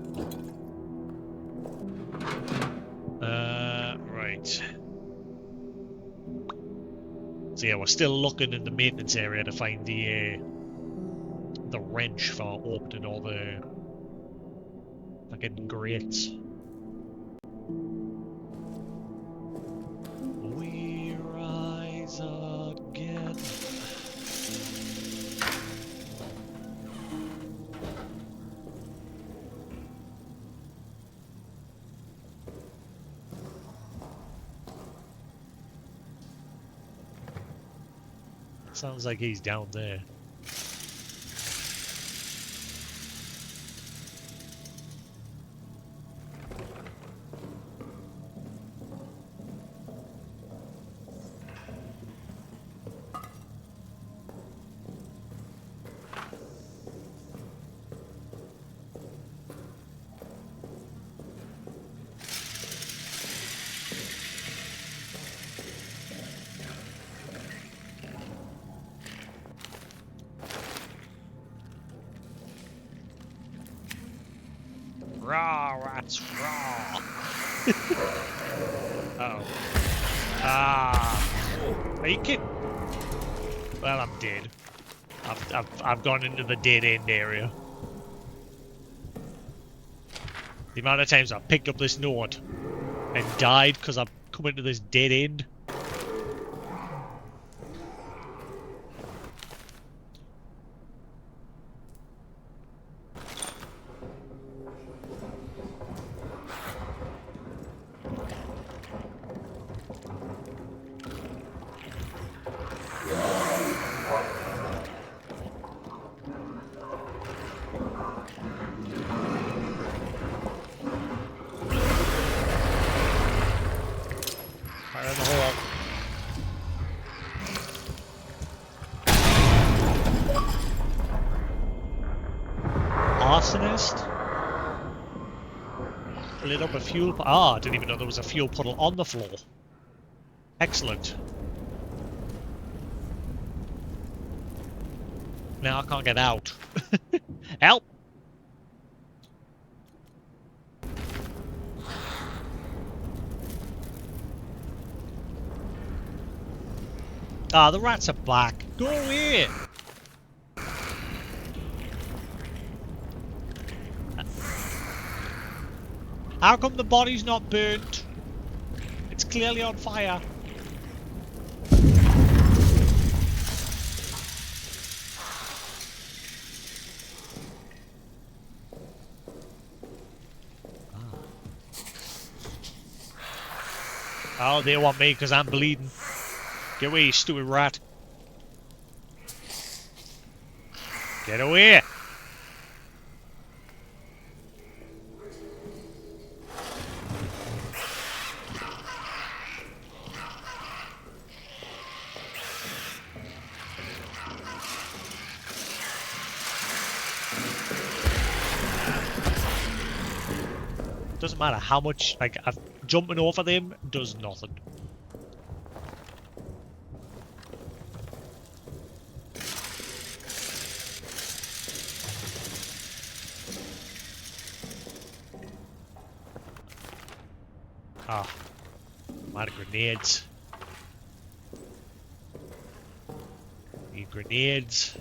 Right. So yeah, we're still looking in the maintenance area to find the wrench for opening all the fucking grates. We rise again. Sounds like he's down there. Raw, rats, raw. Uh-oh. Ah. Are you kidding? Well, I'm dead. I've gone into the dead end area. The amount of times I've picked up this note and died because I've come into this dead end. Fire in the hole. Arsonist? Lit up a fuel... I didn't even know there was a fuel puddle on the floor. Excellent. Now I can't get out. Help! Ah, the rats are back. Go away! How come the body's not burnt? It's clearly on fire. Oh, they want me because I'm bleeding. Get away, you stupid rat. Get away! Doesn't matter how much, like, jumping over them does nothing. Ah, I'm out of grenades. Need grenades.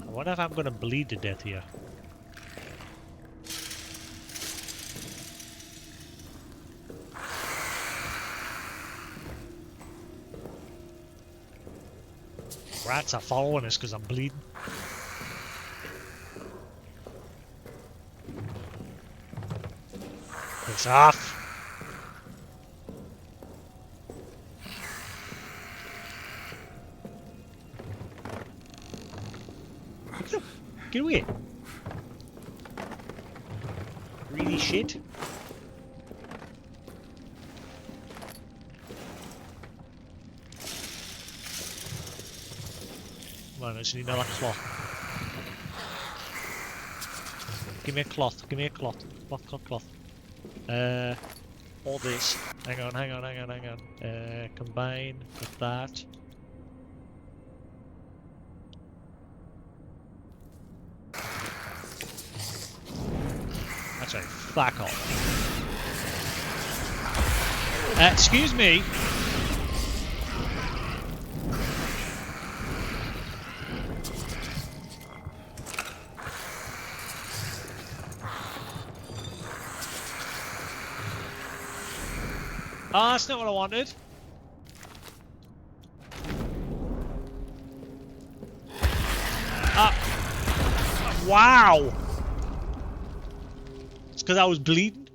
I wonder if I'm gonna bleed to death here. Rats are following us because I'm bleeding. It's off. Get away. Really shit. Come on, I just need another cloth. Give me a cloth, give me a cloth. Cloth, cloth, cloth. All this. Hang on, hang on, hang on, hang on. Combine with that. That's right, fuck off. Excuse me. Ah, that's not what I wanted. Wow! It's because I was bleeding.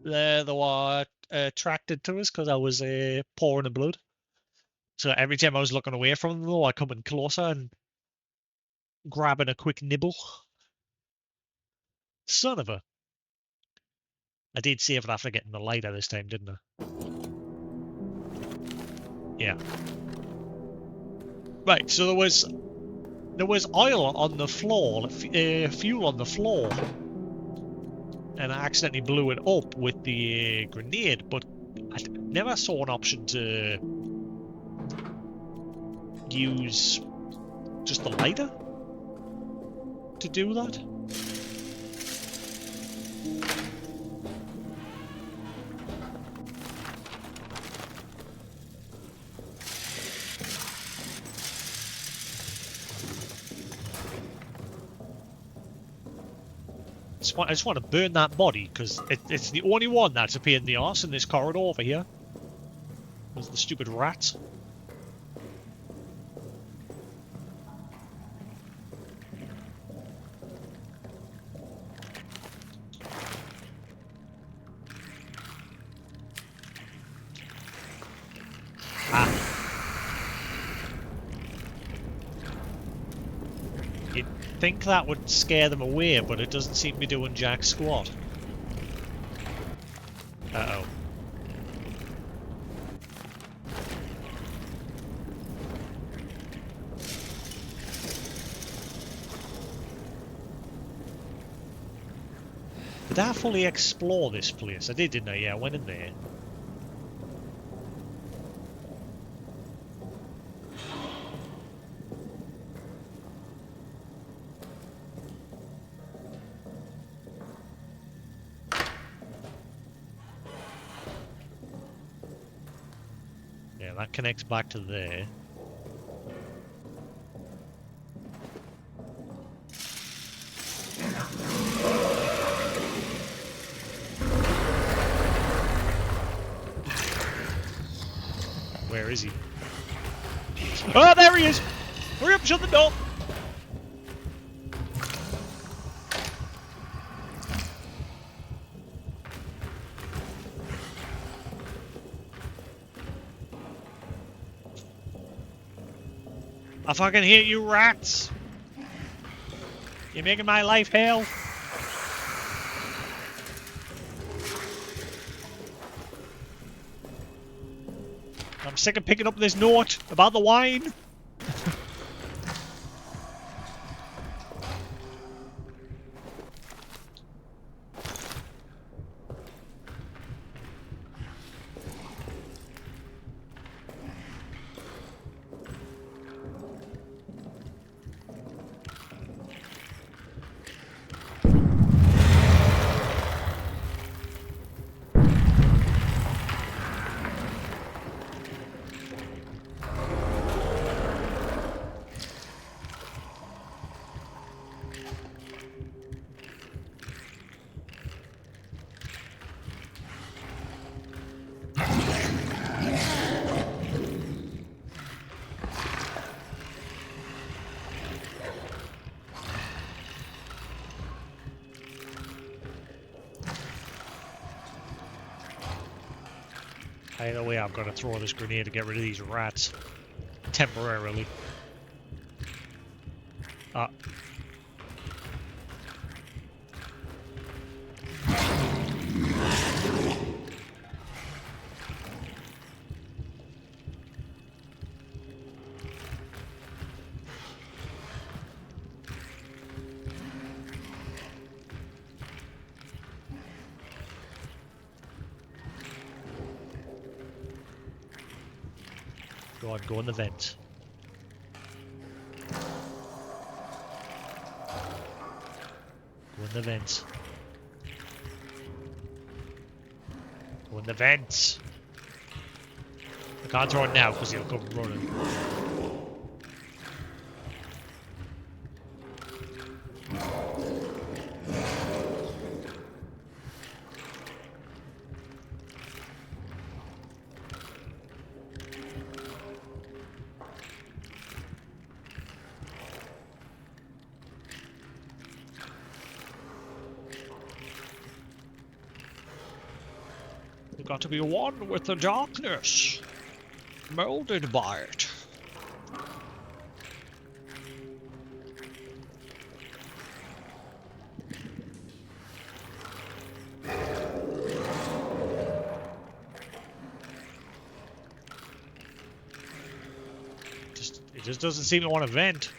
They were attracted to us because I was pouring the blood. So every time I was looking away from them, though, I come in closer and grabbing a quick nibble. Son of a... I did save it after getting the lighter this time, didn't I? Yeah. Right, so there was oil on the floor, fuel on the floor, and I accidentally blew it up with the grenade, but I never saw an option to use just the lighter to do that. I just want to burn that body, because it's the only one that's a pain in the arse in this corridor over here. There's the stupid rats. Ah. You'd think that would scare them away, but it doesn't seem to be doing jack squat. Uh-oh. Did I fully explore this place? I did, didn't I? Yeah, I went in there. Yeah, that connects back to there. Where is he? Oh, there he is! Hurry up, shut the door! I fucking hate you rats! You're making my life hell! I'm sick of picking up this note about the wine! Either way, I've got to throw this grenade to get rid of these rats. Temporarily. Ah. Go on, go in the vent. Go in the vents. Go in the vents. I can't throw it now because he'll come running. got to be one with the darkness, molded by it. It just doesn't seem to want to vent.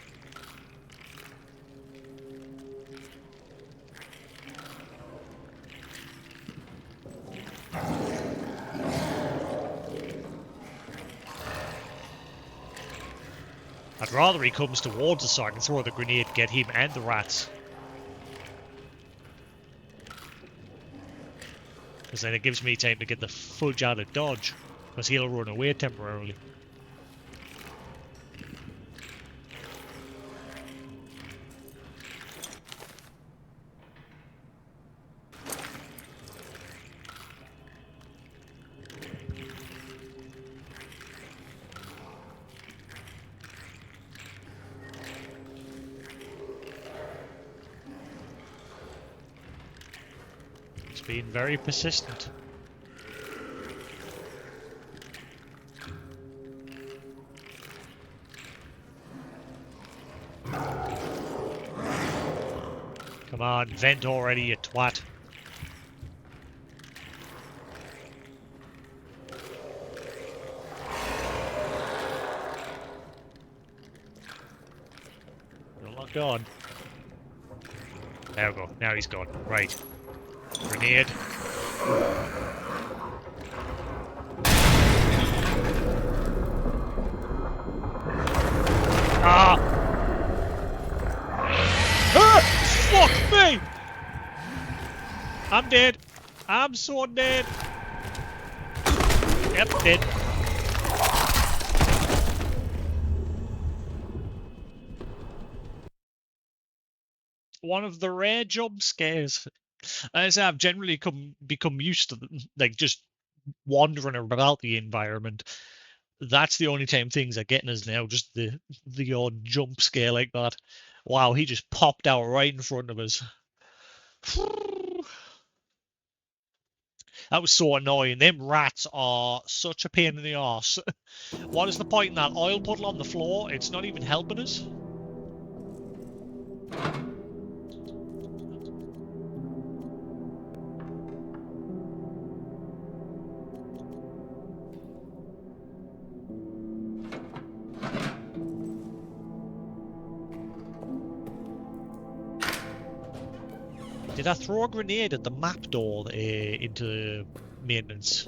I'd rather he comes towards us so I can throw the grenade, get him and the rats. Because then it gives me time to get the fudge out of dodge. Because he'll run away temporarily. Being very persistent. Come on, vent already, you twat. You're not gone. There we go. Now he's gone. Right. Grenade. Ah! Ah! Fuck me! I'm dead. I'm so dead. Yep, dead. One of the rare jump scares. As I've generally become used to them, like just wandering about the environment. That's the only time things are getting us now, just the odd jump scare like that. Wow, he just popped out right in front of us. That was so annoying. Them rats are such a pain in the arse. What is the point in that oil puddle on the floor? It's not even helping us. Did I throw a grenade at the map door into maintenance?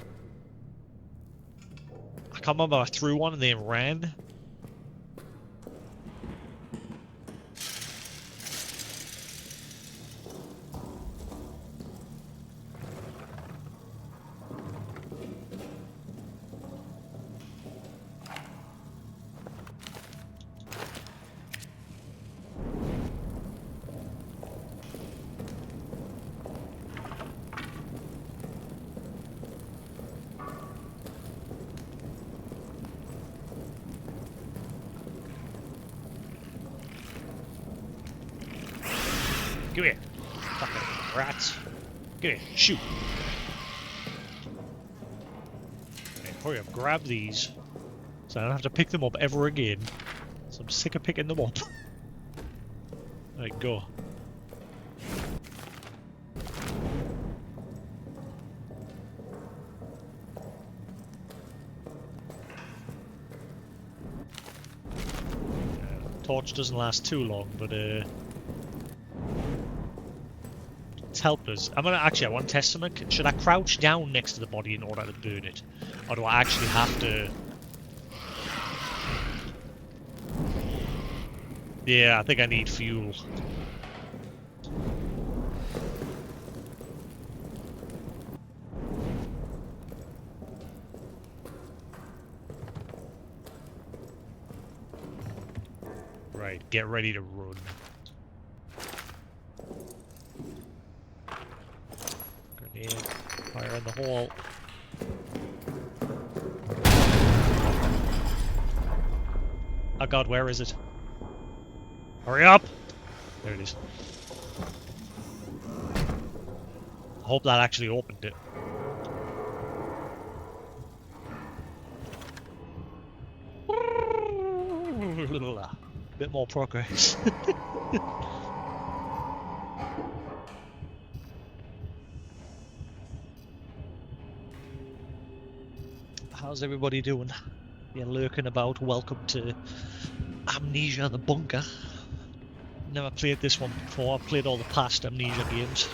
I can't remember. I threw one and then ran. Come here. Fucking rats. Come here. Shoot. Okay, hurry up. Grab these. So I don't have to pick them up ever again. So I'm sick of picking them up. Right, go. Torch doesn't last too long, but it's helped us. I want to test something. Should I crouch down next to the body in order to burn it? Or do I actually have to... Yeah, I think I need fuel. Right, get ready to run. Grenade, fire in the hole. Oh god, where is it? Hurry up! There it is. I hope that actually opened it. Bit more progress. How's everybody doing? You're lurking about. Welcome to Amnesia the Bunker. Never played this one before. I've played all the past Amnesia games.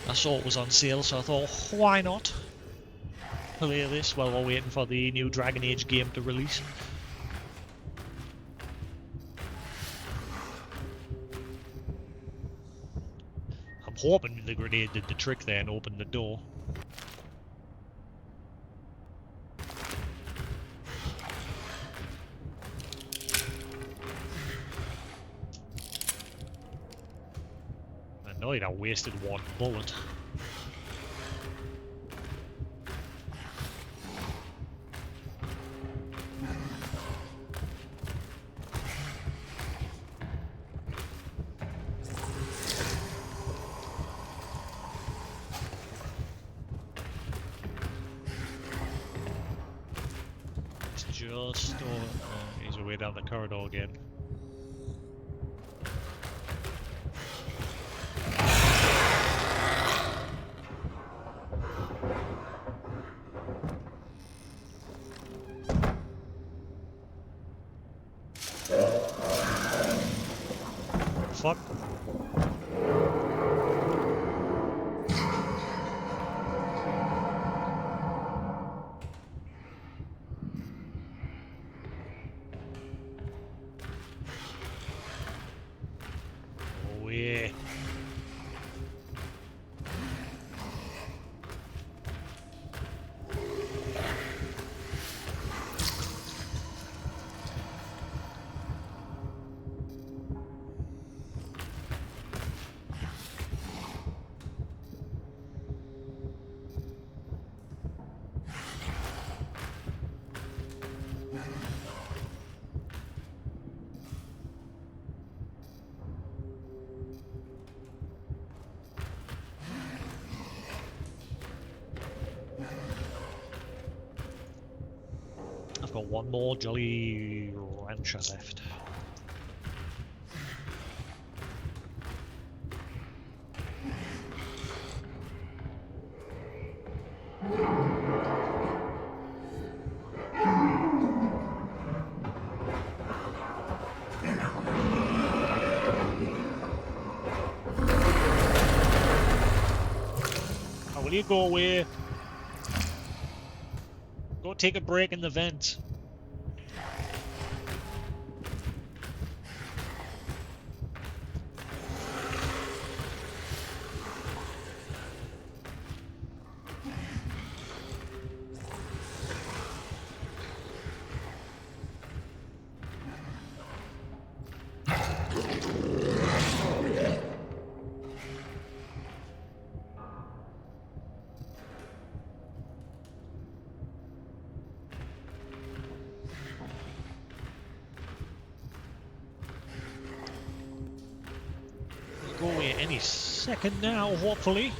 I saw it was on sale, so I thought, why not play this while we're waiting for the new Dragon Age game to release. I'm hoping the grenade did the trick there and opened the door. Annoyed I wasted one bullet. It's just... he's away down the corridor again. Fuck. Oh yeah. I've got one more Jolly Rancher left. Oh, will you go away? Go take a break in the vent. Go away any second now, hopefully.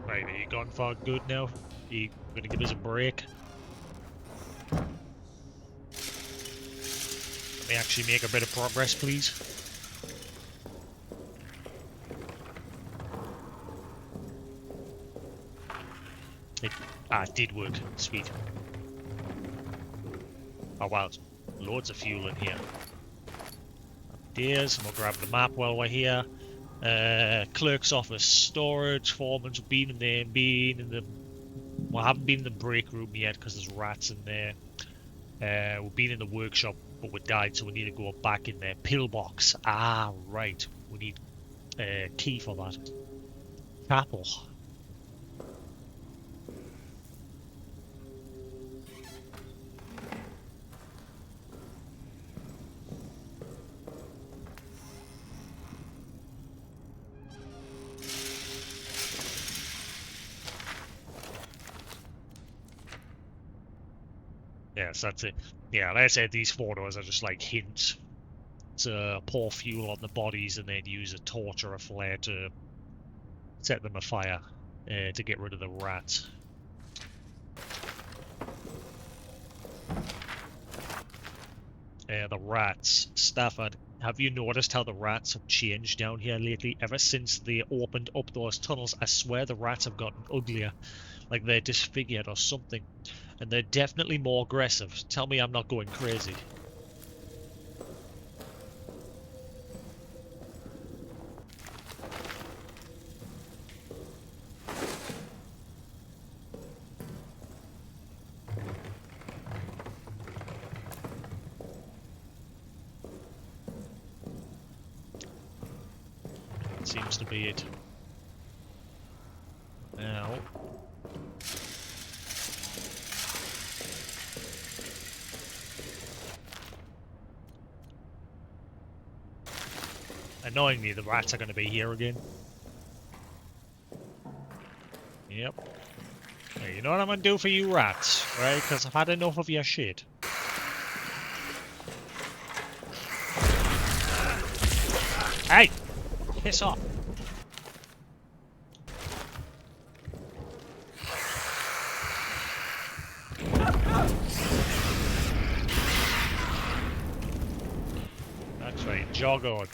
Right, are you gone for good now? Are you gonna give us a break? Let me actually make a bit of progress, please. It did work. Sweet. Oh wow, loads of fuel in here. Ideas, and we'll grab the map while we're here. Clerk's office, storage, foreman's been in there, well, I haven't been in the break room yet because there's rats in there. We've been in the workshop, but we died, so we need to go back in there. Pillbox. Ah, right. We need a key for that. Chapel. Yes, that's it. Yeah, like I said, these photos are just like hints to pour fuel on the bodies and then use a torch or a flare to set them afire to get rid of the rats. The rats. Stafford, have you noticed how the rats have changed down here lately? Ever since they opened up those tunnels, I swear the rats have gotten uglier, like they're disfigured or something. And they're definitely more aggressive. Tell me I'm not going crazy. That seems to be it. Now... Annoyingly, the rats are going to be here again. Yep. Hey, you know what I'm going to do for you rats, right? Because I've had enough of your shit. Hey! Piss off. That's right, jog on.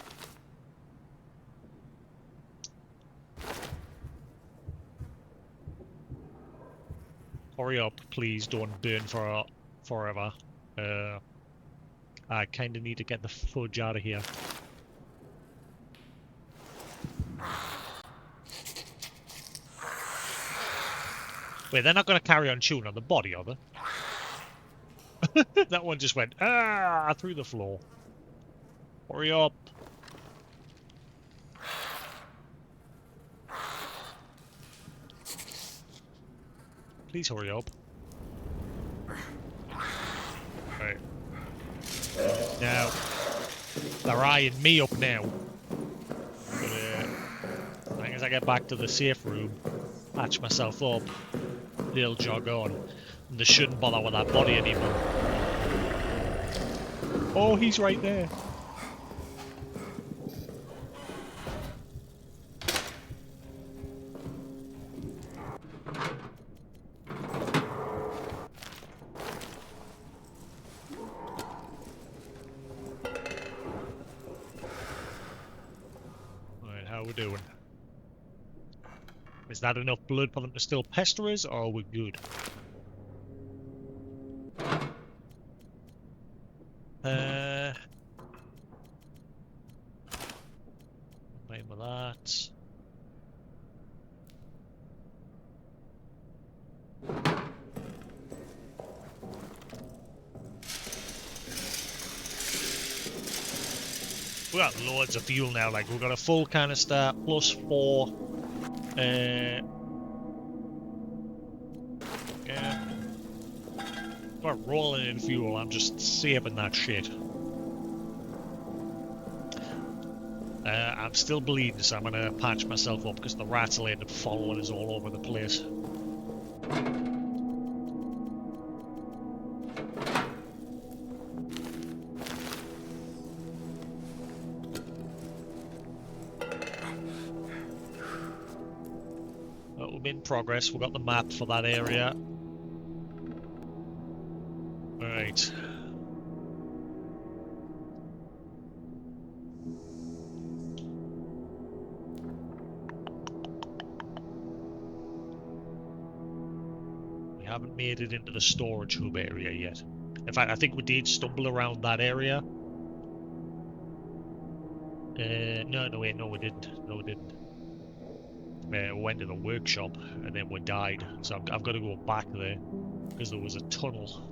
Hurry up, please don't burn for forever. I kind of need to get the fudge out of here. Wait, they're not going to carry on chewing on the body, are they? That one just went, through the floor. Hurry up. Please hurry up. Right. Now, they're eyeing me up now. But, as long as I get back to the safe room, patch myself up, they'll jog on. And they shouldn't bother with that body anymore. Oh, he's right there. Alright, how we doing? Is that enough blood for them to still pester us, or are we good? Wait with that. We got loads of fuel now, like we've got a full canister, plus 4. Yeah. We're rolling in fuel, I'm just saving that shit. I'm still bleeding, so I'm gonna patch myself up because the rats will end up following us all over the place. We're in progress, we've got the map for that area. Alright. We haven't made it into the storage hub area yet. In fact, I think we did stumble around that area. No, wait, no we didn't. No, we didn't. We went to the workshop and then we died. So I've got to go back there because there was a tunnel.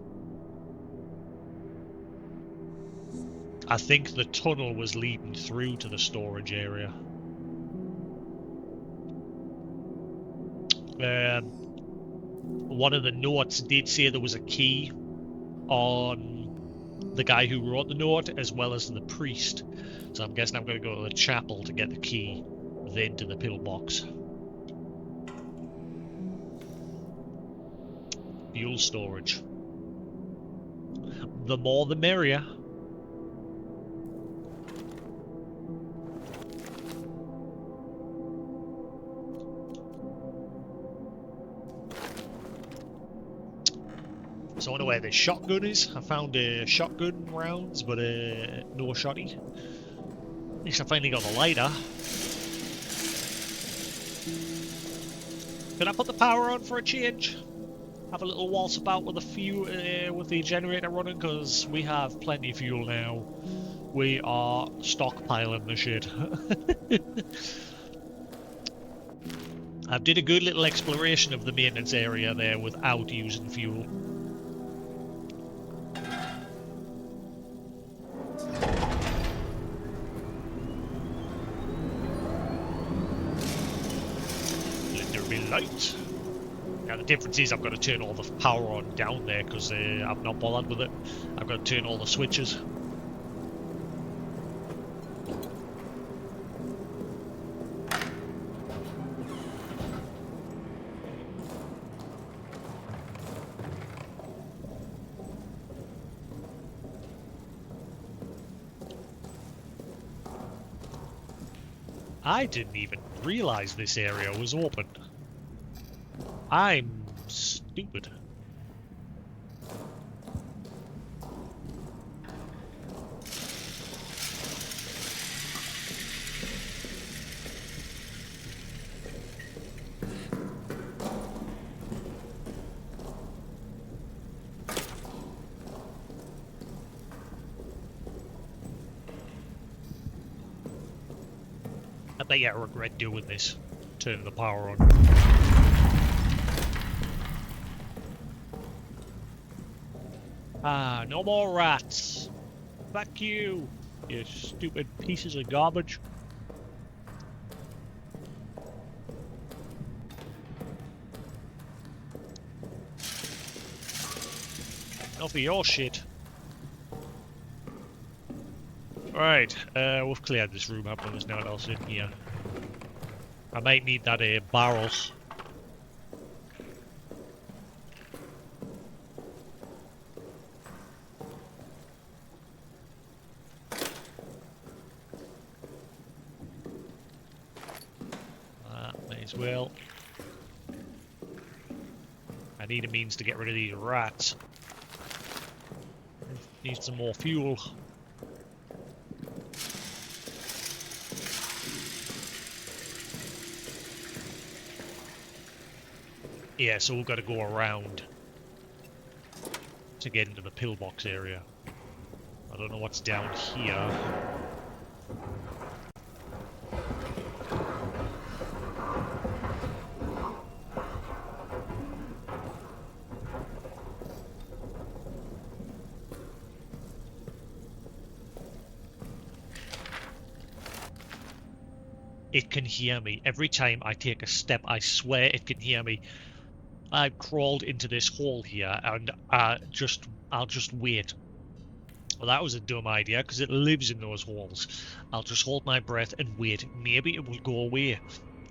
I think the tunnel was leading through to the storage area. One of the notes did say there was a key on the guy who wrote the note as well as the priest. So I'm guessing I'm going to go to the chapel to get the key, then to the pillbox. Fuel storage. The more the merrier. So I wonder where the shotgun is. I found shotgun rounds, but no shotty. At least I finally got the lighter. Can I put the power on for a change? Have a little waltz about with with the generator running, because we have plenty of fuel now. We are stockpiling the shit. I did a good little exploration of the maintenance area there without using fuel. Let there be light. Now the difference is I've got to turn all the power on down there because I'm not bothered with it. I've got to turn all the switches. I didn't even realize this area was open. I'm stupid. I bet you I regret doing this. Turning the power on. Ah, no more rats. Fuck you, you stupid pieces of garbage. Enough of your shit. Right, we've cleared this room up, but there's nothing else in here. I might need that barrel. May as well. I need a means to get rid of these rats. Need some more fuel. Yeah, so we've got to go around to get into the pillbox area. I don't know what's down here. It can hear me. Every time I take a step, I swear it can hear me. I've crawled into this hole here, and I'll just wait. Well, that was a dumb idea, because it lives in those holes. I'll just hold my breath and wait. Maybe it will go away.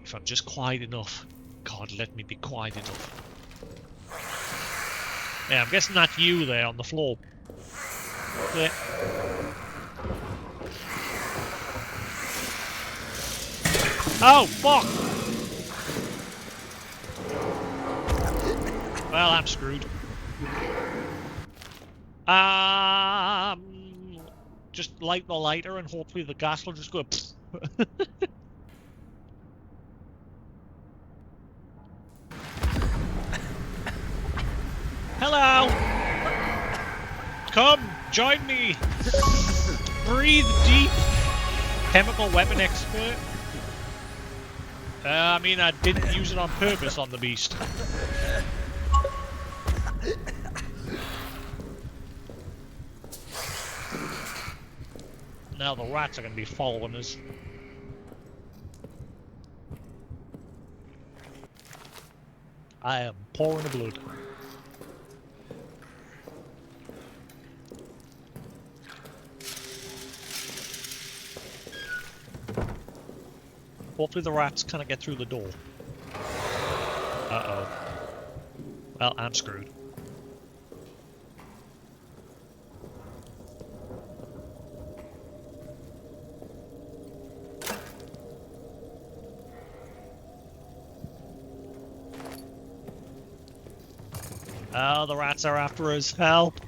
If I'm just quiet enough. God, let me be quiet enough. Yeah, I'm guessing that's you there on the floor. Yeah. Oh, fuck! Well, I'm screwed. Just light the lighter and hopefully the gas will just go. Hello! Come, join me! Breathe deep! Chemical weapon expert. I mean, I didn't use it on purpose on the beast. Now the rats are going to be following us. I am pouring the blood. Hopefully the rats can't get through the door. Uh-oh. Well, I'm screwed. Oh, the rats are after us. Help!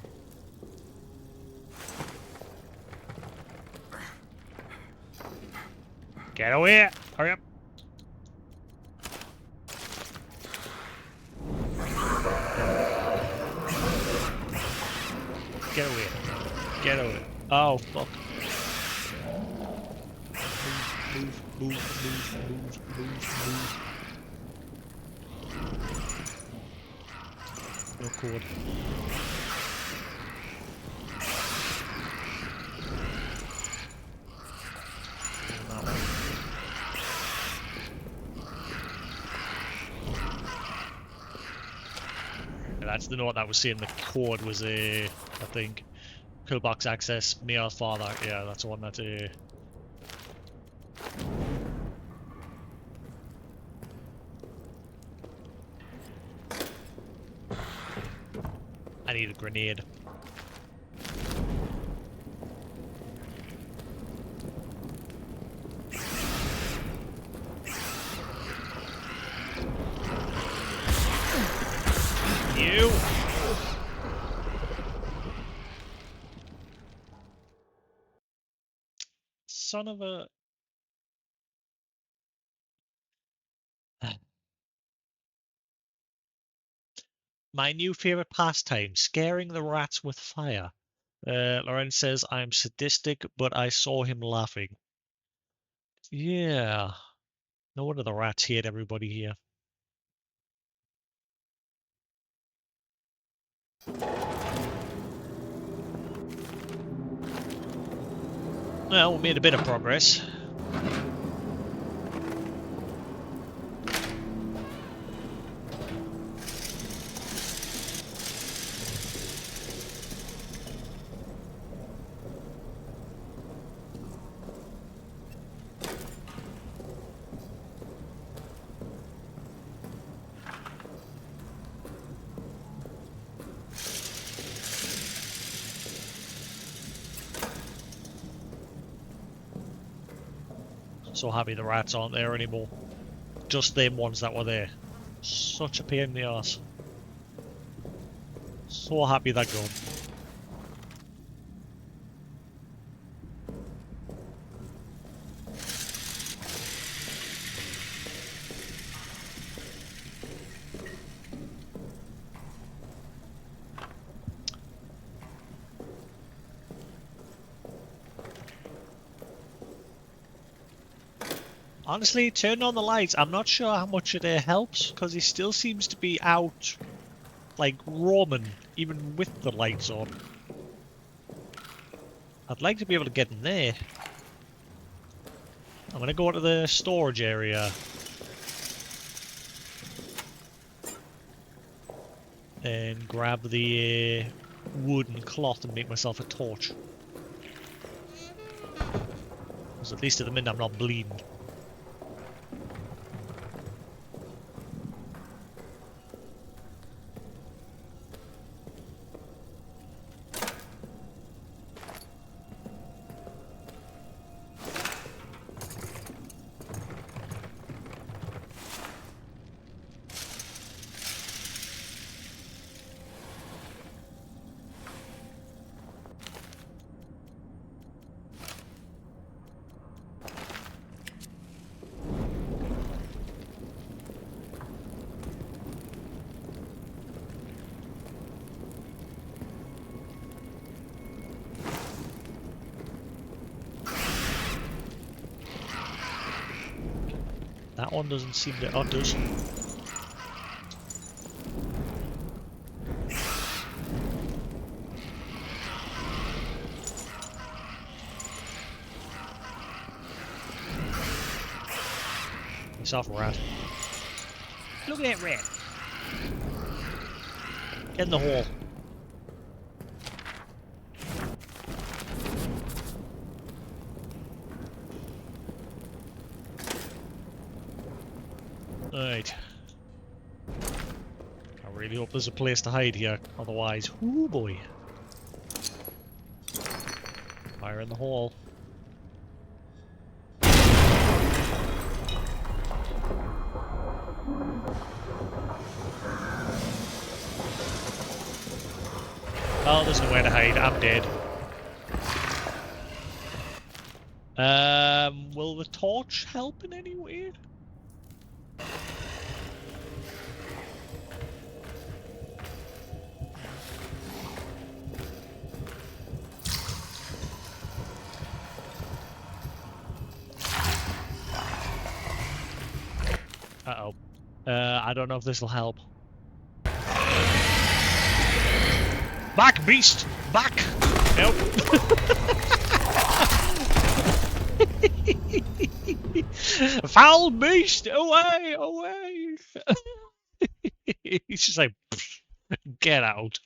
Get away! Hurry up! Get away! Get away! Oh, fuck. Move, move, move, move, move, move. No cord. That one. Yeah, that's the note that was saying the code was I think, pillbox access, male father. Yeah, that's the one that I need a grenade. You! Son of a... My new favorite pastime, scaring the rats with fire. Lorenz says, I'm sadistic, but I saw him laughing. Yeah. No wonder the rats hate everybody here. Well, we made a bit of progress. So happy the rats aren't there anymore. Just them ones that were there. Such a pain in the arse. So happy they're gone. Honestly, turning on the lights, I'm not sure how much it helps, because he still seems to be out, like, roaming, even with the lights on. I'd like to be able to get in there. I'm gonna go to the storage area. And grab the wood and cloth and make myself a torch. Because at least at the minute I'm not bleeding. That one doesn't seem to... Oh, it does. It's off rat. Look at that rat. Get in the hole. Alright. I really hope there's a place to hide here, otherwise, whoo boy. Fire in the hole. Oh, there's nowhere to hide. I'm dead. Will the torch help in any way? Uh-oh. I don't know if this will help. Back, beast! Back! Nope. Foul beast! Away! Away! He's just like, get out.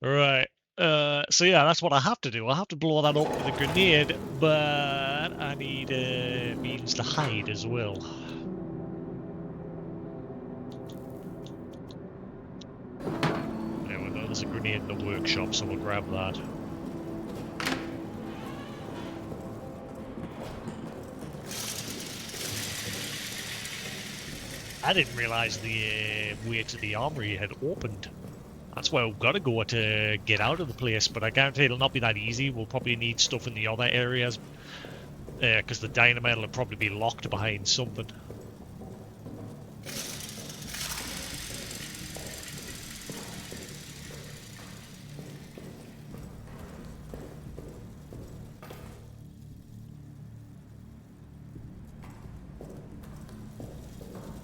Right. So yeah, that's what I have to do. I have to blow that up with a grenade, but I need means to hide as well. Yeah, we know there's a grenade in the workshop, so we'll grab that. I didn't realise the way to the armory had opened. That's where we've got to go to get out of the place, but I guarantee it'll not be that easy. We'll probably need stuff in the other areas, because the dynamite will probably be locked behind something.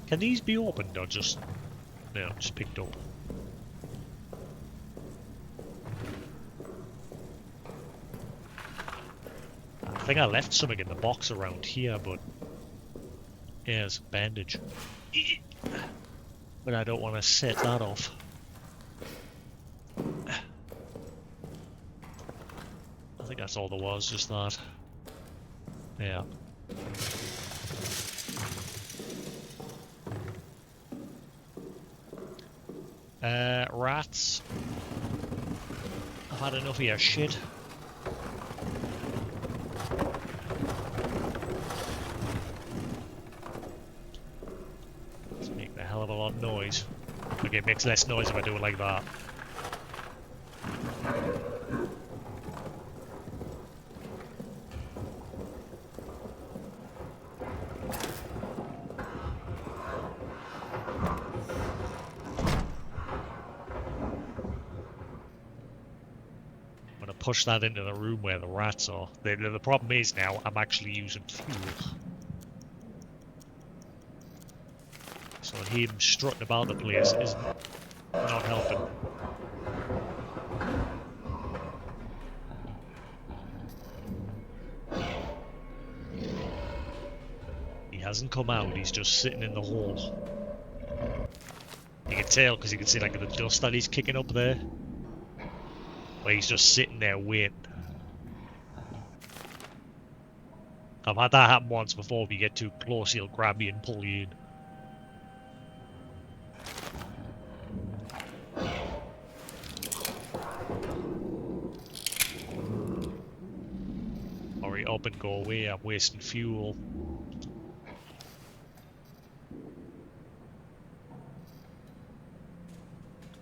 Can these be opened or just... No, just picked up. I think I left something in the box around here, but... Yeah, it's a bandage. But I don't want to set that off. I think that's all there was, just that. Yeah. Rats. I've had enough of your shit. It's making a hell of a lot of noise. Okay, it makes less noise if I do it like that. Push that into the room where the rats are. The problem is now I'm actually using fuel. So him strutting about the place is not helping. He hasn't come out, he's just sitting in the hall. You can tell because you can see like the dust that he's kicking up there. Where he's just sitting there waiting. I've had that happen once before. If you get too close, he'll grab you and pull you in. Hurry up and go away, I'm wasting fuel.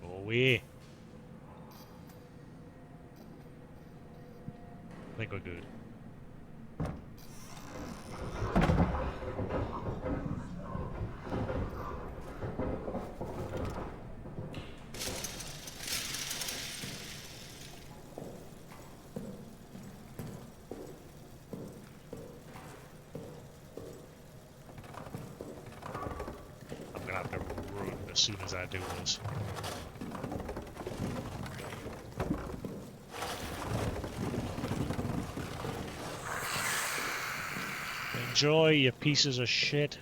Go away. I think we're good. I'm gonna have to run as soon as I do this. Enjoy, you pieces of shit.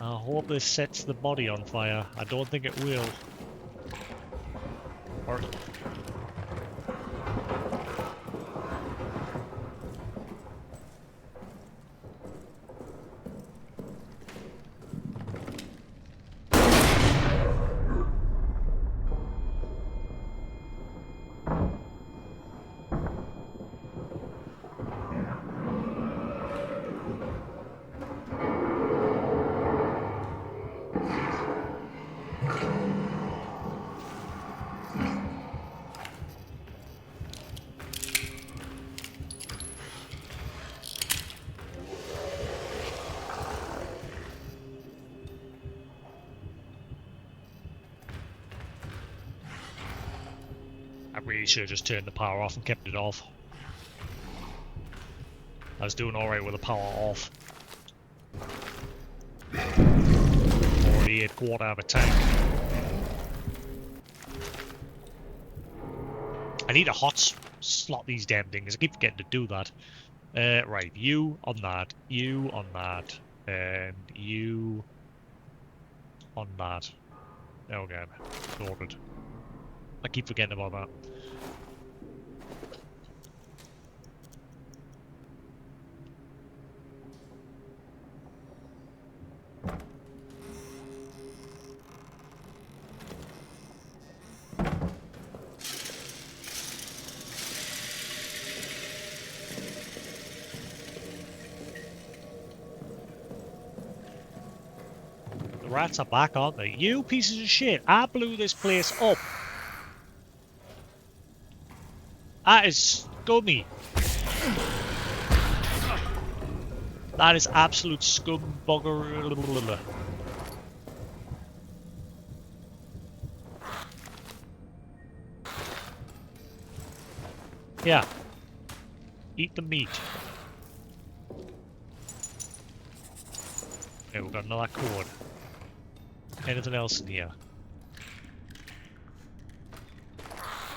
I hope this sets the body on fire. I don't think it will. Or... Really should have just turned the power off and kept it off. I was doing alright with the power off. Already ate quarter of a tank. I need a hot slot these damn things. I keep forgetting to do that. Right, you on that, and you on that. Okay, sorted. I keep forgetting about that. The rats are back, aren't they? You pieces of shit! I blew this place up! That is scummy! That is absolute scumbugger. Yeah. Eat the meat. Okay, we've got another cord. Anything else in here?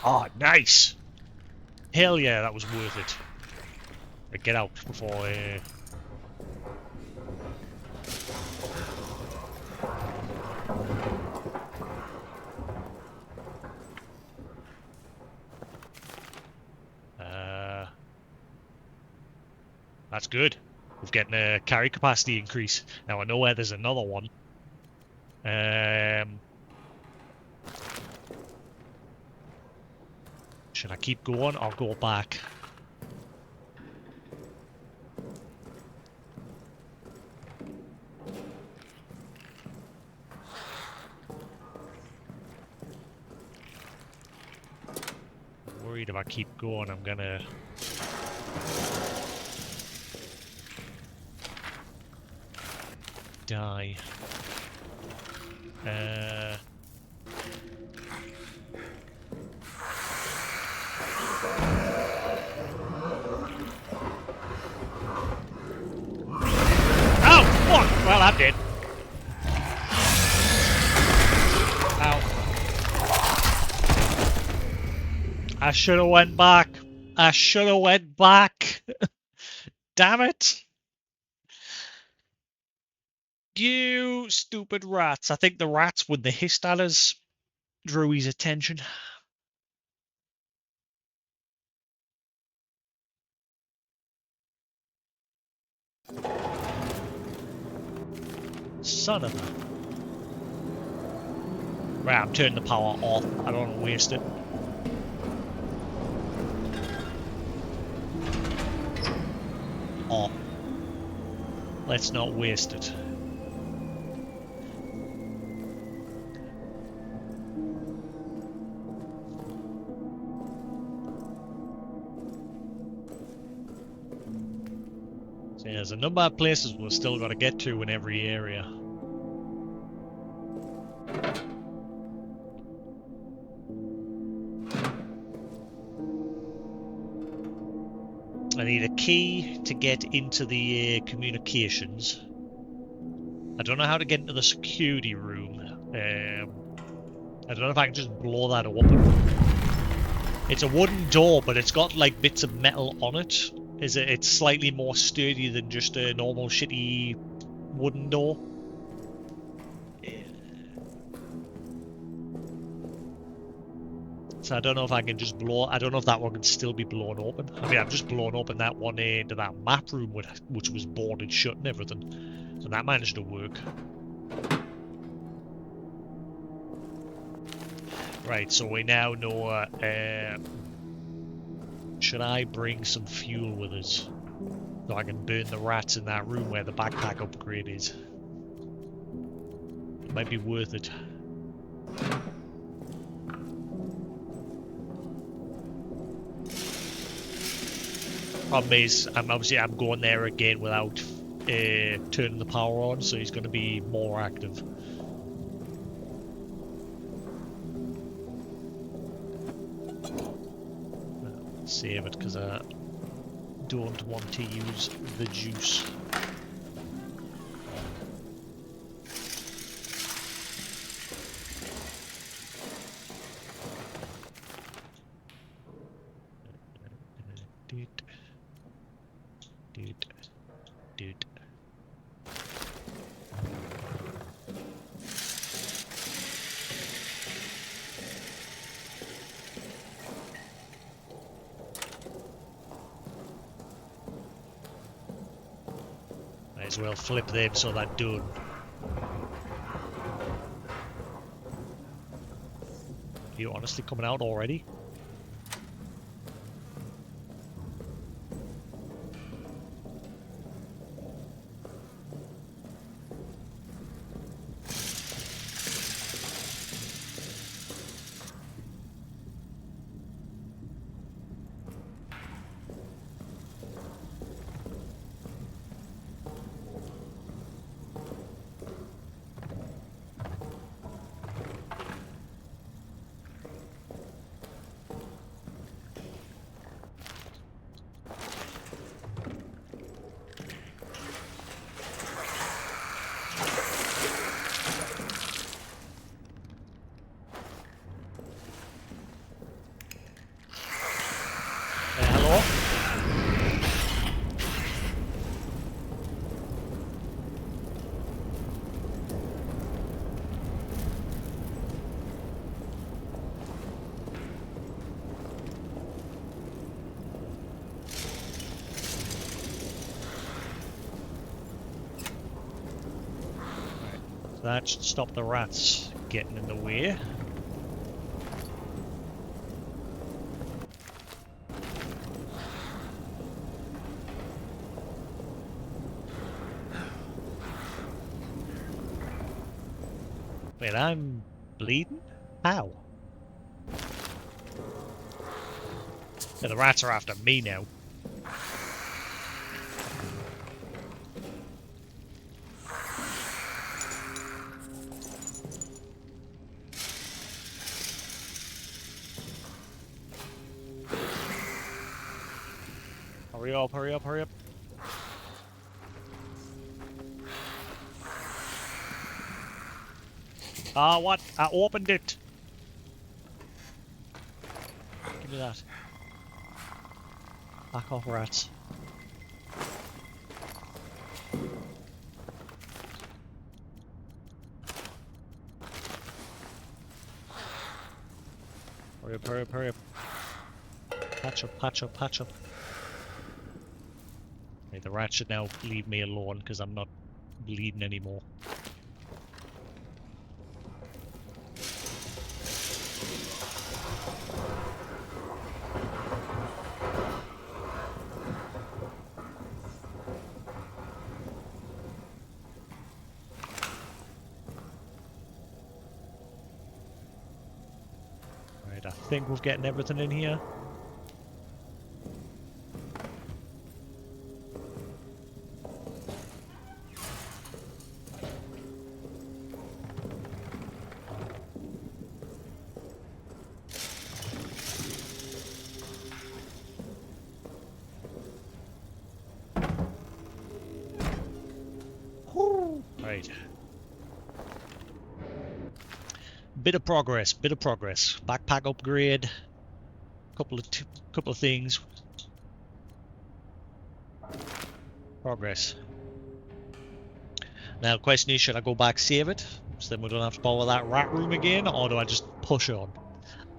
Oh, nice! Hell yeah, that was worth it. Get out before... That's good. We're getting a carry capacity increase. Now I know where there's another one. Should I keep going or go back? I'm worried if I keep going, I'm gonna... die. Oh, fuck! Well, I'm dead. Ow. I should have went back. I should have went back. Damn it. You stupid rats. I think the rats with the hissed at us drew his attention. Son of a... Right, I'm turning the power off. I don't want to waste it. Off. Let's not waste it. So yeah, there's a number of places we've still got to get to in every area. I need a key to get into the communications. I don't know how to get into the security room. I don't know if I can just blow that open. It's a wooden door, but it's got like bits of metal on it. It's slightly more sturdy than just a normal shitty wooden door. So I don't know if I can just blow... I don't know if that one can still be blown open. I mean, I've just blown open that one into that map room which was boarded shut and everything. So that managed to work. Right, so we now know... should I bring some fuel with us? So I can burn the rats in that room where the backpack upgrade is. It might be worth it. Problem is, I'm going there again without turning the power on, so he's going to be more active. save it because I don't want to use the juice. Dude. Might as well flip them so they're done. Are you honestly coming out already? Hello? Right. So that should stop the rats getting in the way. Wait, I'm bleeding? How? Yeah, the rats are after me now. Hurry up, hurry up, hurry up. Ah, what? I opened it. Give me that. Back off, rats. Hurry up, hurry up, hurry up. Patch up, patch up, patch up. Right, the rat should now leave me alone because I'm not bleeding anymore. Right, I think we're getting everything in here. Right. Bit of progress, bit of progress. Backpack upgrade. Couple of things. Progress. Now the question is, should I go back save it? So then we don't have to bother that rat room again, or do I just push on?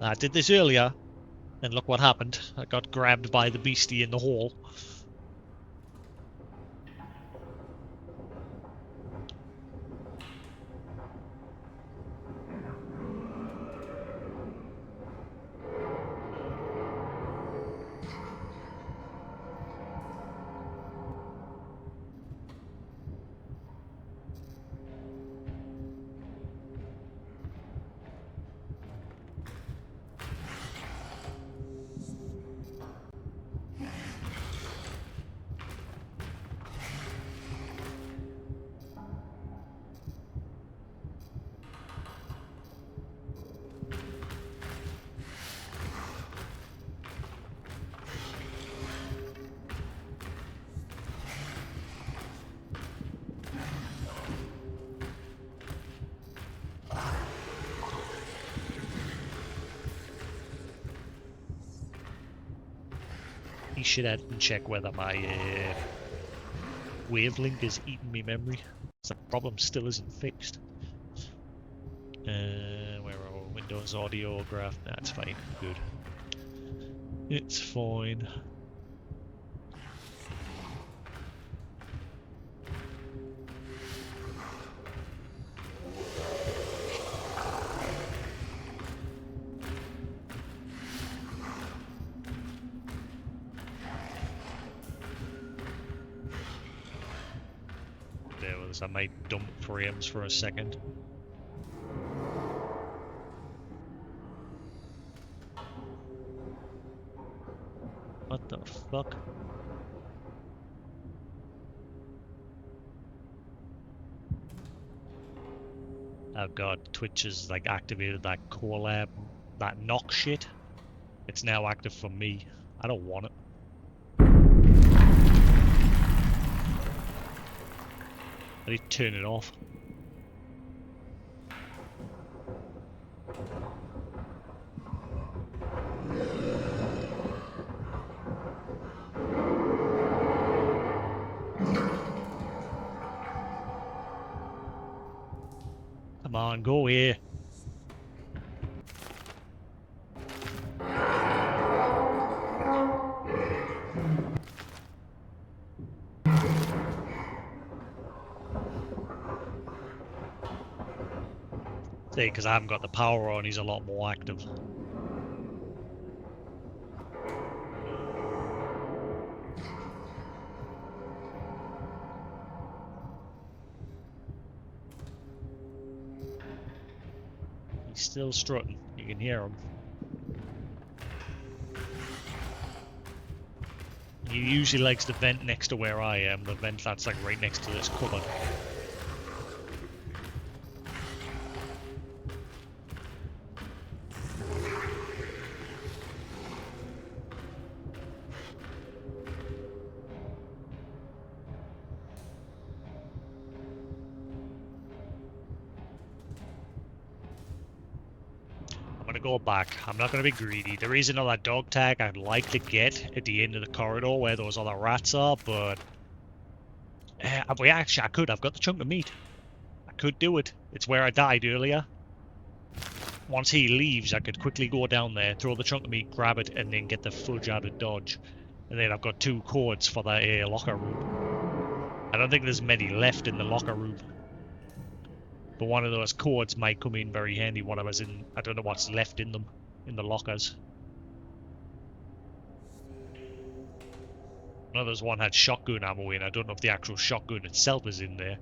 Now, I did this earlier, and look what happened. I got grabbed by the beastie in the hole. shithead and check whether my wavelength is eating me memory. The problem still isn't fixed. Where are we? Windows audio graph? That's fine. Good. It's fine. There was, I might dump frames for a second. What the fuck? Oh god, Twitch has like activated that collab, that knock shit. It's now active for me. I don't want it. I need to turn it off. Come on, go here. See, because I haven't got the power on, he's a lot more active. He's still strutting. You can hear him. He usually likes the vent next to where I am, the vent that's like right next to this cupboard. Go back. I'm not going to be greedy. There is another dog tag I'd like to get at the end of the corridor where those other rats are, but actually I could. I've got the chunk of meat. I could do it. It's where I died earlier. Once he leaves, I could quickly go down there, throw the chunk of meat, grab it, and then get the fudge out of dodge. And then I've got 2 cords for the locker room. I don't think there's many left in the locker room. But one of those cords might come in very handy when I was in... I don't know what's left in them, in the lockers. I know there's one had shotgun ammo in. I don't know if the actual shotgun itself is in there.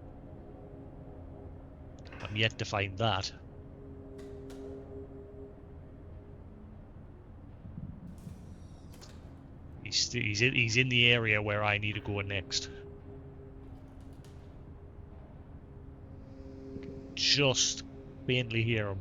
I'm yet to find that. He's in the area where I need to go next. Just faintly hear him.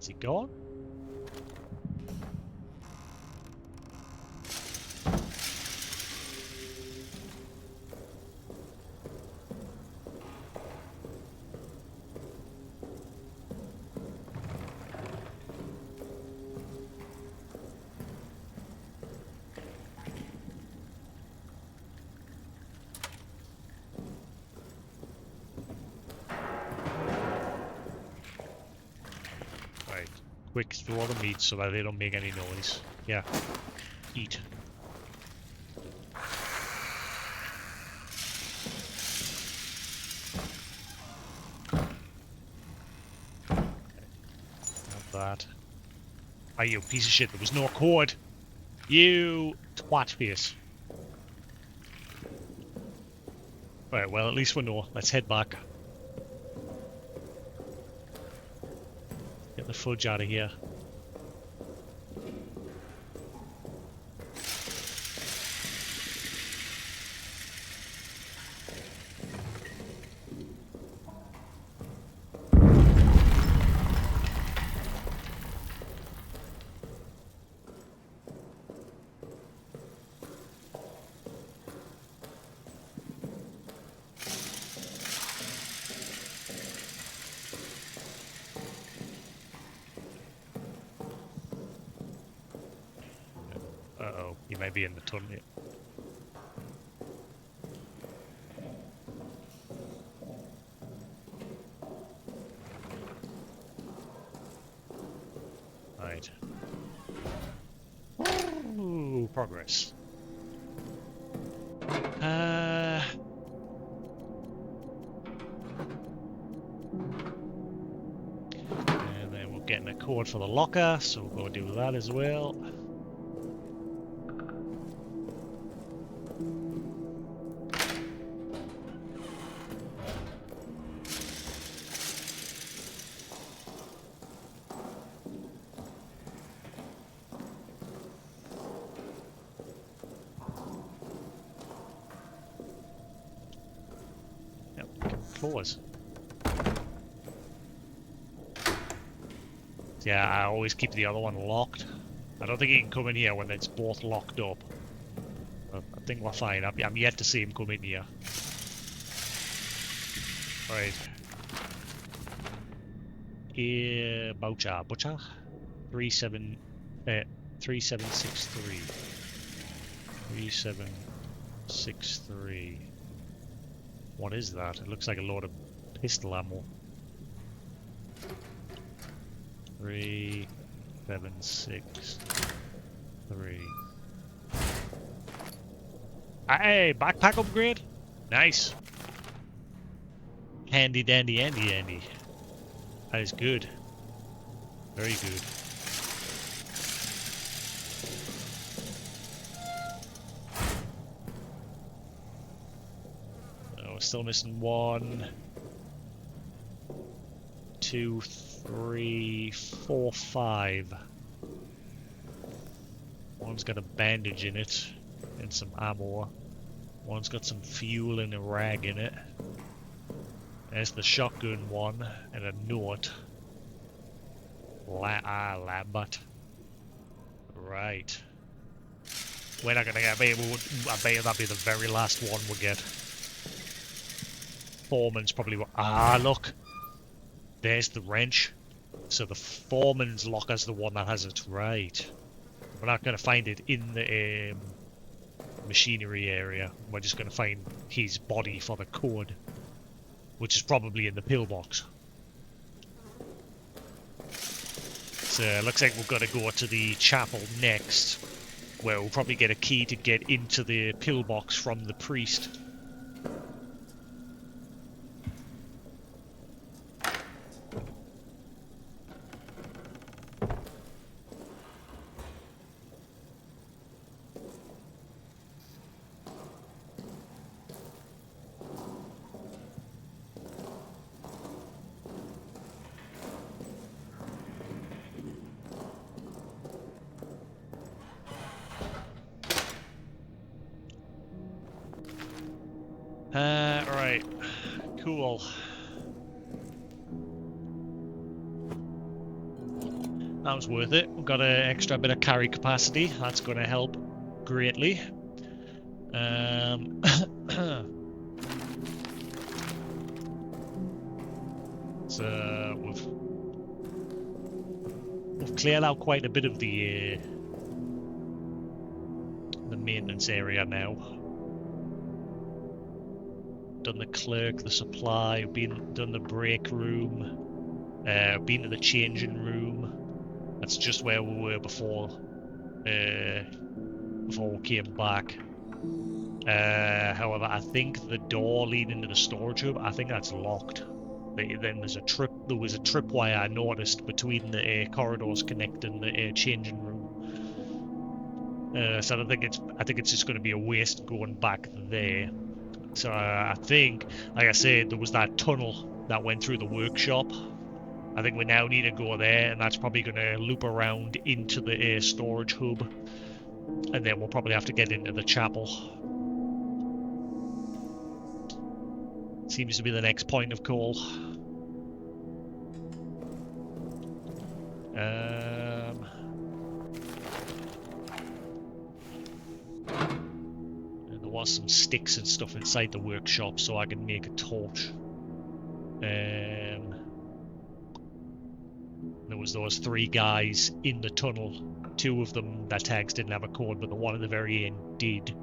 Is he gone? Quick, throw all the meat so that they don't make any noise. Yeah. Eat. Have that. Ah, you piece of shit, there was no cord! You twat face. Right, well, at least we know. Let's head back. Get the fudge out of here. Oh, you may be in the tunnel. Yeah. Right. Ooh, progress. And then we're getting a code for the locker, so we'll go do that as well. Yep, floors. Yeah, I always keep the other one locked. I don't think he can come in here when it's both locked up. I think we're fine. I'm yet to see him come in here. Right. Butcher. 3763. 3763. What is that? It looks like a load of pistol ammo. 3763. Hey, backpack upgrade? Nice. Handy dandy handy dandy. That is good. Very good. Oh, we're still missing 1, 2, 3, 4, 5. One's got a bandage in it and some ammo. One's got some fuel and a rag in it. There's the shotgun one and a note. Lambert. Right. We're not gonna get able. I bet that'll be the very last one we get. Foreman's probably. Look. There's the wrench. So the foreman's locker's the one that has it. Right. We're not gonna find it in the machinery area. We're just gonna find his body for the code, which is probably in the pillbox. So looks like we've got to go to the chapel next, where we'll probably get a key to get into the pillbox from the priest. Right. Cool. That was worth it. We've got an extra bit of carry capacity. That's going to help greatly. So we've cleared out quite a bit of the maintenance area now. Done the clerk, the supply, done the break room, been to the changing room. That's just where we were before we came back. However, I think the door leading to the storage hub, I think that's locked. Then there was a tripwire I noticed between the corridors connecting the changing room. So I think it's just going to be a waste going back there. So I think, like I said, there was that tunnel that went through the workshop. I think we now need to go there, and that's probably going to loop around into the storage hub, and then we'll probably have to get into the chapel. Seems to be the next point of call. There was some sticks and stuff inside the workshop, so I can make a torch. There was those 3 guys in the tunnel 2 of them, their tags didn't have a code, but the one at the very end did.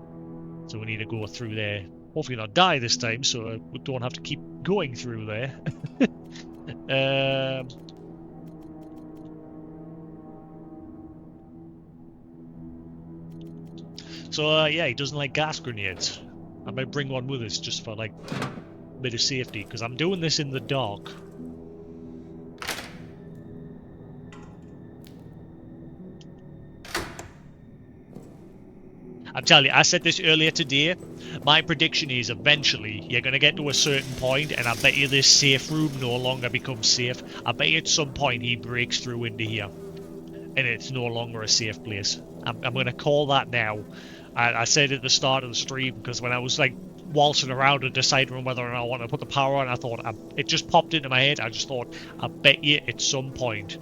So we need to go through there. Hopefully not die this time, so we don't have to keep going through there. Yeah, he doesn't like gas grenades. I might bring one with us just for like a bit of safety, because I'm doing this in the dark. I'm telling you, I said this earlier today. My prediction is eventually you're going to get to a certain point, and I bet you this safe room no longer becomes safe. I bet you at some point he breaks through into here, and it's no longer a safe place. I'm going to call that now. I said at the start of the stream, because when I was like waltzing around and deciding whether or not I want to put the power on, I thought, it just popped into my head. I just thought, I bet you at some point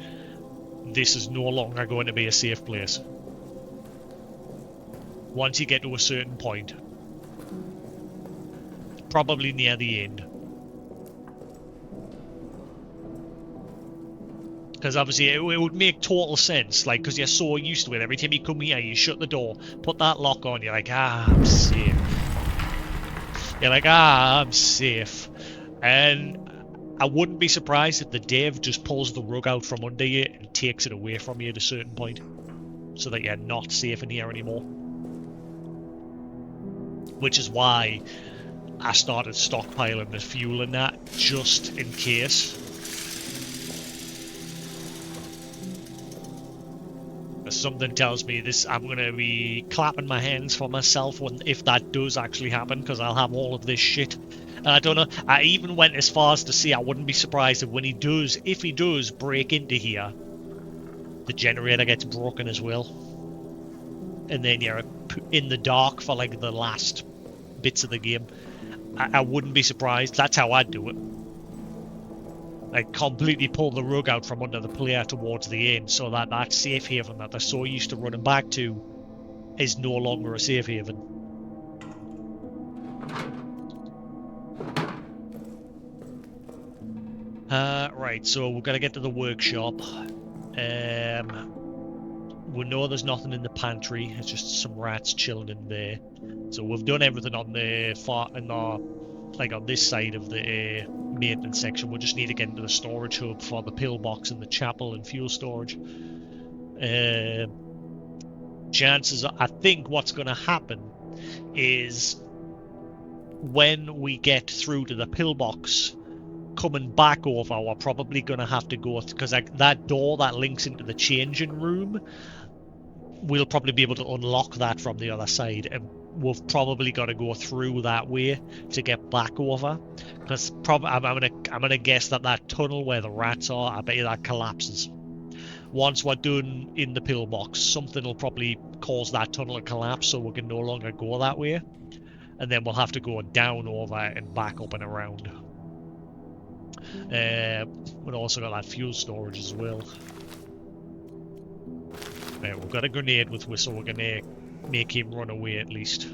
this is no longer going to be a safe place. Once you get to a certain point, probably near the end. Because obviously it would make total sense, like, because you're so used to it. Every time you come here, you shut the door, put that lock on, you're like, I'm safe. You're like, I'm safe. And I wouldn't be surprised if the dev just pulls the rug out from under you and takes it away from you at a certain point, so that you're not safe in here anymore. Which is why I started stockpiling the fuel and that, just in case. Something tells me this. I'm going to be clapping my hands for myself if that does actually happen, because I'll have all of this shit. I don't know. I even went as far as to say I wouldn't be surprised if if he does break into here, the generator gets broken as well. And then you're in the dark for like the last bits of the game. I wouldn't be surprised. That's how I'd do it. Like, completely pull the rug out from under the player towards the end, so that that safe haven that they're so used to running back to is no longer a safe haven. Right, so we've got to get to the workshop. We know there's nothing in the pantry. It's just some rats chilling in there. So we've done everything on the on this side of the maintenance section. We just need to get into the storage hub for the pillbox and the chapel and fuel storage. Chances are, I think what's going to happen is when we get through to the pillbox, coming back over, we're probably going to have to go, because that door that links into the changing room, we'll probably be able to unlock that from the other side, and we've probably got to go through that way to get back over. Because I'm gonna guess that tunnel where the rats are, I bet you that collapses. Once we're done in the pillbox, something will probably cause that tunnel to collapse, so we can no longer go that way, and then we'll have to go down over and back up and around. We've also got that fuel storage as well. Right, we've got a grenade with Whistle. We're gonna make him run away at least.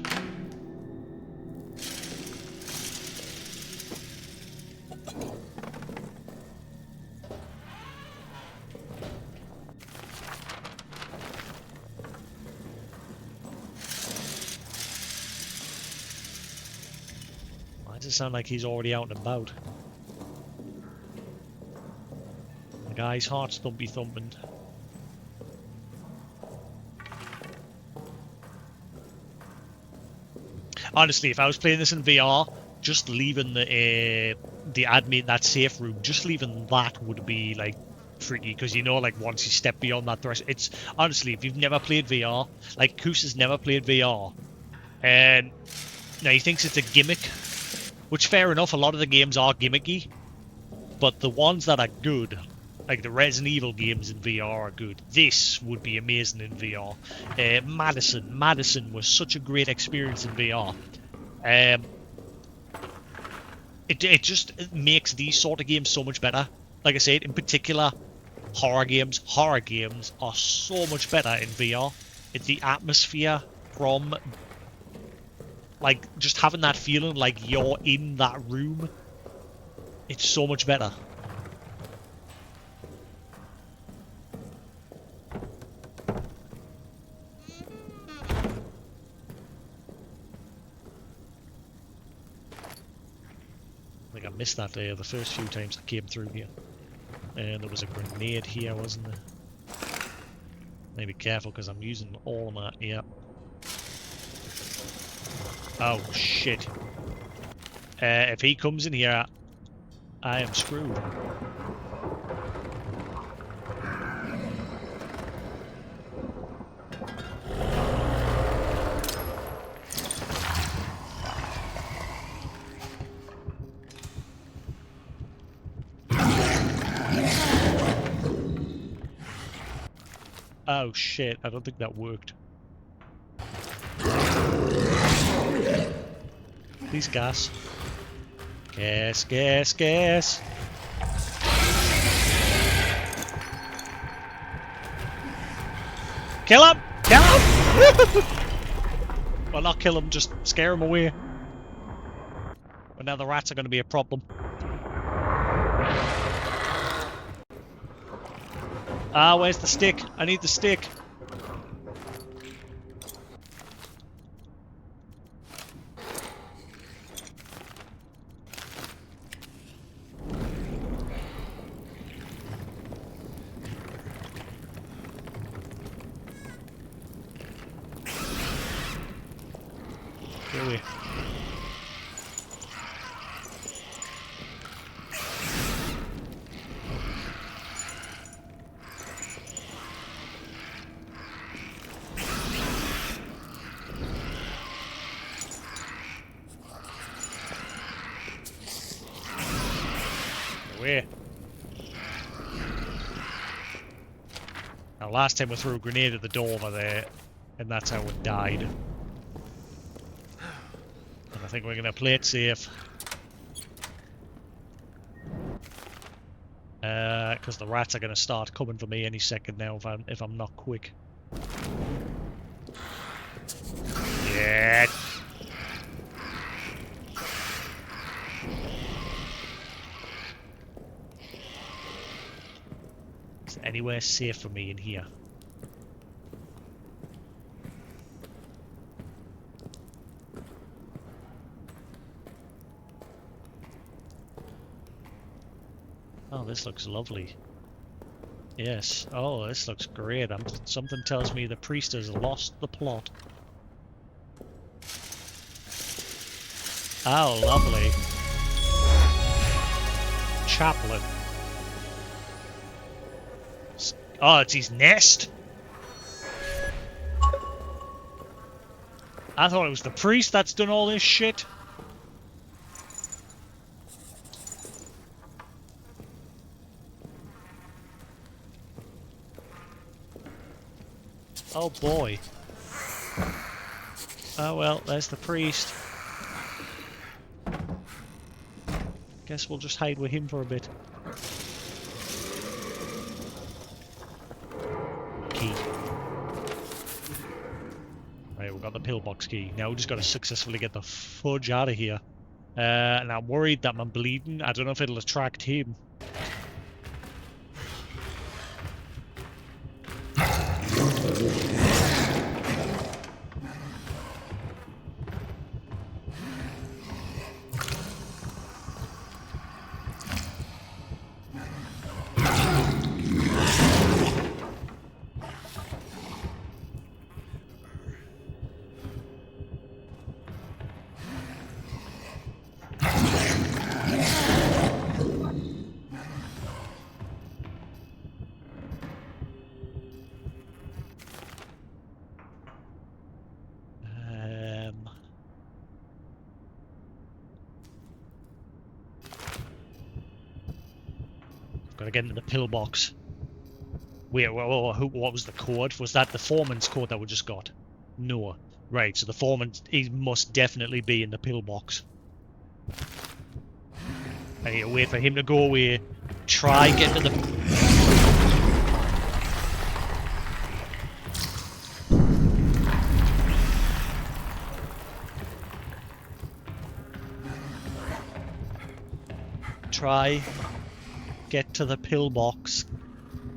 Why does it sound like he's already out and about? The guy's heart's thumpy thumping. Honestly, if I was playing this in VR, just leaving the admin, that safe room, just leaving that would be like tricky, because you know, like once you step beyond that threshold, it's honestly, if you've never played VR, like Koos has never played VR, and now he thinks it's a gimmick, which fair enough, a lot of the games are gimmicky, but the ones that are good, like the Resident Evil games in VR are good. This would be amazing in VR. Madison was such a great experience in VR. It just makes these sort of games so much better. Like I said, in particular, horror games. Horror games are so much better in VR. It's the atmosphere from, like, just having that feeling like you're in that room. It's so much better. I think I missed that the first few times I came through here. And there was a grenade here, wasn't there? Maybe careful because I'm using all of my... Yeah. Oh, shit. If he comes in here, I am screwed. Oh shit, I don't think that worked. Please gas. Gas, gas, gas. Kill him! Kill him! Well, not kill him, just scare him away. But now the rats are going to be a problem. Ah, where's the stick? I need the stick. Here we. Now, last time we threw a grenade at the door over there, and that's how it died. And I think we're going to play it safe. Because the rats are going to start coming for me any second now if I'm not quick. Yeah. Is there anywhere safe for me in here? Oh, this looks lovely. Yes. Oh, this looks great. Something tells me the priest has lost the plot. Oh, lovely. Chaplain. Oh, it's his nest. I thought it was the priest that's done all this shit. Oh boy. Oh well, there's the priest. Guess we'll just hide with him for a bit. Key. Right, we've got the pillbox key. Now we just got to successfully get the fudge out of here. And I'm worried that I'm bleeding. I don't know if it'll attract him. Gotta get into the pillbox. Wait, what was the code? Was that the foreman's code that we just got? No. Right, so the foreman, he must definitely be in the pillbox. I need to wait for him to go away. Try get to the... Try get to the pillbox,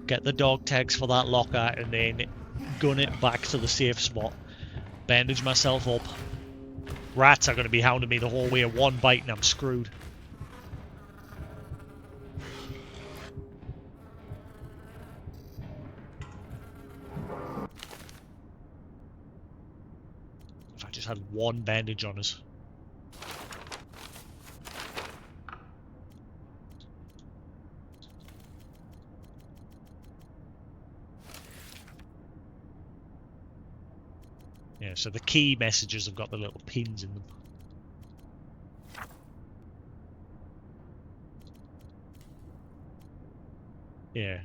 get the dog tags for that locker, and then gun it back to the safe spot, bandage myself up. Rats are going to be hounding me the whole way. One bite and I'm screwed. If I just had one bandage on us. Yeah, so the key messages have got the little pins in them. Yeah.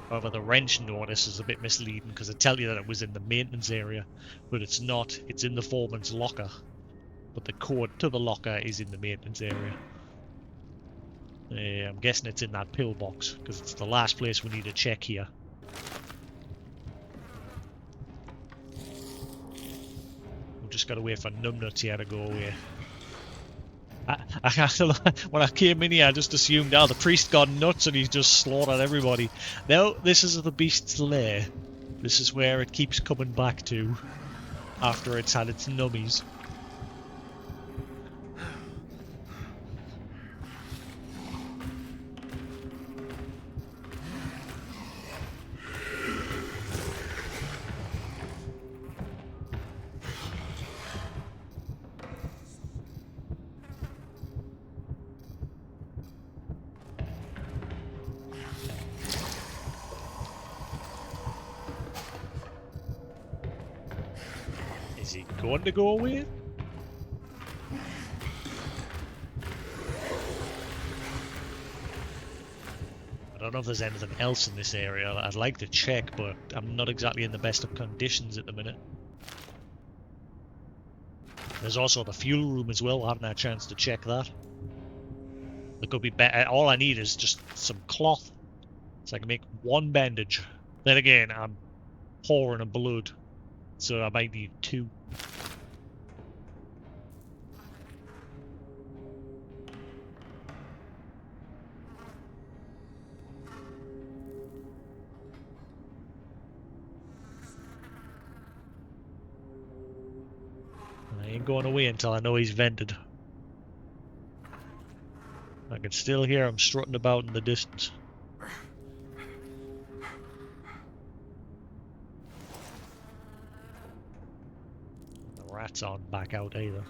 However, the wrench notice is a bit misleading because it tells you that it was in the maintenance area, but it's not. It's in the foreman's locker. But the code to the locker is in the maintenance area. I'm guessing it's in that pillbox because it's the last place we need to check here. We've just got to wait for numbnuts here to go away. When I came in here, I just assumed, oh, the priest got nuts and he's just slaughtered everybody. No, this is the beast's lair. This is where it keeps coming back to after it's had its nummies. Is he going to go away? I don't know if there's anything else in this area. I'd like to check, but I'm not exactly in the best of conditions at the minute. There's also the fuel room as well. I haven't had a chance to check that. There could be all I need is just some cloth, so I can make one bandage. Then again, I'm pouring in blood, so I might need two. I ain't going away until I know he's vented. I can still hear him strutting about in the distance. The rats aren't back out either.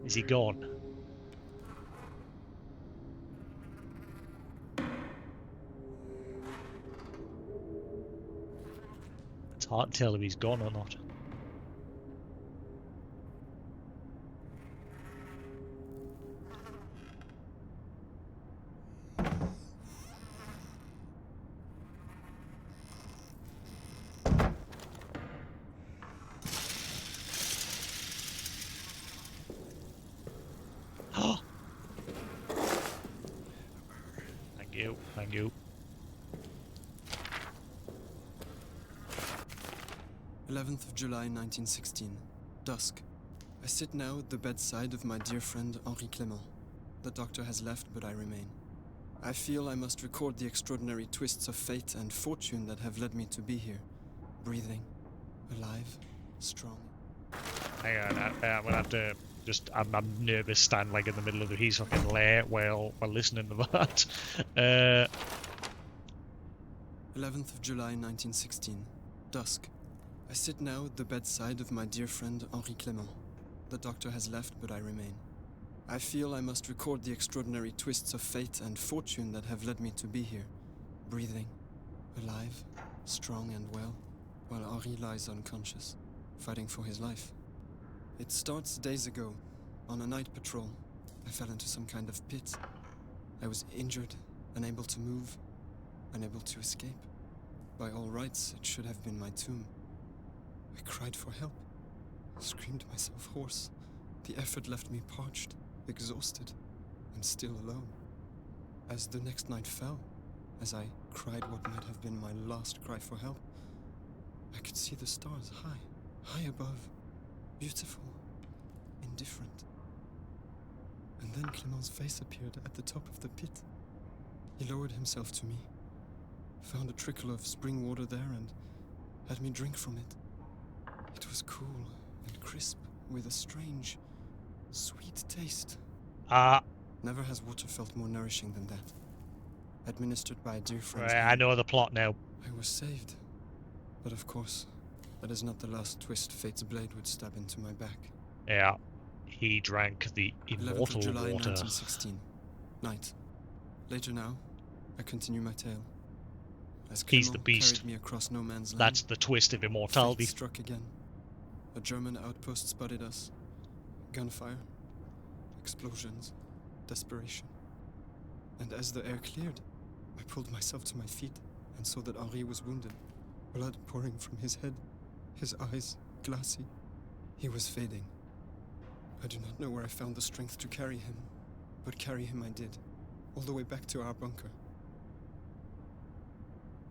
Is he gone? It's hard to tell if he's gone or not. Thank you. 11th of July 1916. Dusk. I sit now at the bedside of my dear friend Henri Clément. The doctor has left, but I remain. I feel I must record the extraordinary twists of fate and fortune that have led me to be here. Breathing. Alive. Strong. Hang on, I'm gonna have to just... I'm nervous standing like in the middle of his fucking lair while listening to that. 11th of July 1916. Dusk. I sit now at the bedside of my dear friend Henri Clément. The doctor has left, but I remain. I feel I must record the extraordinary twists of fate and fortune that have led me to be here. Breathing. Alive. Strong and well. While Henri lies unconscious, fighting for his life. It starts days ago. On a night patrol, I fell into some kind of pit. I was injured, unable to move, unable to escape. By all rights, it should have been my tomb. I cried for help, screamed myself hoarse. The effort left me parched, exhausted, and still alone. As the next night fell, as I cried what might have been my last cry for help, I could see the stars high above, beautiful, indifferent. And then Clément's face appeared at the top of the pit. He lowered himself to me, found a trickle of spring water there, and had me drink from it. It was cool and crisp, with a strange, sweet taste. Never has water felt more nourishing than that. Administered by a dear friend's I hand, know the plot now. I was saved. But of course, that is not the last twist fate's blade would stab into my back. Yeah. He drank the 11th immortal of July, water. 1916. Night. Later now, I continue my tale. As He's the Clément beast. carried me across no man's land, That's the twist of immortality. fate struck again. A German outpost spotted us. Gunfire. Explosions. Desperation. And as the air cleared, I pulled myself to my feet and saw that Henri was wounded. Blood pouring from his head. His eyes glassy. He was fading. I do not know where I found the strength to carry him, but carry him I did, all the way back to our bunker.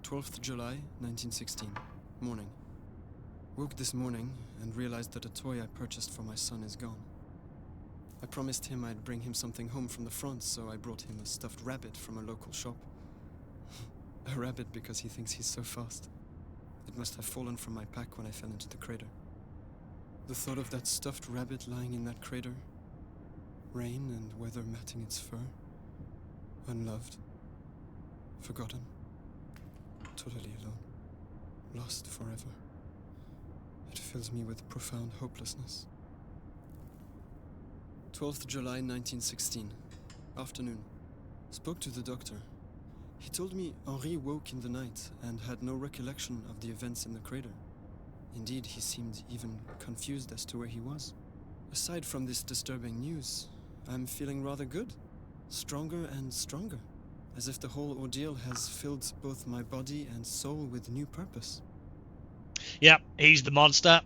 12th July, 1916. Morning. Woke this morning and realized that a toy I purchased for my son is gone. I promised him I'd bring him something home from the front, so I brought him a stuffed rabbit from a local shop. A rabbit because he thinks he's so fast. It must have fallen from my pack when I fell into the crater. The thought of that stuffed rabbit lying in that crater, rain and weather matting its fur, unloved, forgotten, totally alone, lost forever. It fills me with profound hopelessness. 12th July 1916. Afternoon. Spoke to the doctor. He told me Henri woke in the night and had no recollection of the events in the crater. Indeed, he seemed even confused as to where he was. Aside from this disturbing news, I'm feeling rather good. Stronger and stronger. As if the whole ordeal has filled both my body and soul with new purpose. Yep, he's the monster.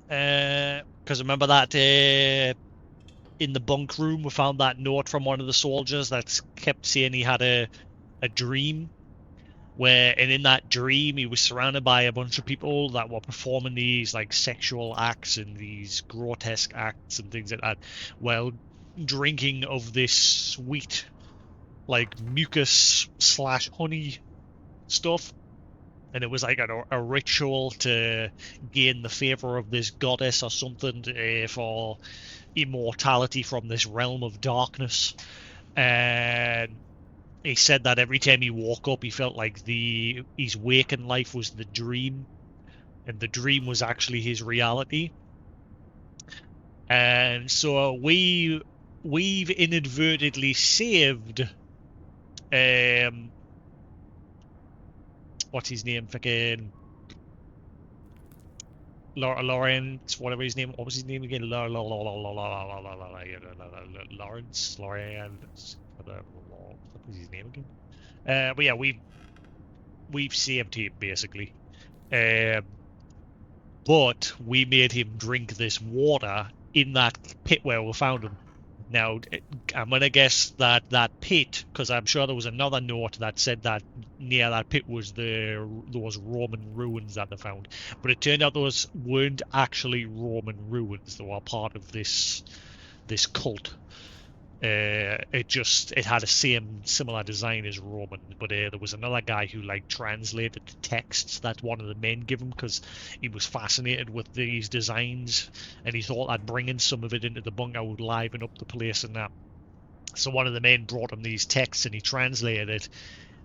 Because remember that in the bunk room we found that note from one of the soldiers that kept saying he had a dream and in that dream he was surrounded by a bunch of people that were performing these like sexual acts and these grotesque acts and things like that while drinking of this sweet like mucus / honey stuff. And it was like a ritual to gain the favor of this goddess or something for immortality from this realm of darkness. And he said that every time he woke up, he felt like his waking life was the dream, and the dream was actually his reality. And so we've inadvertently saved what's his name? Fucking Lawrence, whatever his name. What was his name again? Lawrence. What was his name again? But yeah, we've saved him basically. But we made him drink this water in that pit where we found him. Now, I'm going to guess that pit, because I'm sure there was another note that said that near that pit was those Roman ruins that they found. But it turned out those weren't actually Roman ruins. They were part of this cult. It had a similar design as Roman, but there was another guy who like translated the texts that one of the men gave him because he was fascinated with these designs and he thought that bringing some of it into the bunker would liven up the place and that. So one of the men brought him these texts and he translated it,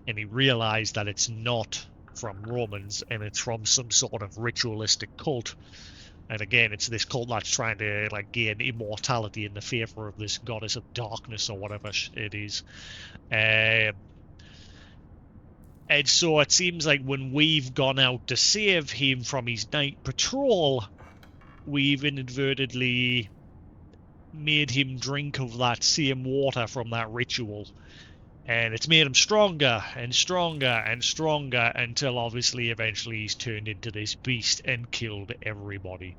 and he realized that it's not from Romans and it's from some sort of ritualistic cult. And again, it's this cult that's trying to like gain immortality in the favor of this goddess of darkness or whatever it is. And so it seems like when we've gone out to save him from his night patrol, we've inadvertently made him drink of that same water from that ritual. And it's made him stronger and stronger and stronger until obviously eventually he's turned into this beast and killed everybody.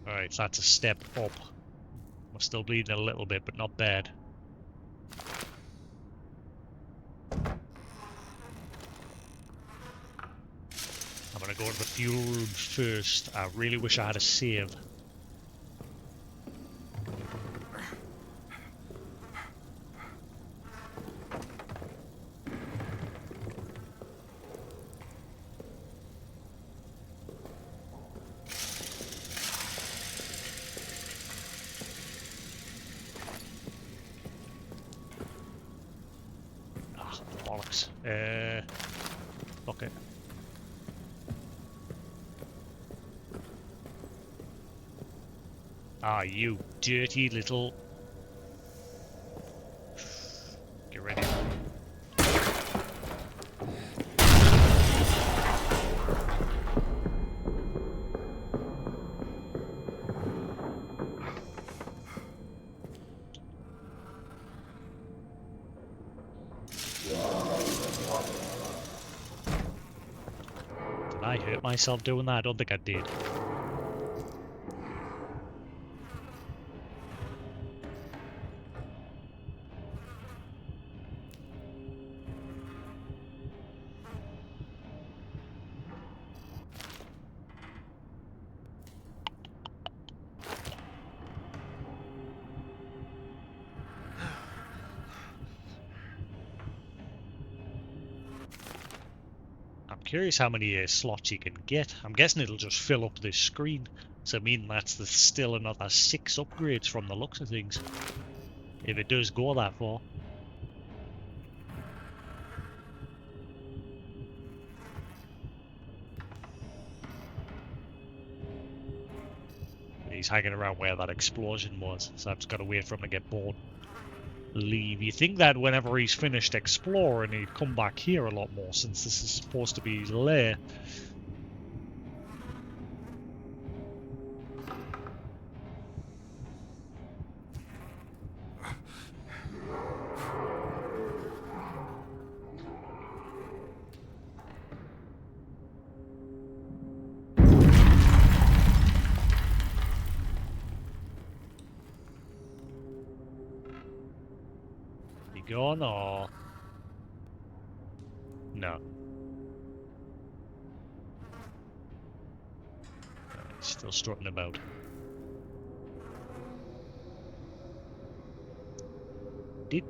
Alright, so that's a step up. I'm still bleeding a little bit, but not bad. I'm gonna go to the fuel room first. I really wish I had a save. Ah, bollocks. Okay. Ah, you dirty little... Get ready. Did I hurt myself doing that? I don't think I did. I'm curious how many slots you can get. I'm guessing it'll just fill up this screen. So I mean that's still another 6 upgrades from the looks of things. If it does go that far. He's hanging around where that explosion was, so I've just got to wait for him to get bored. Leave. You think that whenever he's finished exploring, he'd come back here a lot more, since this is supposed to be his lair. You gone or no? He's still strutting about. I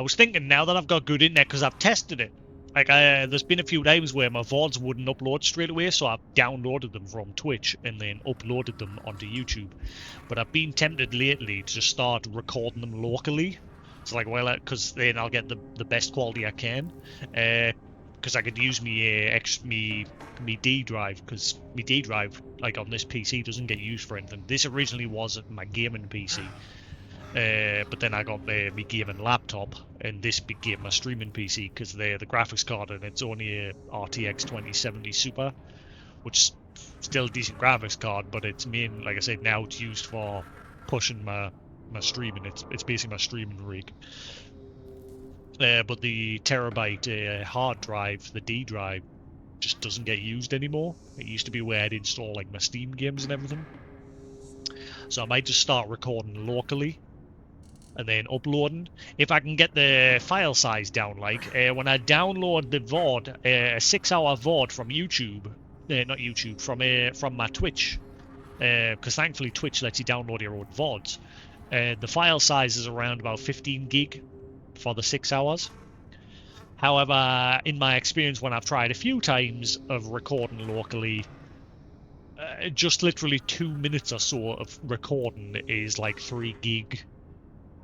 was thinking now that I've got good internet because I've tested it. Like, there's been a few times where my VODs wouldn't upload straight away, so I've downloaded them from Twitch and then uploaded them onto YouTube. But I've been tempted lately to just start recording them locally. So like, well, because then I'll get the best quality I can. Because I could use me D drive, because me D drive, like on this PC, doesn't get used for anything. This originally was my gaming PC. But then I got my gaming laptop, and this became my streaming PC because the graphics card, and it's only a RTX 2070 Super, which is still a decent graphics card, but it's main, like I said, now it's used for pushing my streaming. It's basically my streaming rig. But the terabyte hard drive, the D drive, just doesn't get used anymore. It used to be where I'd install like my Steam games and everything. So I might just start recording locally and then uploading. If I can get the file size down, like when I download the VOD, a 6-hour VOD from YouTube, not YouTube, from my Twitch, because thankfully Twitch lets you download your own VODs. The file size is around about 15 gig for the 6 hours. However, in my experience when I've tried a few times of recording locally, just literally 2 minutes or so of recording is like 3 gig.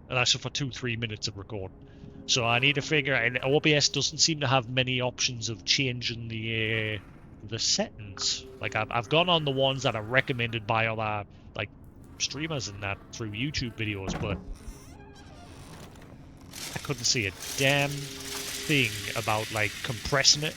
And that's for 2-3 minutes of recording. So I need to figure out, and OBS doesn't seem to have many options of changing the the settings. Like I've gone on the ones that are recommended by other like streamers and that through YouTube videos, but I couldn't see a damn thing about like compressing it.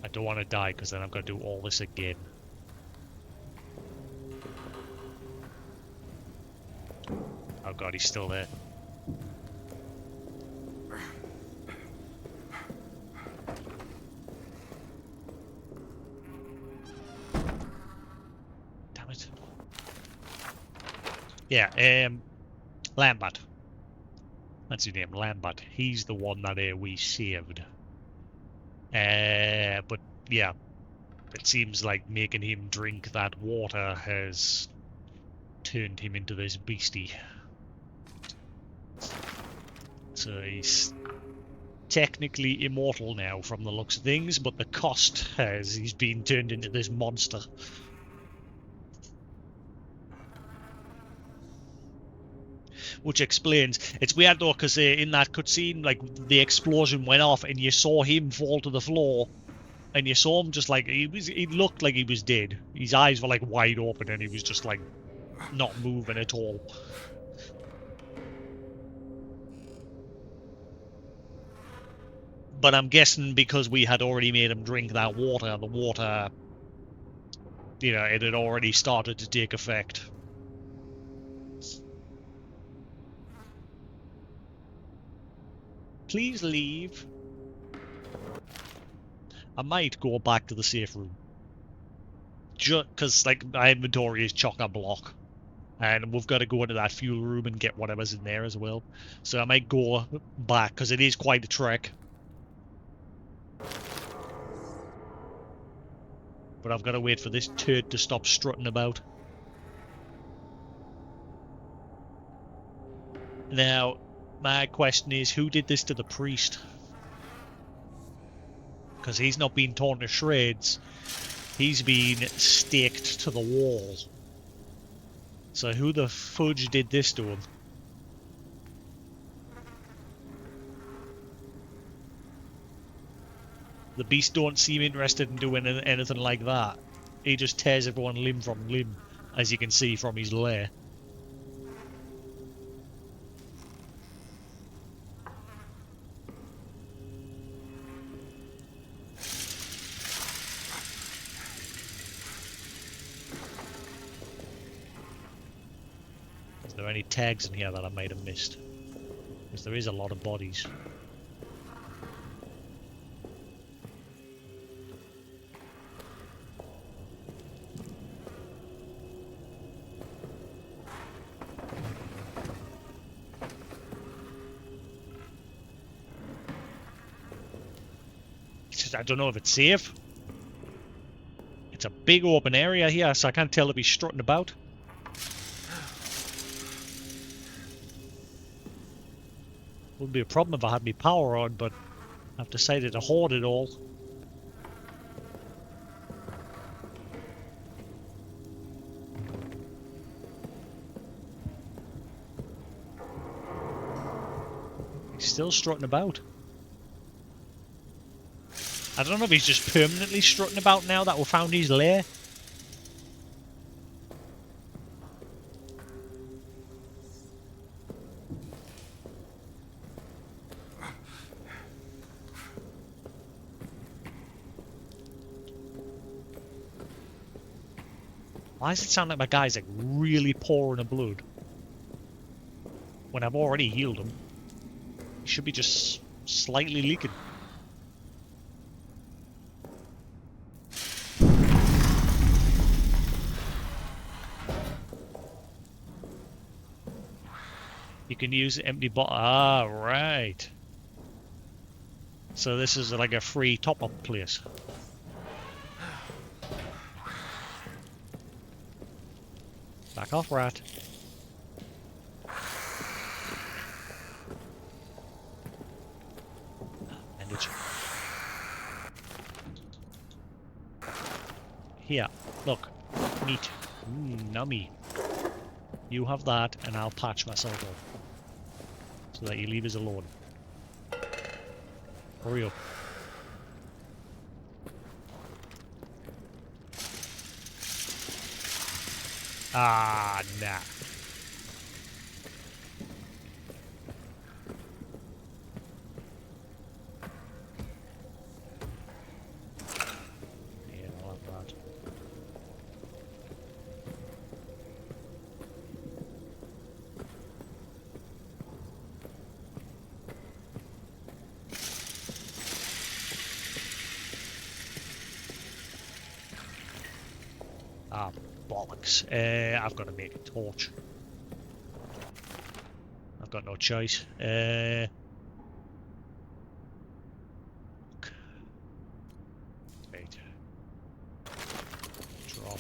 I don't want to die because then I've got to do all this again. Oh god, he's still there. Damn it. Yeah, Lambert. That's his name, Lambert. He's the one that we saved. But yeah, it seems like making him drink that water has turned him into this beastie. So he's technically immortal now from the looks of things, but the cost has he's been turned into this monster. Which explains, it's weird though, because in that cutscene, like, the explosion went off and you saw him fall to the floor, and you saw him just like, he looked like he was dead. His eyes were like wide open and he was just like not moving at all. But I'm guessing because we had already made him drink that water, the water, you know, it had already started to take effect. Please leave. I might go back to the safe room. Just because, like, my inventory is chock-a-block. And we've got to go into that fuel room and get whatever's in there as well. So I might go back, because it is quite a trek. But I've got to wait for this turd to stop strutting about. Now, my question is, who did this to the priest? Because he's not been torn to shreds. He's been staked to the wall. So who the fudge did this to him? The beast don't seem interested in doing anything like that. He just tears everyone limb from limb, as you can see from his lair. Is there any tags in here that I might have missed? Because there is a lot of bodies. I don't know if it's safe. It's a big open area here, so I can't tell if he's strutting about. Wouldn't be a problem if I had my power on, but I've decided to hoard it all. He's still strutting about. I don't know if he's just permanently strutting about now that we found his lair. Why does it sound like my guy's like really pouring a blood? When I've already healed him. He should be just slightly leaking. You can use empty bottle. Ah, right. So this is like a free top-up place. Back off, rat. Bandage. Here, look. Meat. Nummy. You have that, and I'll patch myself up. So that you leave us alone. Hurry up. Ah, nah. Yeah, I'll have that. Ah, bollocks. I've got to make a torch. I've got no choice. Right. Drop.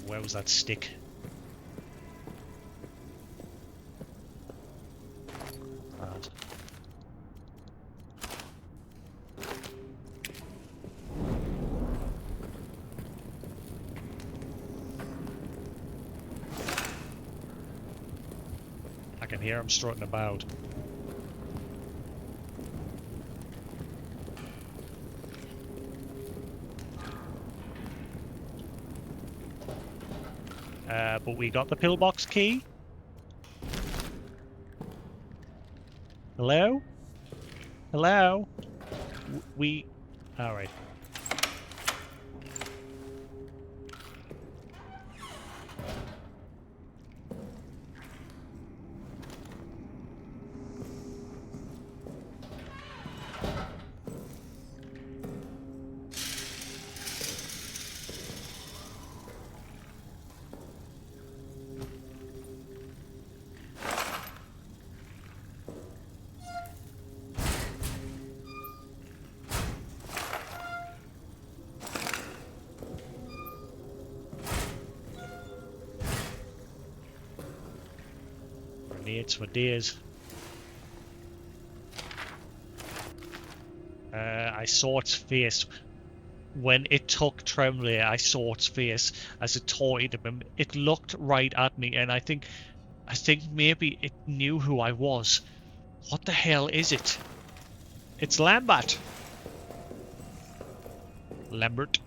Where was that stick? Right. I can hear him strutting about. But we got the pillbox key. Hello? Hello? We... Alright. Grenades for days. I saw its face. When it took Tremblay, I saw its face as it taunted him. It looked right at me, and I think maybe it knew who I was. What the hell is it? It's Lambert. Lambert.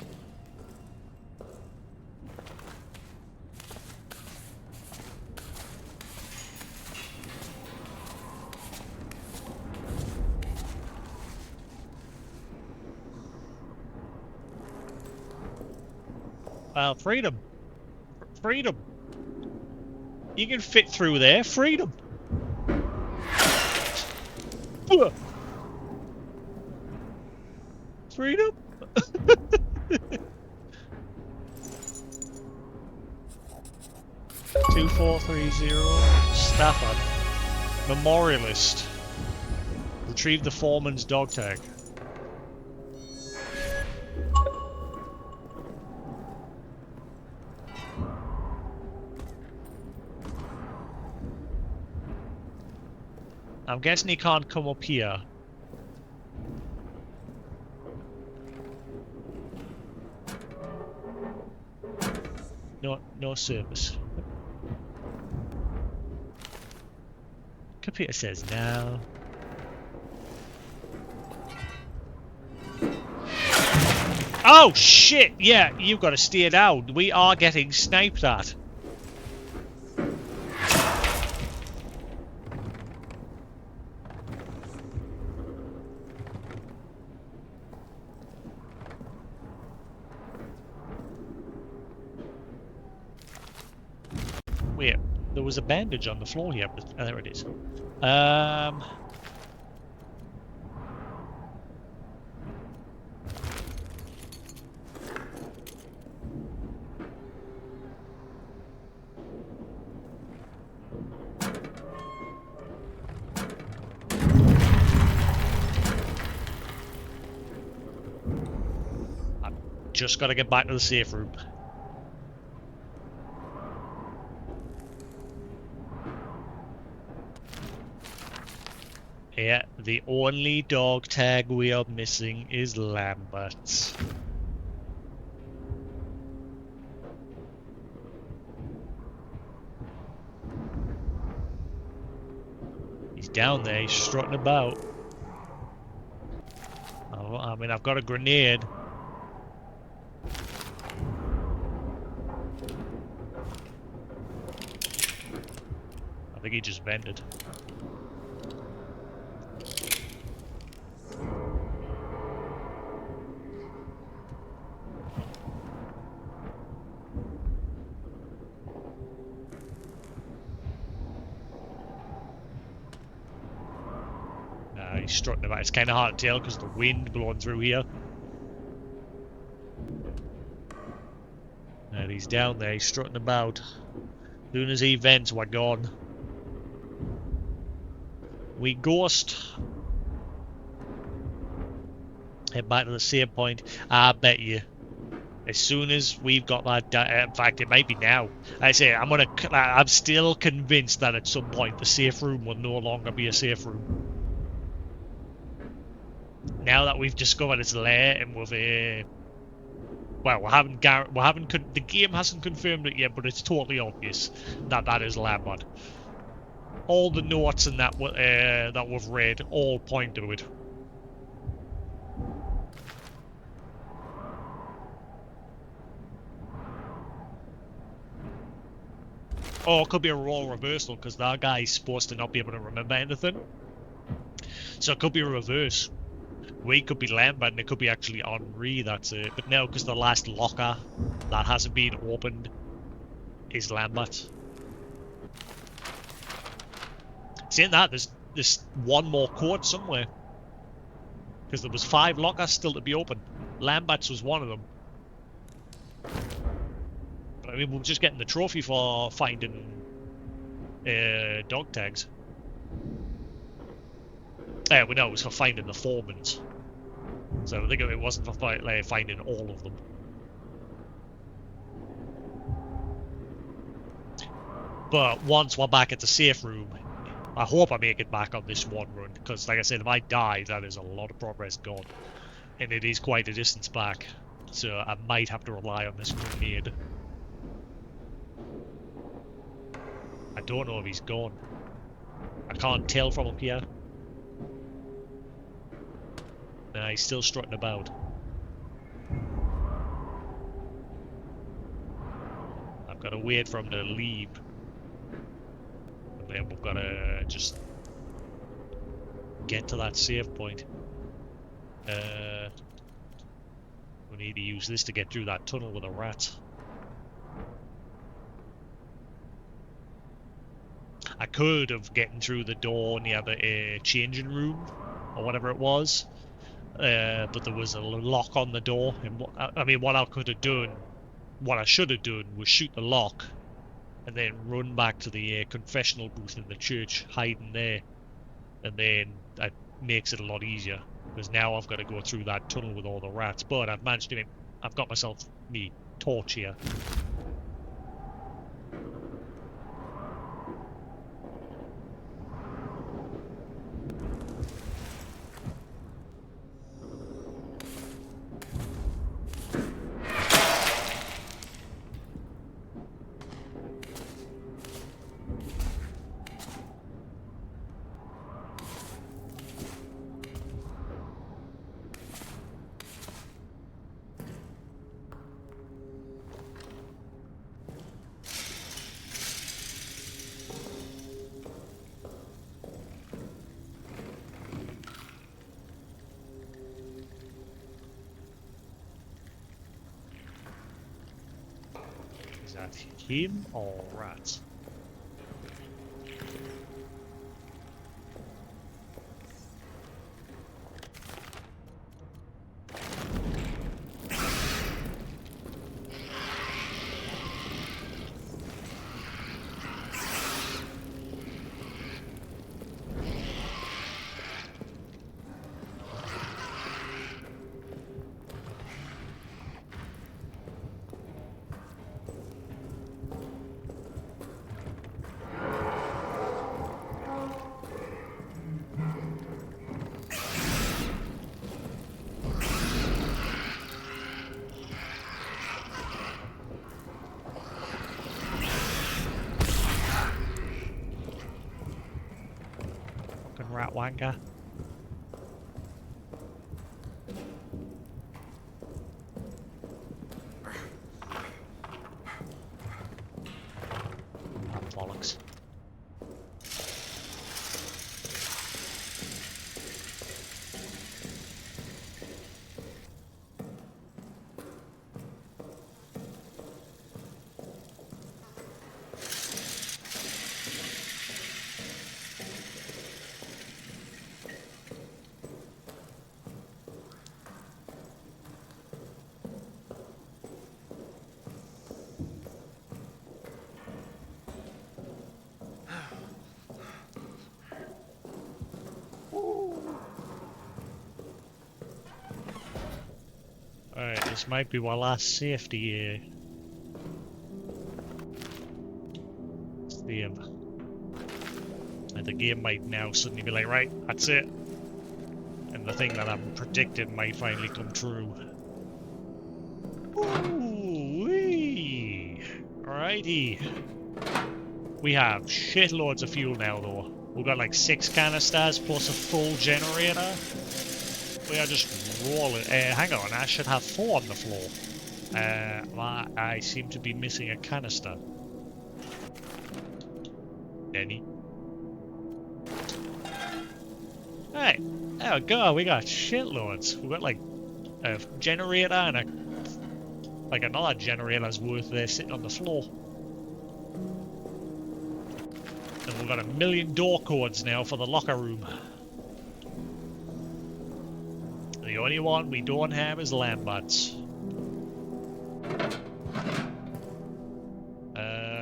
Freedom. Freedom. You can fit through there. Freedom. Freedom. 2430 Stafford. Memorialist. Retrieve the foreman's dog tag. I'm guessing he can't come up here. No service. Computer says no. Oh shit! Yeah, you've got to steer down. We are getting sniped at. Wait, there was a bandage on the floor here, but there it is. Just gotta get back to the safe room. Yeah, the only dog tag we are missing is Lambert's. He's down there, he's strutting about. I mean, I've got a grenade. I think he just vented. He's strutting about. It's kind of hard to tell because the wind blowing through here. And he's down there, he's strutting about. As soon as he vents, we're gone. We ghost. Head back to the same point. I bet you. As soon as we've got that, in fact, it might be now. I'm still convinced that at some point the safe room will no longer be a safe room. Now that we've discovered its lair and well, the game hasn't confirmed it yet, but it's totally obvious that that is Lambert. All the notes and that we've read all point to it. Or it could be a role reversal because that guy's supposed to not be able to remember anything. So it could be a reverse. We could be Lambert and it could be actually Henri, that's it. But no, because the last locker that hasn't been opened is Lambert. Saying that, there's one more code somewhere. Because there was 5 lockers still to be opened. Lambert's was one of them. But I mean, we're just getting the trophy for finding dog tags. We know it was for finding the foremans. So I think it wasn't for finding all of them. But once we're back at the safe room, I hope I make it back on this one run. Because like I said, if I die, that is a lot of progress gone. And it is quite a distance back. So I might have to rely on this grenade. I don't know if he's gone. I can't tell from up here. Nah, he's still strutting about. I've got to wait for him to leave. And then we've got to just get to that save point. We need to use this to get through that tunnel with the rats. I could have gotten through the door near the changing room, or whatever it was. But there was a lock on the door, and what I could have done, what I should have done, was shoot the lock, and then run back to the confessional booth in the church, hiding there, and then that makes it a lot easier, because now I've got to go through that tunnel with all the rats. But I've managed to, I've got myself me torch here. Is that him or rats? rat wanker. Ah, bollocks. Alright, this might be my last safety stream. And the game might now suddenly be like, right, that's it. And the thing that I'm predicting might finally come true. Ooh-wee! Alrighty. We have shitloads of fuel now, though. We've got like 6 canisters plus a full generator. We are just rolling. Hang on, I should have 4 on the floor. I seem to be missing a canister. Any? Hey, there we go. We got shitloads. We got like a generator and like another generator's worth there sitting on the floor. And we've got 1 million door codes now for the locker room. The only one we don't have is Lambert's.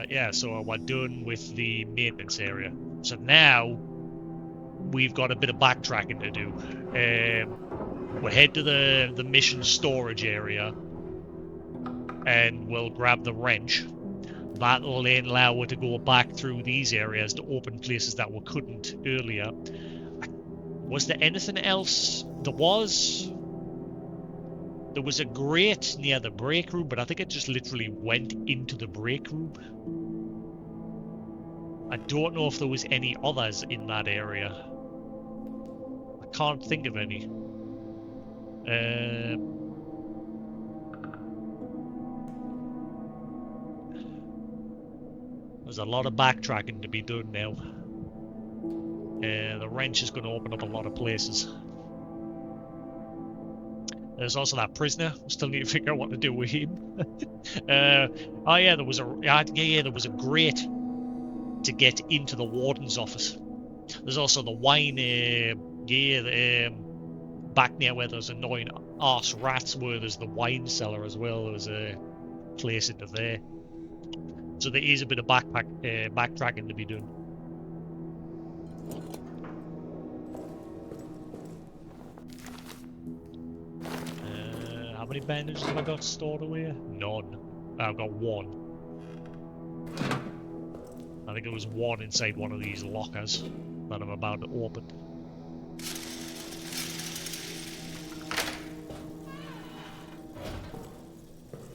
Yeah, so we're done with the maintenance area. So now we've got a bit of backtracking to do. We'll head to the mission storage area and we'll grab the wrench. That'll then allow her to go back through these areas to open places that we couldn't earlier. Was there anything else? There was a grate near the break room, but I think it just literally went into the break room. I don't know if there was any others in that area. I can't think of any. There's a lot of backtracking to be done now. The wrench is going to open up a lot of places. There's also that prisoner. I still need to figure out what to do with him. Oh yeah, there was a grate to get into the warden's office. There's also the wine, back near where there's annoying arse rats, where there's the wine cellar as well. There's a place into there. So there is a bit of backtracking to be done. How many bandages have I got stored away? None. I've got 1. I think it was 1 inside one of these lockers that I'm about to open.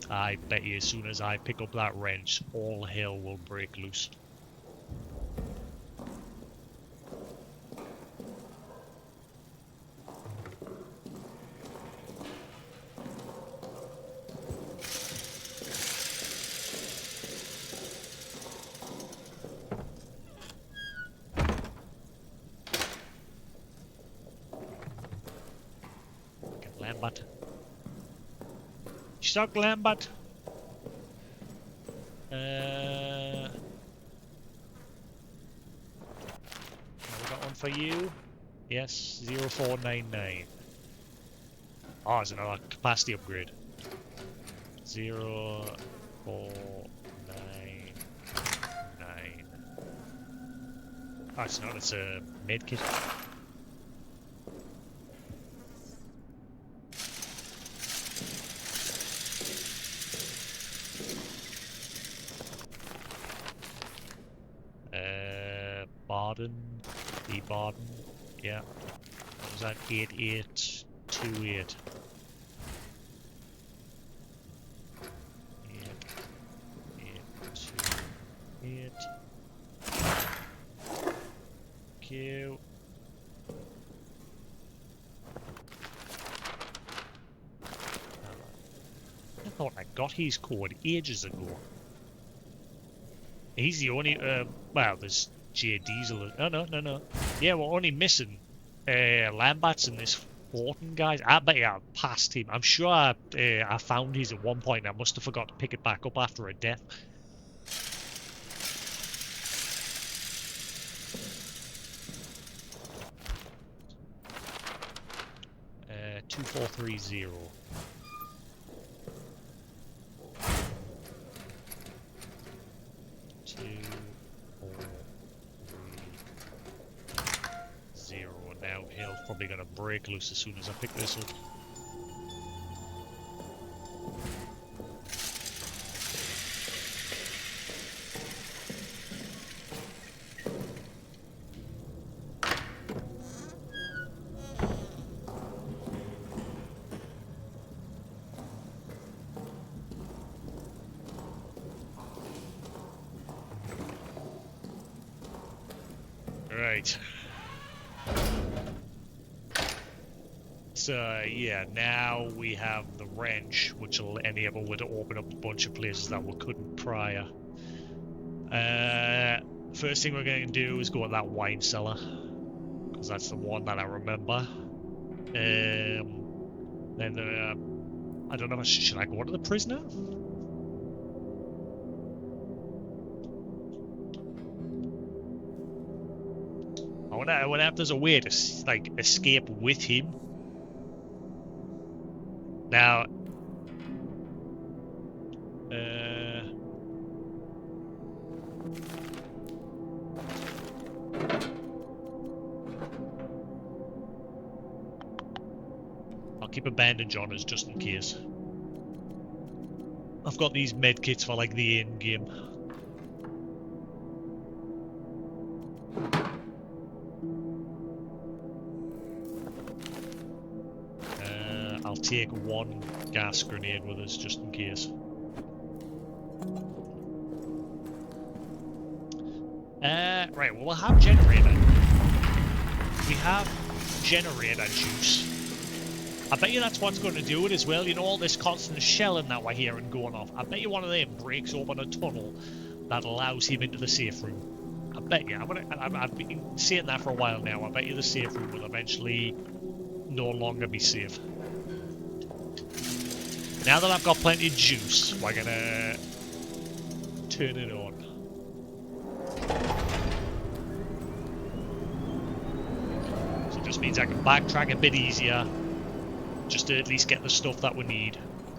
I bet you as soon as I pick up that wrench, all hell will break loose. Lambert. Stuck, Lambert. Have we got one for you? Yes, 0499. Oh, it's another capacity upgrade. 0499. Oh, it's not, it's a medkit. Baden, yeah. What was that? 8828. 8828. Q. got his code ages ago. He's the only, well, there's J Diesel. Oh, no. Yeah, we're only missing Lambert's and this Fortin guys. I bet you I passed him. I'm sure I found his at one point. I must have forgot to pick it back up after a death. Uh, 2430. Two, four, three, 0. Now he'll probably gonna break loose as soon as I pick this up. Right. So yeah, now we have the wrench, which will enable us to open up a bunch of places that we couldn't prior. First thing we're going to do is go to that wine cellar, because that's the one that I remember. Then I don't know, should I go to the prisoner? I wonder if there's a way to like escape with him. Now, I'll keep a bandage on us just in case. I've got these med kits for like the end game. I'll take one gas grenade with us just in case. Right, well, we'll have generator. We have generator juice. I bet you that's what's going to do it as well. You know, all this constant shelling that we're hearing going off. I bet you one of them breaks open a tunnel that allows him into the safe room. I bet you. I've been saying that for a while now. I bet you the safe room will eventually no longer be safe. Now that I've got plenty of juice, we're gonna turn it on. So it just means I can backtrack a bit easier, just to at least get the stuff that we need.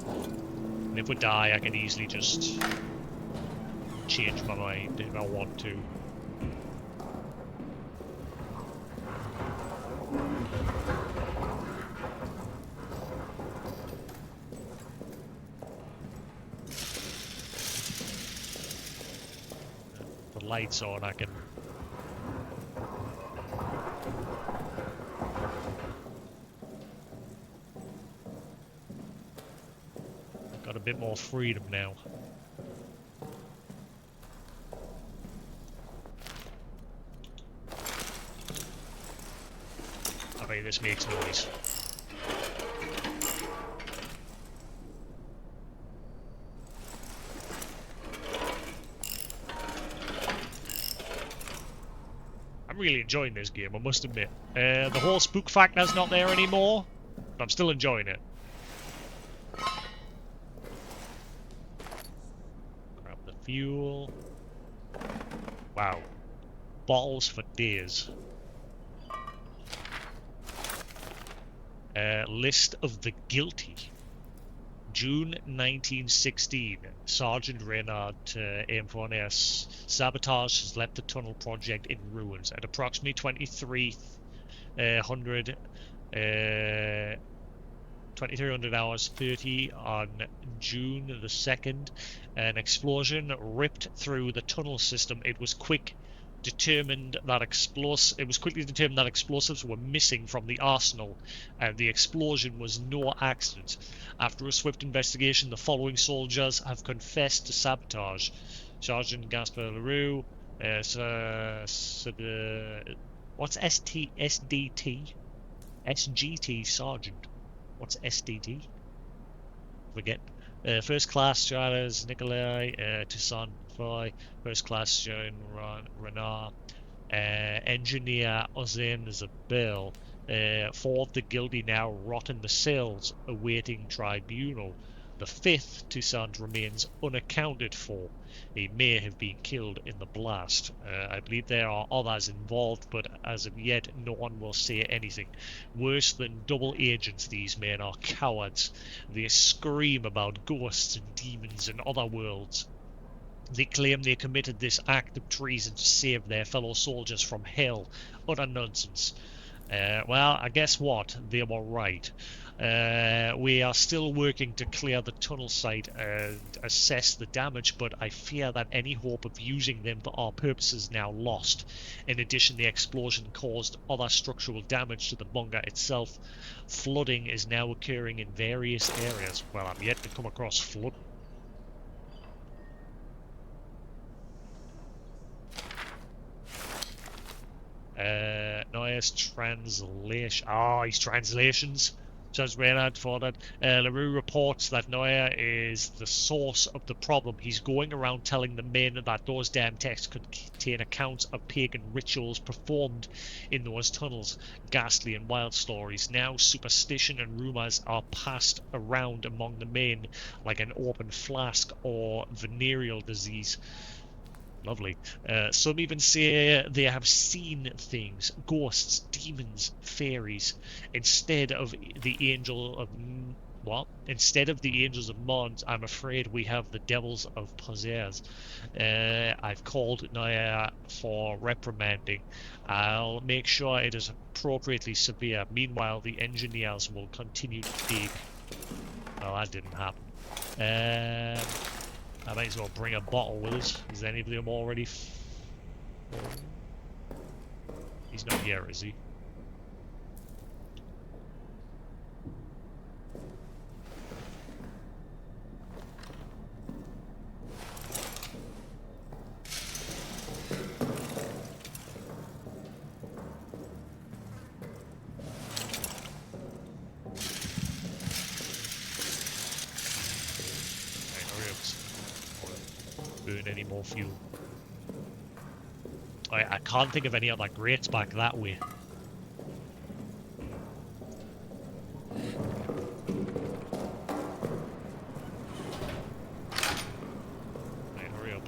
And if we die, I can easily just change my mind if I want to. Lights on, I can got a bit more freedom now. I mean, this makes noise. I'm really enjoying this game, I must admit. The whole spook factor's not there anymore, but I'm still enjoying it. Grab the fuel. Wow. Bottles for days. List of the guilty. June 1916. Sergeant Reynard to M4NS. Sabotage has left the tunnel project in ruins. At approximately 2300 hours 30 on June the 2nd, an explosion ripped through the tunnel system. It was quickly determined that explosives were missing from the arsenal, and the explosion was no accident. After a swift investigation, the following soldiers have confessed to sabotage: Sergeant Gaspar Leroux, what's SDT? SGT Sergeant. What's SDT? Forget. First class drivers Nikolai, Toussaint Foy, first class Jean Renard, engineer Hossein Zabil. Four of the guilty now rot in the cells awaiting tribunal. The fifth, Toussaint, remains unaccounted for. He may have been killed in the blast. I believe there are others involved, but as of yet, no one will say anything. Worse than double agents, these men are cowards. They scream about ghosts and demons and other worlds. They claim they committed this act of treason to save their fellow soldiers from hell. Utter nonsense. Well, I guess what? They were right. We are still working to clear the tunnel site and assess the damage, but I fear that any hope of using them for our purposes is now lost. In addition, the explosion caused other structural damage to the bunker itself. Flooding is now occurring in various areas. Well, I'm yet to come across flood. Noah's translation. Oh, his translations. Just read out for that. LaRue reports that Noah is the source of the problem. He's going around telling the men that those damn texts could contain accounts of pagan rituals performed in those tunnels. Ghastly and wild stories. Now superstition and rumors are passed around among the men like an open flask or venereal disease. Lovely. Some even say they have seen things, ghosts, demons, fairies. Instead of the angel of what? Instead of the angels of Mons, I'm afraid we have the devils of possess. I've called Naya for reprimanding. I'll make sure it is appropriately severe. Meanwhile, the engineers will continue to dig. Well, that didn't happen. I might as well bring a bottle with us. Is any of them already? He's not here, is he? Burn any more fuel. I can't think of any other grates back that way. Right, hurry up.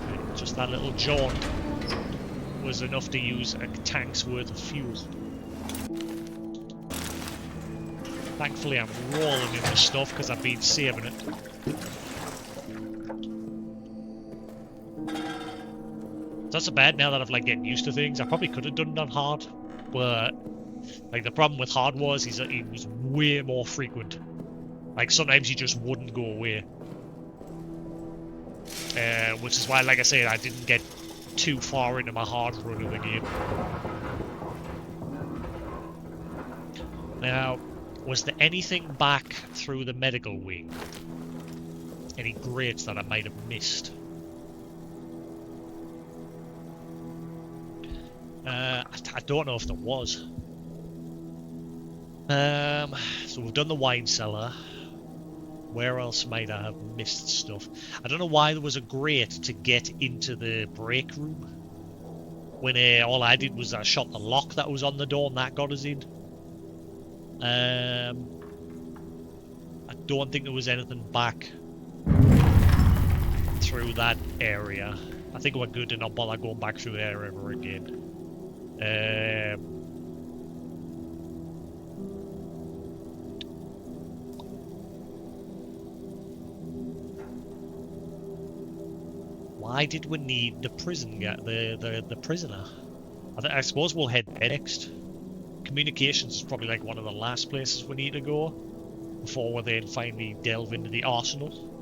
Right, just that little jaunt was enough to use a tank's worth of fuel. Thankfully, I'm rolling in the stuff because I've been saving it. It's not so bad now that I've like getting used to things. I probably could have done it on hard, but like the problem with hard was he was way more frequent. Like sometimes he just wouldn't go away, which is why, like I said, I didn't get too far into my hard run of the game. Now. Was there anything back through the medical wing? Any grates that I might have missed? I don't know if there was. So we've done the wine cellar. Where else might I have missed stuff? I don't know why there was a grate to get into the break room. When all I did was I shot the lock that was on the door and that got us in. I don't think there was anything back through that area. I think we're good to not bother going back through there ever again. Why did we need the prison the prisoner? I suppose we'll head there next. Communications is probably like one of the last places we need to go before we then finally delve into the arsenal.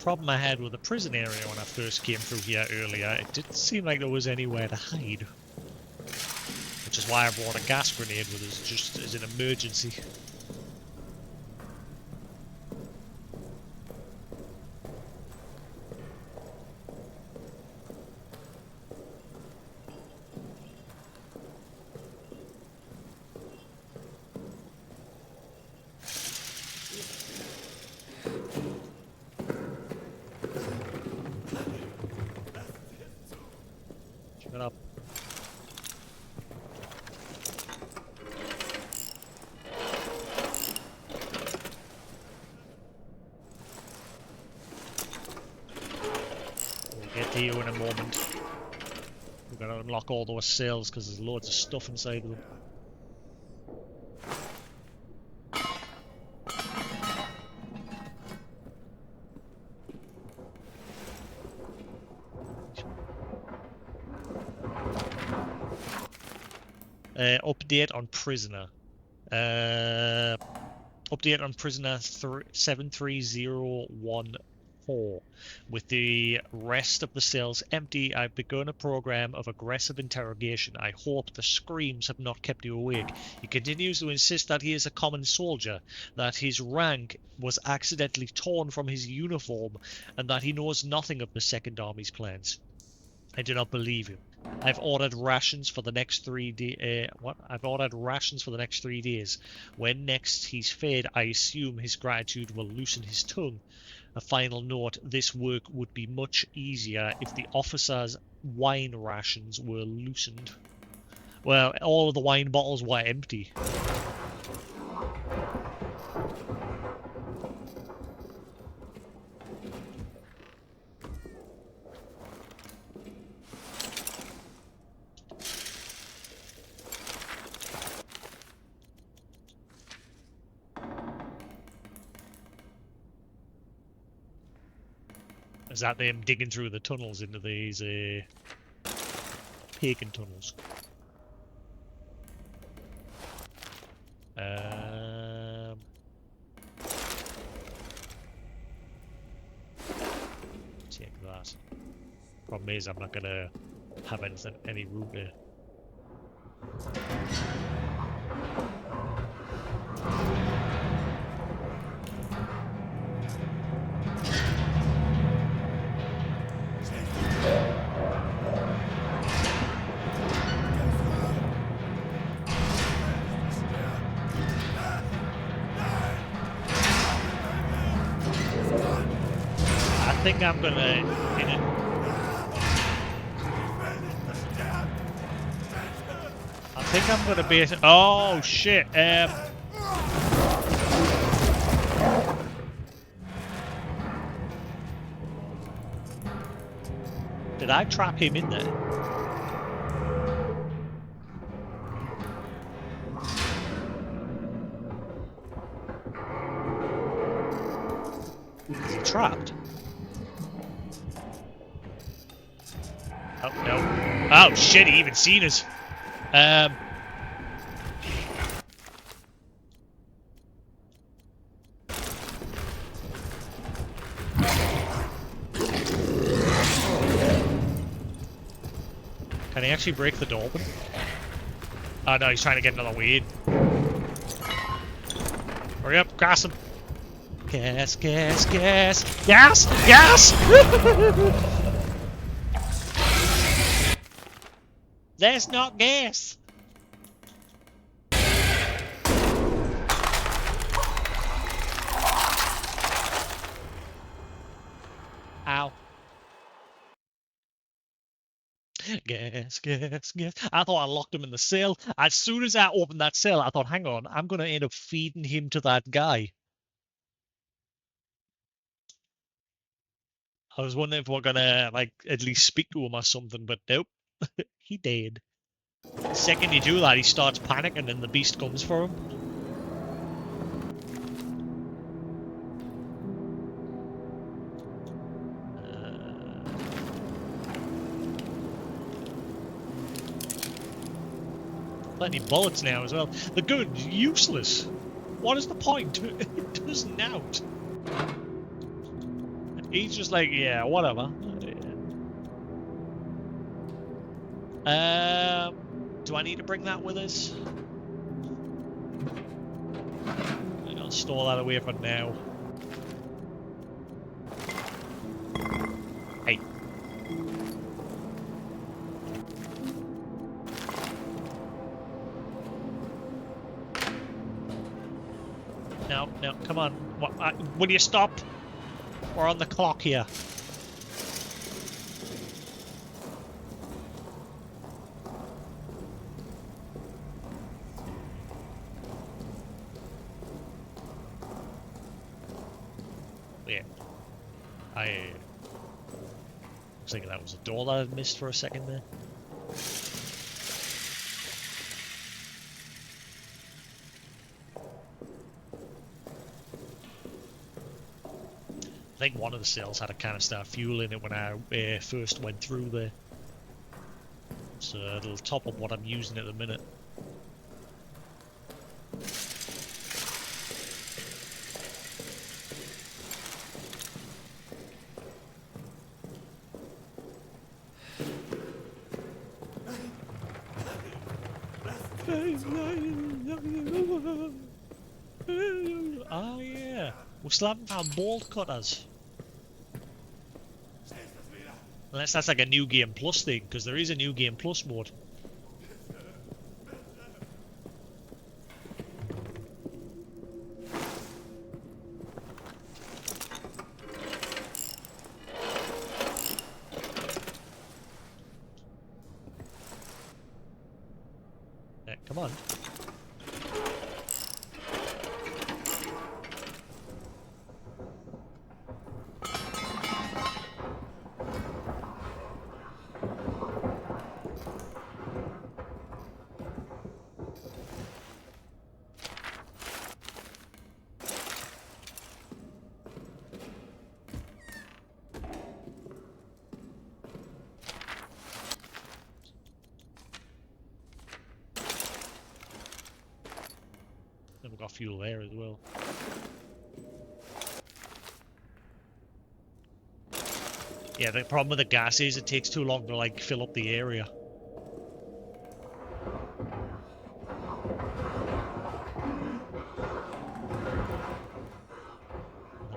problem I had with the prison area when I first came through here earlier. It didn't seem like there was anywhere to hide. Which is why I brought a gas grenade with us, just as an emergency. Shut up. We'll get to you in a moment. We're gonna unlock all those cells because there's loads of stuff inside of them. Update on prisoner. Update on prisoner 73014. With the rest of the cells empty, I've begun a program of aggressive interrogation. I hope the screams have not kept you awake. He continues to insist that he is a common soldier, that his rank was accidentally torn from his uniform, and that he knows nothing of the Second Army's plans. I do not believe him. I've ordered rations for the next 3 days. I've ordered rations for the next 3 days. When next he's fed, I assume his gratitude will loosen his tongue. A final note, this work would be much easier if the officers' wine rations were loosened. Well, all of the wine bottles were empty. Is that them digging through the tunnels into these pagan tunnels? Take that. Problem is, I'm not gonna have any room there. I think I'm gonna hit it. I think I'm gonna be. Oh shit! Did I trap him in there? Is he trapped? Oh, no. Oh, shit, he even seen us. Can he actually break the door open? Oh, no, he's trying to get another weed. Hurry up, gas him. Gas, gas, gas. Gas! Gas! That's not gas. Ow. Gas, gas, gas. I thought I locked him in the cell. As soon as I opened that cell, I thought, hang on, I'm going to end up feeding him to that guy. I was wondering if we're going to, like, at least speak to him or something, but nope. He dead. The second you do that, he starts panicking and the beast comes for him. Plenty of bullets now as well. The gun's useless. What is the point? It does not. He's just like, yeah, whatever. Do I need to bring that with us? I'll store that away for now. Hey. No, come on. Will you stop? We're on the clock here. Yeah. I was thinking that was a door that I'd missed for a second there. I think one of the cells had a canister of fuel in it when I first went through there. So it'll top up what I'm using at the minute. Oh yeah, we still haven't found bolt cutters. Unless that's like a new game plus thing, because there is a new game plus mode. Yeah, come on. Then we've got fuel there as well. Yeah, the problem with the gas is it takes too long to like fill up the area.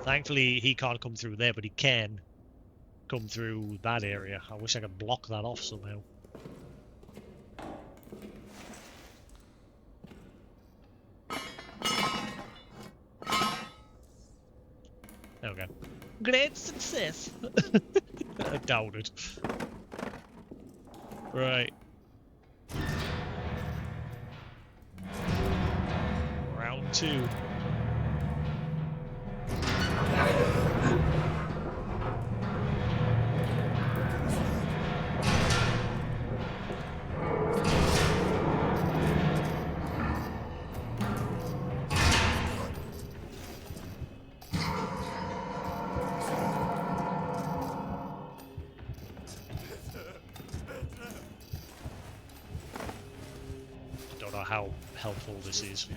Thankfully, he can't come through there, but he can come through that area. I wish I could block that off somehow. There we go. Great success! I doubt it. Right. Round 2. Don't know how helpful this is.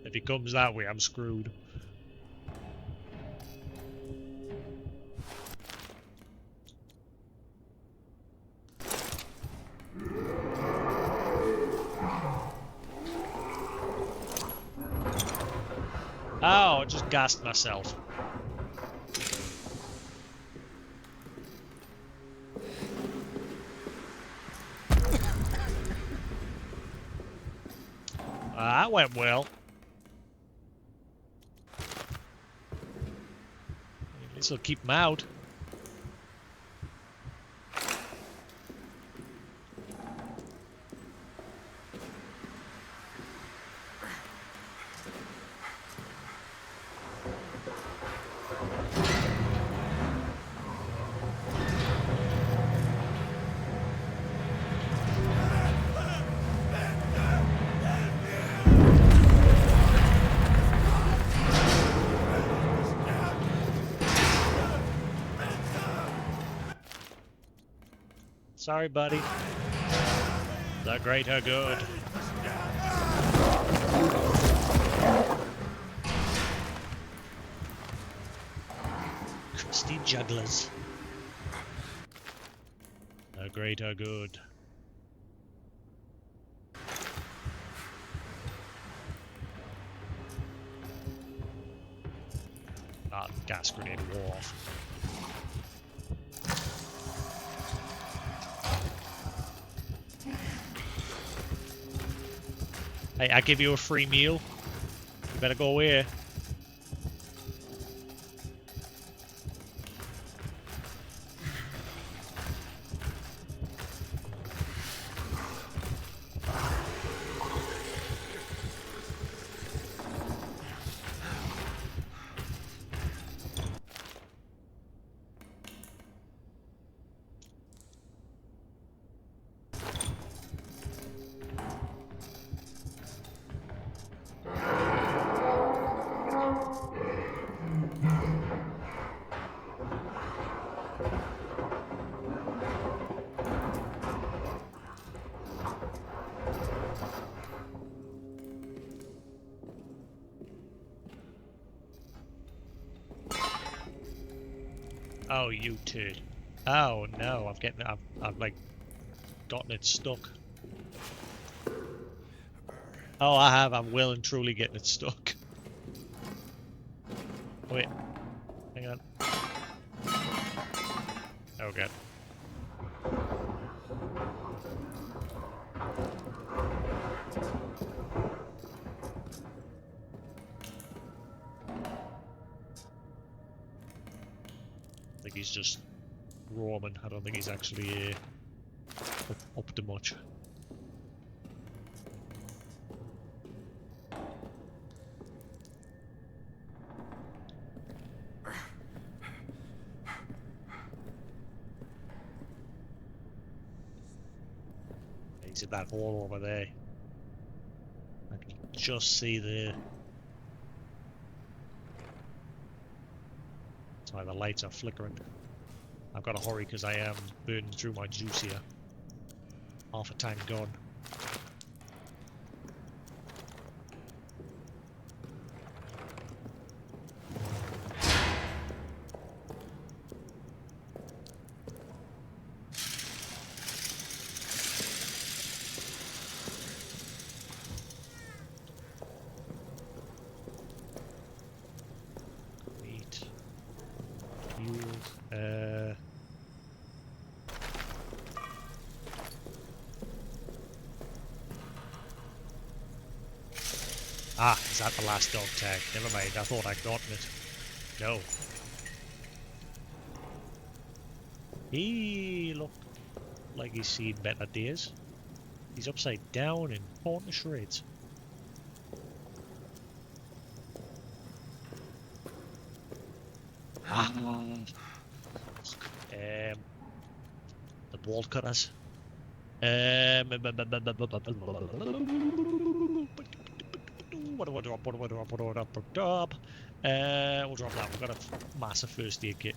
If he comes that way, I'm screwed. Oh, I just gassed myself. That went well. This will keep him out. Sorry, buddy. The greater good. Crusty jugglers. The greater good. Ah, gas grenade wore off. Hey, I give you a free meal. You better go away. Oh, you turd. Oh no, I've like gotten it stuck. Oh, I have. I'm well and truly getting it stuck. Wait, hang on. Oh god. I think he's just roaming. I don't think he's actually up to much. He's in that hole over there. I can just see the... Sorry, the lights are flickering. I've got to hurry because I am burning through my juice here. Half a tank gone. Meat. Fuel. Ah, is that the last dog tag? Never mind, I thought I'd gotten it. No. He looked like he's seen better days. He's upside down and torn to shreds. Ah. The bolt cutters. What do I drop? We'll drop that. We've got a massive first aid kit.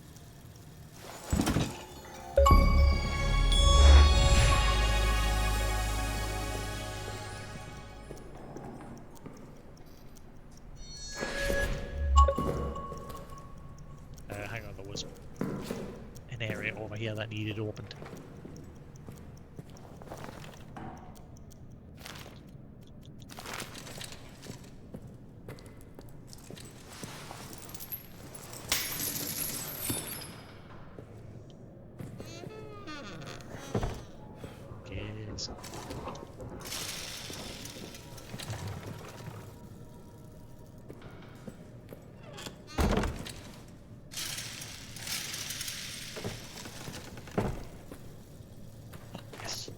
Hang on, there was an area over here that needed opened. Yes.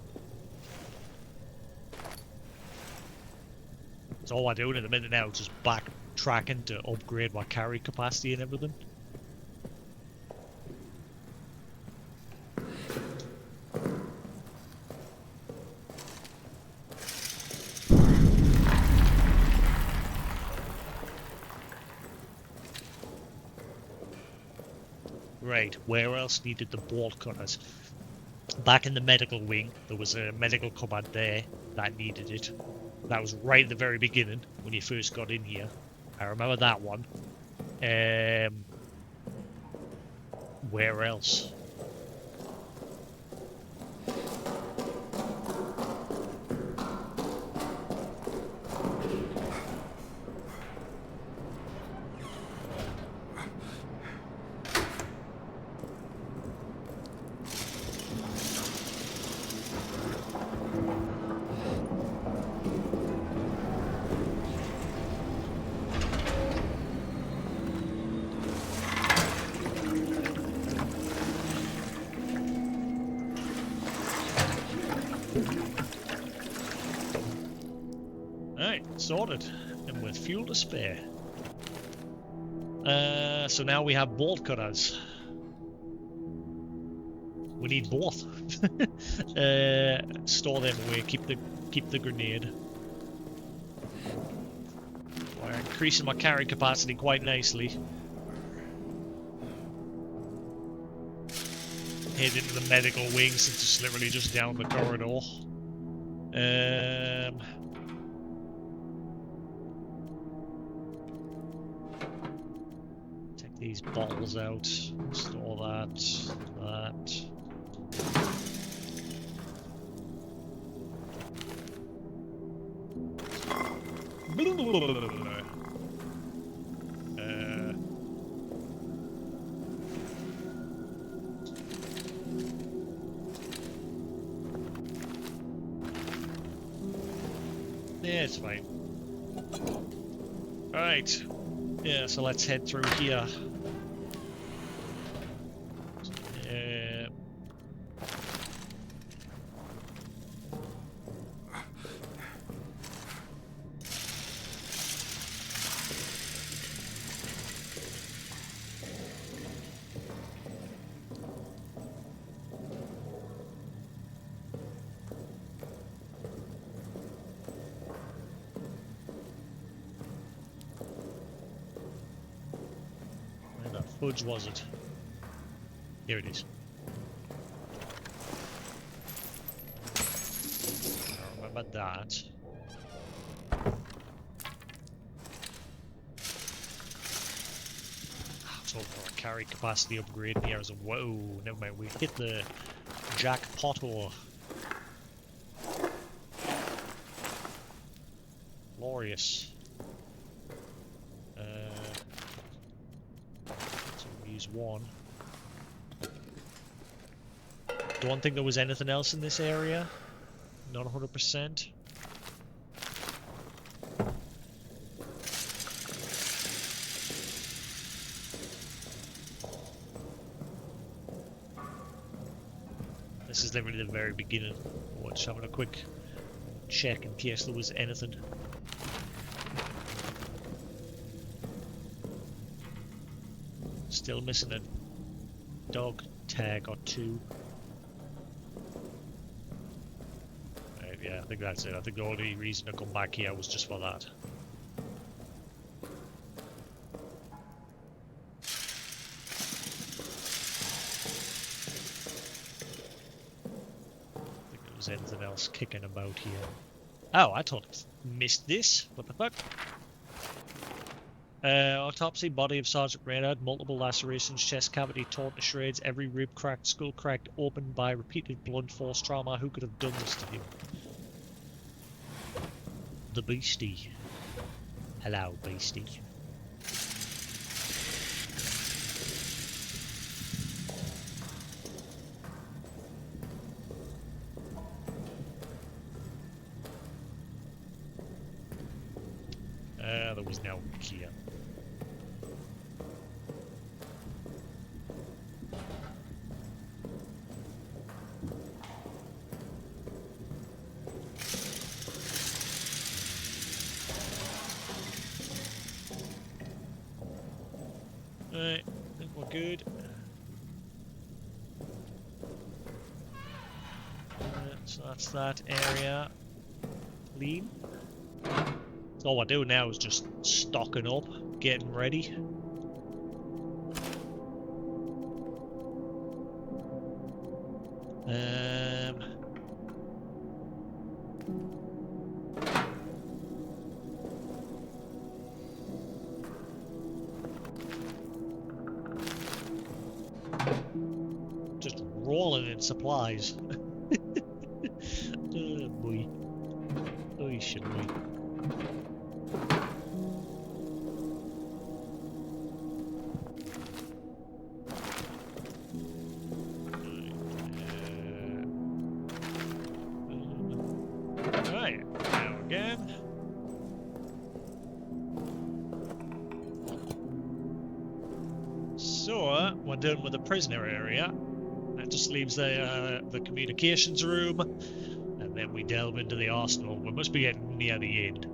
That's all I'm doing at the minute now, just backtracking to upgrade my carry capacity and everything. Right, where else needed the bolt cutters? back in the medical wing, there was a medical cupboard there that needed it. That was right at the very beginning when you first got in here. I remember that one. Where else? Alright, sorted. And with fuel to spare. So now we have bolt cutters. We need both. Store them away, keep the grenade. We're increasing my carry capacity quite nicely. Head into the medical wing since it's literally just down the corridor. Take these bottles out. Store that. Yeah, it's fine. Alright. Yeah, so let's head through here. Fudge was it? Here it is. I remember that. So for a carry capacity upgrade here as a whoa, never mind, we hit the jackpot or glorious. Use one. Don't think there was anything else in this area. Not 100%. This is literally the very beginning. We're just having a quick check in case there was anything. Still missing a dog tag or two. Right, yeah, I think that's it. I think the only reason to come back here was just for that. I think there was anything else kicking about here. Oh, I thought I missed this. What the fuck? Autopsy, body of Sergeant Reynard, multiple lacerations, chest cavity torn to shreds, every rib cracked, skull cracked open by repeated blunt force trauma. Who could have done this to him? The Beastie. Hello, Beastie. There was no Kia. Alright, I think we're good. So that's that area. Clean. So all we're doing now is just stocking up, getting ready. Um, just rolling in supplies. Oh boy. Oh, should we? Right, now again. So, we're done with the prisoner area. That just leaves the communications room, and then we delve into the arsenal. We must be getting near the end.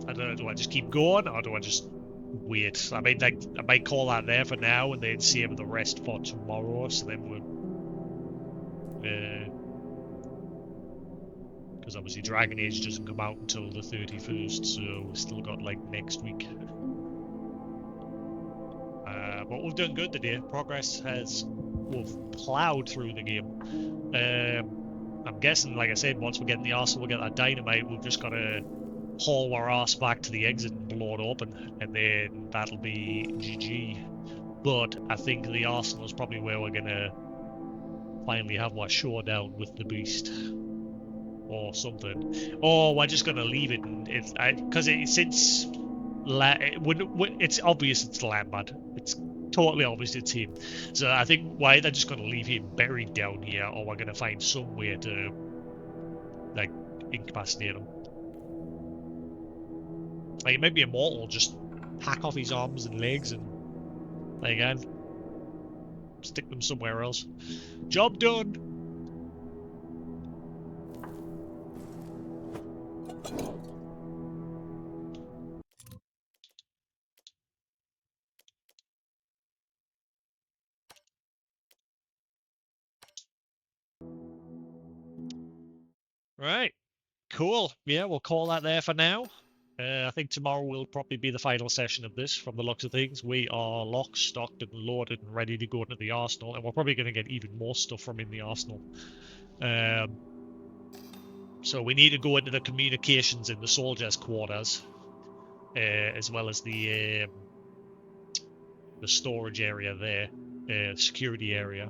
I don't know, do I just keep going, or do I just wait? I mean, like, I might call that there for now, and then save the rest for tomorrow, so then we're... because obviously Dragon Age doesn't come out until the 31st, so we've still got, like, next week. But we've done good today. Progress has... we've ploughed through the game. I'm guessing, like I said, once we get in the arsenal, we'll get that dynamite, we've just got to haul our ass back to the exit and blow it open, and then that'll be GG. But I think the arsenal is probably where we're gonna finally have our showdown with the beast. Or something. Or we're just gonna leave it, and because it's obvious it's Lambert. It's totally obvious it's him. So I think why they're just gonna leave him buried down here, or we're gonna find some way to like incapacitate him. Like it might be immortal, just hack off his arms and legs and like again stick them somewhere else. Job done. Right, cool. Yeah, we'll call that there for now. I think tomorrow will probably be the final session of this from the looks of things. We are locked, stocked, and loaded and ready to go into the arsenal, and we're probably going to get even more stuff from in the arsenal. So we need to go into the communications in the soldiers' quarters, as well as the storage area there, security area.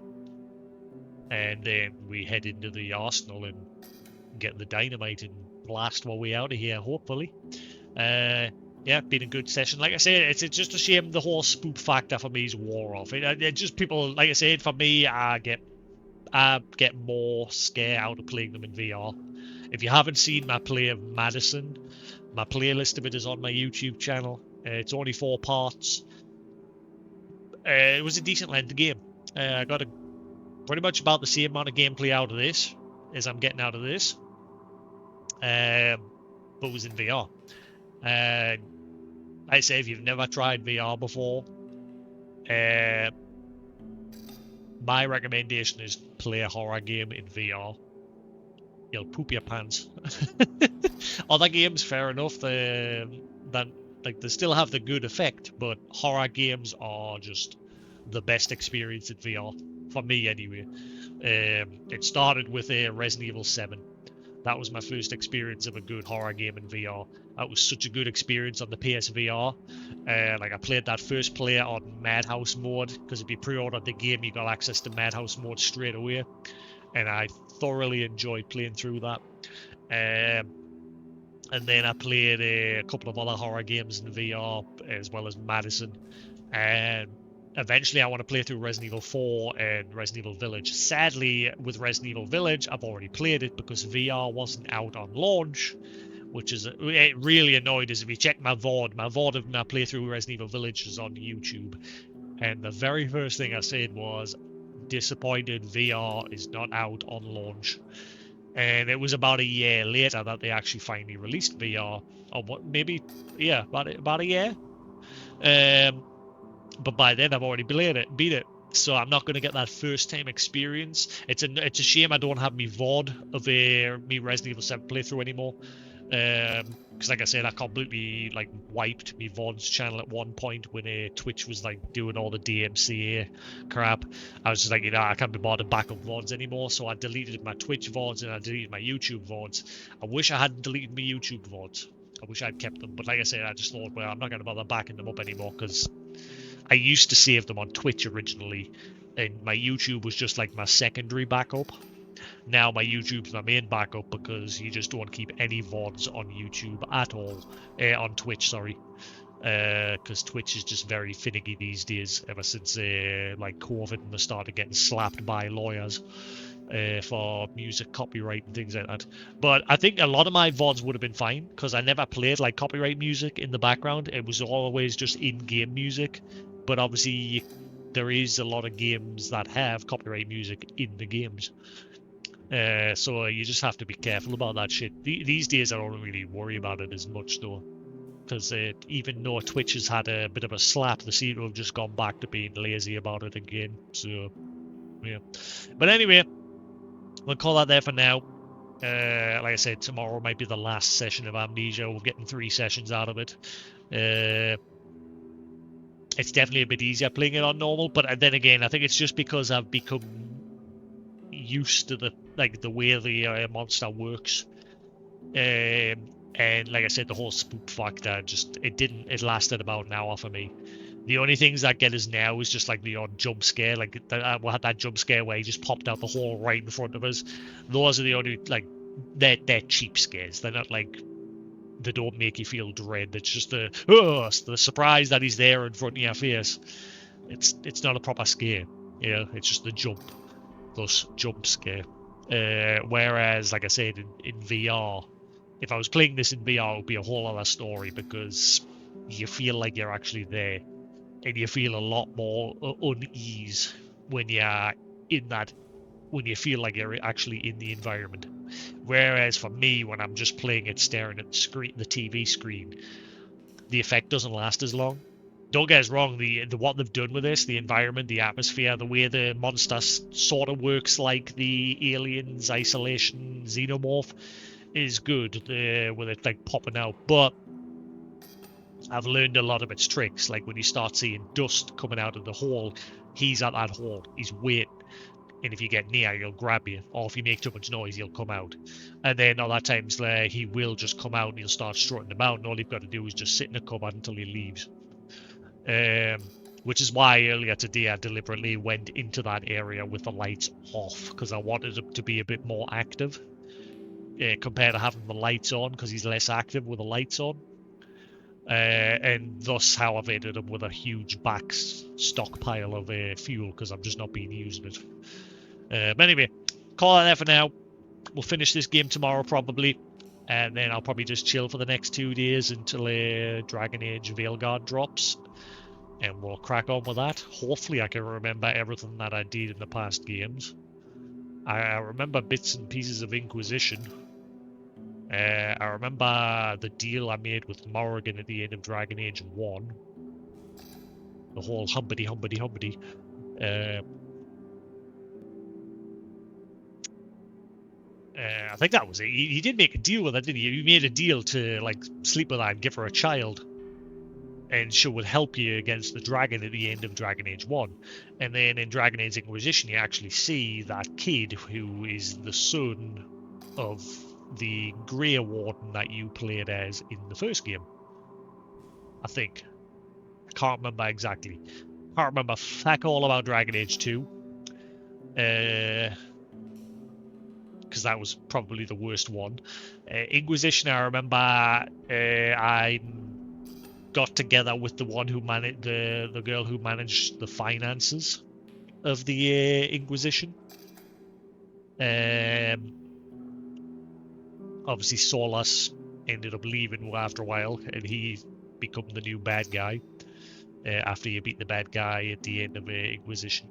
And then we head into the arsenal and get the dynamite and blast our way out of here, hopefully. Yeah, been a good session. Like I said, it's just a shame the whole spook factor for me is wore off. It just people, like I said, for me, I get more scare out of playing them in VR. If you haven't seen my play of Madison, my playlist of it is on my YouTube channel. It's only 4 parts. It was a decent length game. I got pretty much about the same amount of gameplay out of this as I'm getting out of this. But it was in VR. Like I say, if you've never tried VR before, my recommendation is play a horror game in VR. You'll poop your pants. Other games, fair enough, they still have the good effect, but horror games are just the best experience in VR for me anyway. It started with Resident Evil 7. That was my first experience of a good horror game in VR. That was such a good experience on the PSVR. Like I played that first player on Madhouse mode, because if you pre-ordered the game, you got access to Madhouse mode straight away. And I thoroughly enjoyed playing through that. And then I played a couple of other horror games in VR, as well as Madison. And eventually I want to play through Resident Evil 4 and Resident Evil Village. Sadly, with Resident Evil Village, I've already played it because VR wasn't out on launch, which is it really annoyed us. If you check my VOD of my playthrough Resident Evil Village is on YouTube. And the very first thing I said was, disappointed VR is not out on launch. And it was about a year later that they actually finally released VR. Or what, maybe, yeah, about a year. But by then I've already beat it. So I'm not going to get that first time experience. It's a shame I don't have me VOD of me Resident Evil 7 playthrough anymore. Because like I said, I completely like wiped my VODs channel at one point when Twitch was like doing all the DMCA crap. I was just like, I can't be bothered back up VODs anymore, so I deleted my Twitch VODs and I deleted my YouTube VODs. I wish I hadn't deleted my YouTube VODs. I wish I'd kept them, but like I said, I just thought, well, I'm not going to bother backing them up anymore because I used to save them on Twitch originally, and my YouTube was just like my secondary backup. Now my YouTube's my main backup because you just don't keep any VODs on YouTube at all, on Twitch, sorry. Because Twitch is just very finicky these days, ever since like COVID and they started getting slapped by lawyers for music copyright and things like that. But I think a lot of my VODs would have been fine because I never played like copyright music in the background. It was always just in-game music. But obviously, there is a lot of games that have copyright music in the games. So you just have to be careful about that shit. These days, I don't really worry about it as much though, because even though Twitch has had a bit of a slap, they seem to have just gone back to being lazy about it again. So yeah. But anyway, we'll call that there for now. Like I said, tomorrow might be the last session of Amnesia. We're getting 3 sessions out of it. It's definitely a bit easier playing it on normal, but then again, I think it's just because I've become used to the way the monster works. And like I said, the whole spook factor it lasted about an hour for me. The only things that get us now is just like the odd jump scare, like we had that jump scare where he just popped out the hole right in front of us. Those are the only they're cheap scares. They're not like, they don't make you feel dread. It's just the surprise that he's there in front of your face. It's not a proper scare. It's just the those jump scare. Whereas, like I said, in VR, if I was playing this in VR, it would be a whole other story because you feel like you're actually there, and you feel a lot more unease when you're when you feel like you're actually in the environment. Whereas for me, when I'm just playing it, staring at the TV screen, the effect doesn't last as long. Don't get us wrong, the what they've done with this, the environment, the atmosphere, the way the monster sort of works like the Aliens Isolation Xenomorph is good, with it like popping out. But I've learned a lot of its tricks. Like when you start seeing dust coming out of the hole, he's at that hole, he's waiting. And if you get near, he'll grab you. Or if you make too much noise, he'll come out. And then other times he will just come out and he'll start strutting about, and all you've got to do is just sit in a cupboard until he leaves. Which is why earlier today I deliberately went into that area with the lights off, because I wanted him to be a bit more active compared to having the lights on, because he's less active with the lights on. And thus how I've ended up with a huge back stockpile of fuel, because I've just not been using it. But anyway, call it there for now. We'll finish this game tomorrow probably, and then I'll probably just chill for the next 2 days until Dragon Age Veilguard drops, and we'll crack on with that. Hopefully I can remember everything that I did in the past games. I remember bits and pieces of Inquisition. I remember the deal I made with Morrigan at the end of Dragon Age 1. The whole humpity. I think that was it. He did make a deal with her, didn't he? He made a deal to like sleep with her and give her a child, and she would help you against the dragon at the end of Dragon Age 1. And then in Dragon Age Inquisition, you actually see that kid who is the son of the Grey Warden that you played as in the first game. I think. I can't remember exactly. Can't remember fuck all about Dragon Age 2. Because that was probably the worst one. Inquisition, I remember I got together with the one who managed the girl who managed the finances of the Inquisition. Obviously Solas ended up leaving after a while, and he become the new bad guy after you beat the bad guy at the end of Inquisition.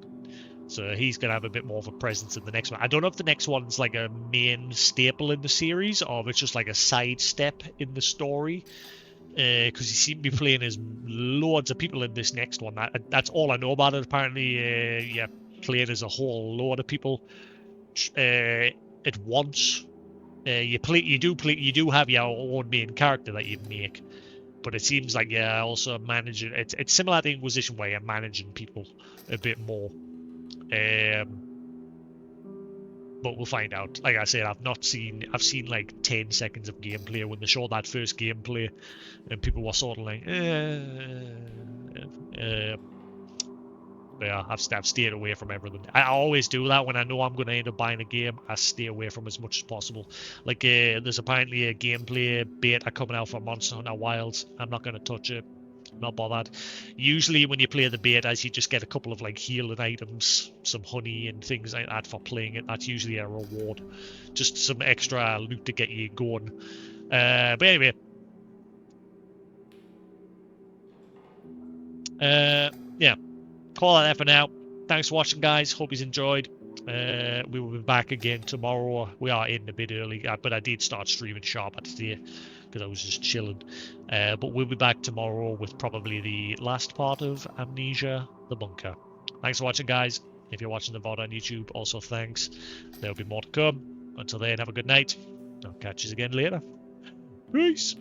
So he's going to have a bit more of a presence in the next one. I don't know if the next one's like a main staple in the series, or if it's just like a sidestep in the story. Because you seem to be playing as loads of people in this next one. That's all I know about it. Apparently, playing as a whole load of people at once. You do have your own main character that you make, but it seems like you're also managing. It's similar to Inquisition where you're managing people a bit more. But we'll find out. Like I said, I've seen like 10 seconds of gameplay when they showed that first gameplay, and people were sort of like, yeah, I've stayed away from everything. I always do that when I know I'm going to end up buying a game. I stay away from as much as possible. Like, there's apparently a gameplay beta coming out for Monster Hunter Wilds. I'm not going to touch it. I'm not bothered. Usually, when you play the betas, you just get a couple of like healing items, some honey, and things like that for playing it. That's usually a reward, just some extra loot to get you going. But anyway, yeah. Call that for now. Thanks for watching, guys. Hope you enjoyed. We will be back again tomorrow. We are in a bit early, but I did start streaming sharp at today because I was just chilling. But we'll be back tomorrow with probably the last part of Amnesia, the bunker. Thanks for watching, guys. If you're watching the VOD on YouTube, also thanks. There'll be more to come. Until then, have a good night. I'll catch you again later. Peace.